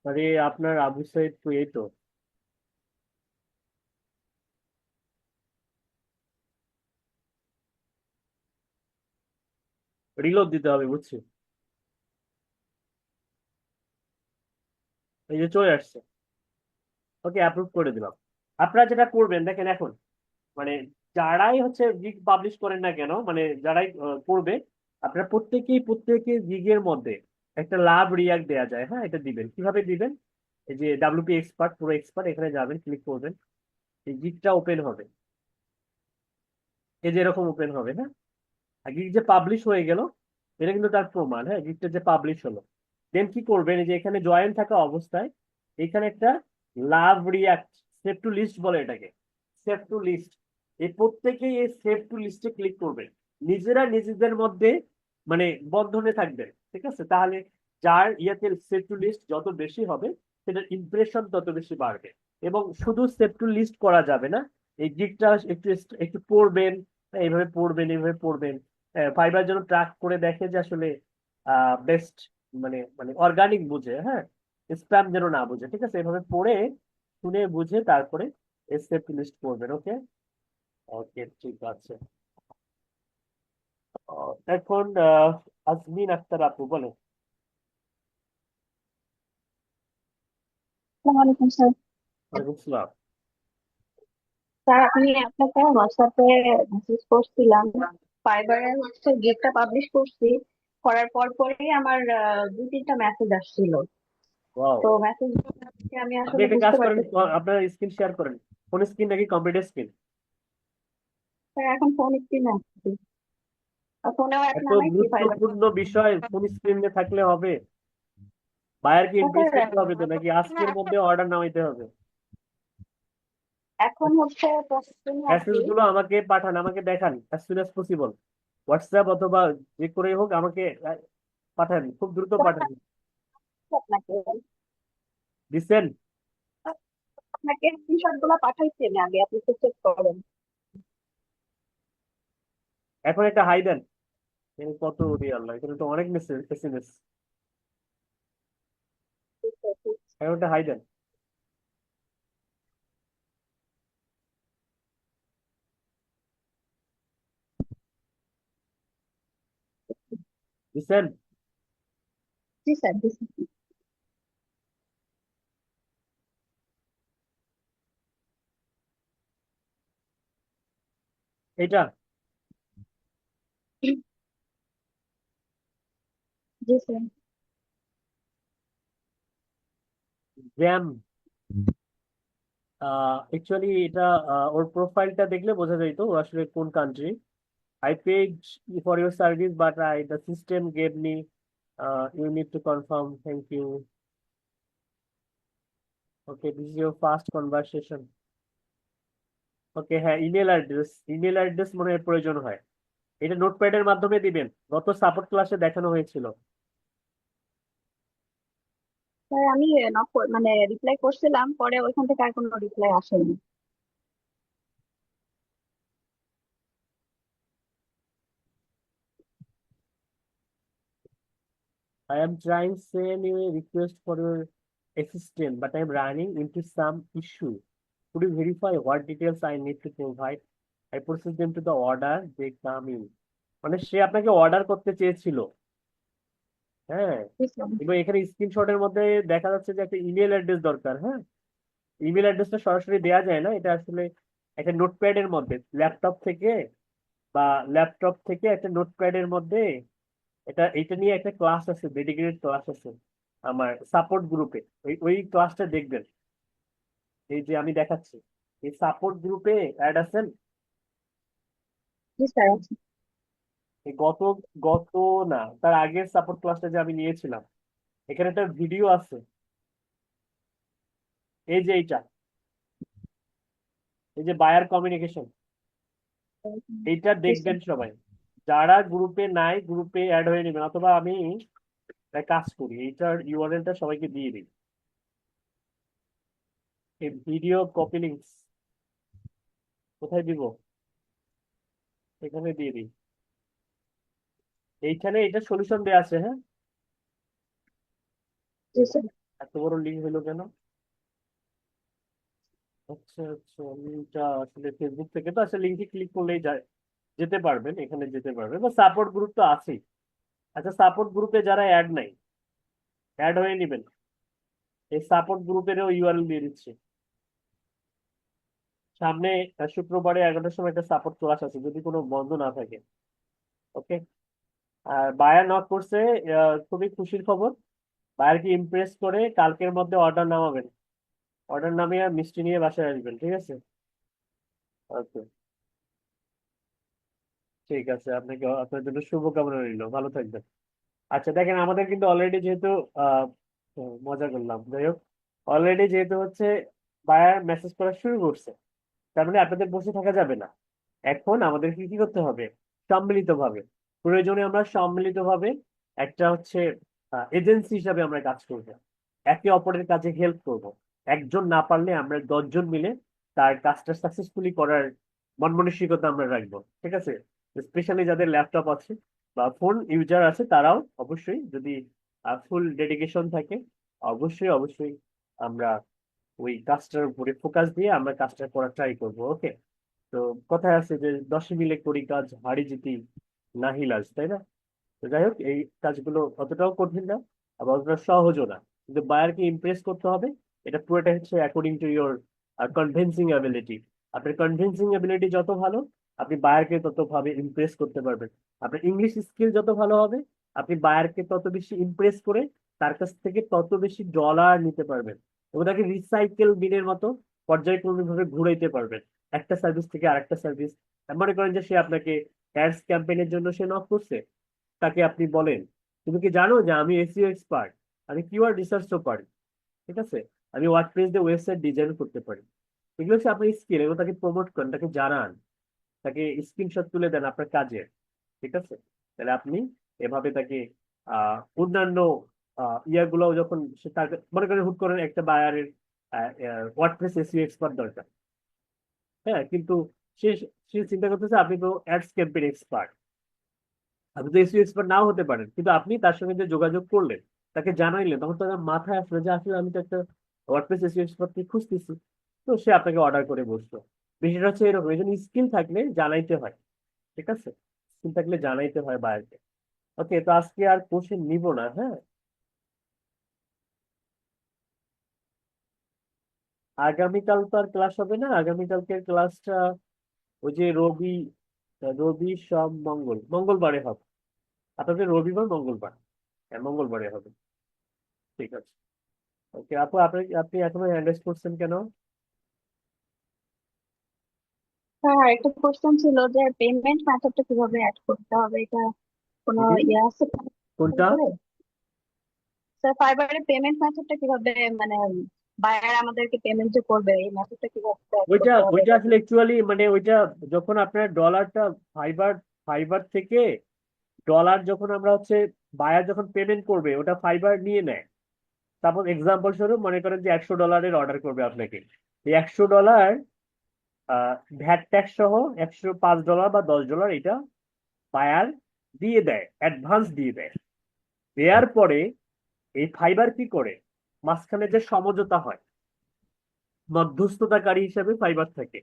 আরে আপনার আবু সাইদ তো এই তো। রিলোড দিতে হবে, বুঝছি। এই যে চলে আসছে, ওকে, অ্যাপ্রুভ করে দিলাম। আপনারা যেটা করবেন দেখেন এখন, মানে যারাই হচ্ছে গিগ পাবলিশ করেন না কেন, মানে যারাই করবে, আপনারা প্রত্যেকে গিগের মধ্যে একটা লাভ রিয়াক্ট দেওয়া যায়, হ্যাঁ। এটা দিবেন, কিভাবে দিবেন? এই যে ডাব্লিউপি এক্সপার্ট, পুরো এক্সপার্ট, এখানে যাবেন, ক্লিক করবেন, এই গিগটা ওপেন হবে, এই যে এরকম ওপেন হবে, হ্যাঁ। আর গিগ যে পাবলিশ হয়ে গেল, এটা কিন্তু তার প্রমাণ, হ্যাঁ, গিগটা যে পাবলিশ হলো। দেন কি করবেন, এই যে এখানে জয়েন থাকা অবস্থায় এখানে একটা love react, save to list বলে এটাকে, সেভ টু লিস্ট। এই প্রত্যেকেই এই সেভ টু লিস্টে ক্লিক করবে, নিজেরা নিজেদের মধ্যে মানে বন্ধনে থাকবে, ঠিক আছে। তাহলে যার ইয়াতে সেভ টু লিস্ট যত বেশি হবে, সেটার ইমপ্রেশন তত বেশি বাড়বে। এবং শুধু সেভ টু লিস্ট করা যাবে না, এই গিকটা একটু একটু পড়বেন, এইভাবে পড়বেন, এইভাবে পড়বেন। ফাইবার যেন ট্র্যাক করে দেখে যে আসলে বেস্ট, মানে মানে অর্গানিক বুঝে, হ্যাঁ। স্প্যাম যেন না বুঝে, ঠিক আছে। এভাবে পড়ে শুনে বুঝে তারপরে সেভ লিস্ট করবেন, ওকে। ওকে, ঠিক আছে। এখন আজমিন আক্তার আপু বলে। আসসালামু আলাইকুম স্যার। ওয়ালাইকুম আসসালাম। স্যার আমি আপনাকে হোয়াটসঅ্যাপে মেসেজ করছিলাম, ফাইবারে হচ্ছে গিগটা পাবলিশ করছি, করার পর পরেই আমার 2-3টা মেসেজ আসছিল। ওয়াও, তো মেসেজ আমি আপনি আসলে একটা কাজ বুঝতে করেন, পারতেছি না। আপনার স্ক্রিন শেয়ার করেন। কোন স্ক্রিন নাকি কম্পিউটার স্ক্রিন? স্যার এখন ফোন স্ক্রিনে আছি, ফোনেও অ্যাপ এত নামাইছি, ফাইবার। গুরুত্বপূর্ণ বিষয় কোন স্ক্রিনে থাকলে হবে? বায়ারকে ইমপ্রেস স্যার করতে হবে তো, নাকি আজকের মধ্যে অর্ডার নামাইতে হবে? এখন হচ্ছে প্রসেসিং আর মেসেজ কি। গুলো আমাকে পাঠান, আমাকে দেখান as soon as possible. WhatsApp অথবা যে করে হোক আমাকে পাঠান, খুব দ্রুত পাঠান। আপনাকে দিচ্ছেন? আপনাকে স্ক্রিনশট গুলো পাঠাইছি আমি আগে, আপনি চেক করেন। এখন একটা হাই দেন। কত আল্লাহ, এখানে তো অনেক মেসেজ এসএমএস। এখন একটা হাই দেন। দিচ্ছেন? জি স্যার, জি স্যার। এটা জি স্যার। জ্যাম। অ্যাকচুয়ালি এটা ওর প্রোফাইলটা দেখলে বোঝা যাইত ও আসলে কোন country. I paid for your service, but the system gave me, you need to confirm. Thank you. Okay, this is your first conversation. Okay, হ্যাঁ, ইমেল অ্যাড্রেস মনে হয় প্রয়োজন হয়। এটা নোটপ্যাডের মাধ্যমে দিবেন, গত সাপোর্ট ক্লাসে দেখানো হয়েছিল। স্যার আমি মানে রিপ্লাই করছিলাম, পরে ওইখান থেকে আর কোনো রিপ্লাই আসেনি। I am trying to send you a request for your assistant, but I am running into some issue. Could you verify what details I need to provide? I process them to the order, they come in. মানে সে আপনাকে order করতে চেয়েছিল। হ্যাঁ, জি sir. এবং এখানে স্ক্রিনশটের মধ্যে দেখা যাচ্ছে যে একটা ইমেল অ্যাড্রেস দরকার। হ্যাঁ, ইমেল অ্যাড্রেসটা সরাসরি দেওয়া যায় না, এটা আসলে একটা নোটপ্যাডের মধ্যে ল্যাপটপ থেকে একটা নোটপ্যাডের মধ্যে এটা নিয়ে একটা ক্লাস আছে, ডেডিকেটেড ক্লাস আছে আমার সাপোর্ট গ্রুপে। ওই ক্লাসটা দেখবেন, এই যে আমি দেখাচ্ছি, এই সাপোর্ট গ্রুপে অ্যাড আছেন। জি স্যার আছে। এই গত গত না, তার আগের সাপোর্ট ক্লাসটা যে আমি নিয়েছিলাম, এখানে একটা ভিডিও আছে। এই যে এই যে বায়ার কমিউনিকেশন, এইটা জি স্যার। দেখবেন সবাই। যারা গ্রুপে নাই, গ্রুপে অ্যাড হয়ে নেবেন, অথবা আমি একটা কাজ করি, এইটার ইউআরএলটা সবাইকে দিয়ে দিই। এই ভিডিও কপি লিঙ্কস কোথায় দিব? এখানে দিয়ে দিই। এইখানে এটা সলিউশন দেওয়া আছে। হ্যাঁ, জি স্যার। এত বড় লিঙ্ক হলো কেন? আচ্ছা আচ্ছা, লিঙ্কটা আসলে ফেসবুক থেকে, তো আসলে লিঙ্কে ক্লিক করলেই যায়, যেতে পারবেন, এখানে যেতে পারবেন, বা সাপোর্ট গ্রুপ তো আছেই। আচ্ছা, সাপোর্ট গ্রুপে যারা অ্যাড নাই, অ্যাড হয়ে নেবেন। এই সাপোর্ট গ্রুপেরও ইউআরএল দিয়ে দিচ্ছি। সামনে শুক্রবারে 11টার সময় একটা সাপোর্ট ক্লাস আছে, যদি কোনো বন্ধ না থাকে। ওকে। আর বায়ার নক করছে, খুবই খুশির খবর। বায়ারকে ইমপ্রেস করে কালকের মধ্যে অর্ডার নামাবেন। অর্ডার নামিয়ে মিষ্টি নিয়ে বাসায় আসবেন, ঠিক আছে? ওকে, ঠিক আছে, আপনার জন্য শুভকামনা রইল, ভালো থাকবেন। আচ্ছা দেখেন, আমাদের কিন্তু অলরেডি যেহেতু আহ মজা করলাম, যাই হোক, অলরেডি যেহেতু হচ্ছে বায়ার মেসেজ করা শুরু করছে, তার মানে আপনাদের বসে থাকা যাবে না। এখন আমাদেরকে কি করতে হবে? সম্মিলিতভাবে, প্রয়োজনে আমরা সম্মিলিতভাবে একটা হচ্ছে এজেন্সি হিসাবে আমরা কাজ করব, একে অপরের কাজে হেল্প করব। একজন না পারলে আমরা 10জন মিলে তার কাজটা সাকসেসফুলি করার মন মানসিকতা আমরা রাখবো, ঠিক আছে? স্পেশালি যাদের ল্যাপটপ আছে বা ফোন ইউজার আছে, তারাও অবশ্যই, যদি ফুল ডেডিকেশন থাকে, অবশ্যই অবশ্যই আমরা ওই কাজটার উপরে ফোকাস দিয়ে আমরা কাজটা করার ট্রাই করবো। ওকে। তো কথায় আছে যে 10 মিলে করি কাজ, হাড়ি জিতি নাহি লাজ, তাই না? তো যাই হোক, এই কাজগুলো অতটাও কঠিন না, আবার অতটা সহজও না, কিন্তু বায়ারকে ইমপ্রেস করতে হবে। এটা পুরোটা হচ্ছে according to your convincing ability. আপনার কনভিন্সিং অ্যাবিলিটি যত ভালো, আপনি বায়ারকে তত ভাবে ইমপ্রেস করতে পারবেন। আপনার ইংলিশ স্কিল যত ভালো হবে, আপনি বায়ারকে তত বেশি ইমপ্রেস করে তার কাছ থেকে তত বেশি ডলার নিতে পারবেন, এবং তাকে রিসাইকেল বিনের মতো পর্যায়ক্রমিকভাবে ঘুরাইতে পারবেন, একটা সার্ভিস থেকে আরেকটা সার্ভিস। মনে করেন যে সে আপনাকে অ্যাডস ক্যাম্পেইনের জন্য সে নক করছে, তাকে আপনি বলেন, তুমি কি জানো যে আমি এসইও এক্সপার্ট, আমি কিওয়ার্ড রিসার্চও পারি, ঠিক আছে, আমি ওয়ার্ডপ্রেস দিয়ে ওয়েবসাইট ডিজাইন করতে পারি, এগুলো হচ্ছে আপনার স্কিল, এগুলো তাকে প্রমোট করেন, তাকে জানান, তাকে স্ক্রিনশট তুলে দেন আপনার কাজের। ঠিক আছে, তাহলে আপনি এভাবে তাকে অন্যান্য ইয়াগুলো যখন সে তার মনে করেন হুট করেন একটা বায়ারের ওয়ার্ডপ্রেস এসইও এক্সপার্ট দরকার, হ্যাঁ, কিন্তু সে সে চিন্তা করতেছে আপনি তো অ্যাডস ক্যাম্পেইন এক্সপার্ট, আপনি তো এসইও এক্সপার্ট নাও হতে পারেন, কিন্তু আপনি তার সঙ্গে যে যোগাযোগ করলেন, তাকে জানাইলেন, তখন তার মাথায় আসলো যে আসলে আমি তো একটা ওয়ার্ডপ্রেস এসইও এক্সপার্টকে খুঁজতেছি, তো সে আপনাকে অর্ডার করে বসলো। বিষয়টা হচ্ছে এরকম, এই জন্য স্কিল থাকলে জানাইতে হয়। ঠিক আছে, স্কিল থাকলে জানাইতে হয় বায়ারকে। ওকে, তো আজকে আর কোশ্চেন নিব না, হ্যাঁ। আগামীকাল তো আর ক্লাস হবে না, আগামীকালকের ক্লাসটা ওই যে রবি, রবি সব মঙ্গল, মঙ্গলবারে হবে। আপনাদের রবিবার মঙ্গলবার, হ্যাঁ মঙ্গলবারে হবে। ঠিক আছে, ওকে আপু, আপনি আপনি এখনো হ্যান্ড রাইজ করছেন কেন? স্যার আরেকটা কোশ্চেন ছিল যে পেমেন্ট মেথডটা কিভাবে অ্যাড করতে হবে, এটা কোনো জি, ইয়ে আছে কোনটা? করে? স্যার ফাইবারে পেমেন্ট মেথডটা কিভাবে, মানে বায়ার আমাদেরকে পেমেন্ট যে করবে এই মেথডটা কিভাবে অ্যাড ওইটা করতে হবে ওইটা এটা আসলে অ্যাকচুয়ালি মানে ওইটা যখন আপনার ডলারটা ফাইবার ফাইবার থেকে ডলার যখন আমরা হচ্ছে বায়ার যখন পেমেন্ট করবে ওটা ফাইবার নিয়ে নেয়। তারপর এক্সাম্পল স্বরূপ মনে করেন যে $100 অর্ডার করবে আপনাকে, এই $100 ভ্যাট ট্যাক্স সহ $105 বা $10 এটা বায়ার দিয়ে দেয়, অ্যাডভান্স দিয়ে দেয়। দেওয়ার পরে এই ফাইবার কি করে, মাঝখানে যে সমঝোতা হয়, মধ্যস্থতাকারী হিসেবে ফাইবার থাকে,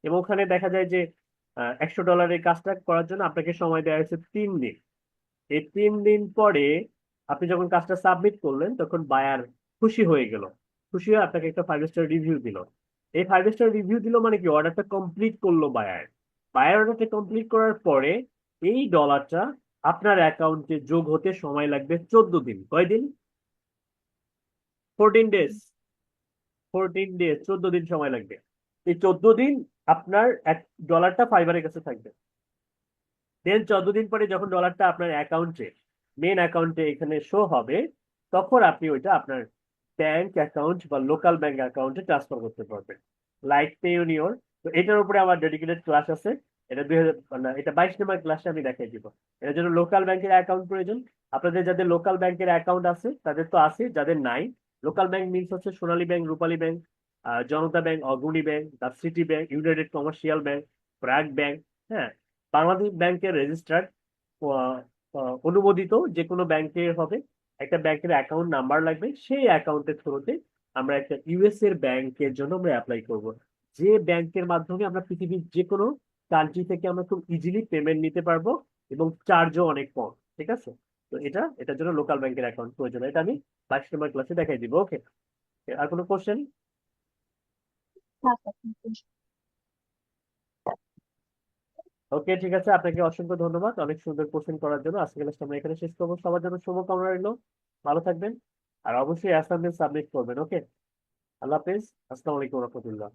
এবং ওখানে দেখা যায় যে $100 কাজটা করার জন্য আপনাকে সময় দেওয়া হয়েছে 3 দিন। এই 3 দিন পরে আপনি যখন কাজটা সাবমিট করলেন তখন বায়ার খুশি হয়ে গেল, খুশি হয়ে আপনাকে একটা 5 স্টার রিভিউ দিল। এই 5 স্টার রিভিউ দিল মানে কি, অর্ডারটা কমপ্লিট করলো বায়ার। বায়ার অর্ডারটা কমপ্লিট করার পরে এই ডলারটা আপনার অ্যাকাউন্টে যোগ হতে সময় লাগবে 14 দিন। কয়দিন? 14 ডেজ। 14 ডেজ, 14 দিন সময় লাগবে। এই 14 দিন আপনার ডলারটা ফাইবারের কাছে থাকবে। দেন 14 দিন পরে যখন ডলারটা আপনার অ্যাকাউন্টে, মেন অ্যাকাউন্টে এখানে শো হবে, তখন আপনি ওইটা আপনার ব্যাংক অ্যাকাউন্ট বা লোকাল ব্যাংক অ্যাকাউন্টে ট্রান্সফার করতে পারবেন, লাইক পেইওনিয়র। তো এটার উপরে আমার ডেডিকেটেড ক্লাস আছে, এটা 2000 না, এটা 22 নম্বর ক্লাসে আমি দেখাই দিব। এটার জন্য লোকাল ব্যাংকের অ্যাকাউন্ট প্রয়োজন। আপনাদের যাদের লোকাল ব্যাংকের অ্যাকাউন্ট আছে তাদের তো আছে, যাদের নাই, লোকাল ব্যাংক মিনস হচ্ছে Sonali bank, Rupali bank, Janata bank, Agrani bank, the city bank, united commercial bank, BRAC bank, হ্যাঁ, বাংলাদেশ ব্যাংকের রেজিস্টার্ড অনুমোদিত যে কোনো ব্যাংকের হবে। একটা ব্যাংকের অ্যাকাউন্ট নাম্বার লাগবে, সেই অ্যাকাউন্টের থ্রুতে আমরা একটা ইউএস এর ব্যাংকের জন্য আমরা অ্যাপ্লাই করব, যে ব্যাংকের মাধ্যমে আমরা পৃথিবীর যে কোনো কান্ট্রি থেকে আমরা খুব ইজিলি পেমেন্ট নিতে পারবো, এবং চার্জও অনেক কম। ঠিক আছে, তো এটার জন্য লোকাল ব্যাংকের অ্যাকাউন্ট প্রয়োজন, এটা আমি 22 নম্বর ক্লাসে দেখাই দিব। ওকে, আর কোনো কোশ্চেন? না স্যার, thank you. ওকে, ঠিক আছে, আপনাকে অসংখ্য ধন্যবাদ অনেক সুন্দর কোশ্চেন করার জন্য। আজকে ক্লাসটা আমরা এখানে শেষ করবো, সবার জন্য শুভকামনা রইলো, ভালো থাকবেন, আর অবশ্যই অ্যাসাইনমেন্ট সাবমিট করবেন। ওকে, আল্লাহ হাফেজ, আসসালামু আলাইকুম রহমতুল্লাহ।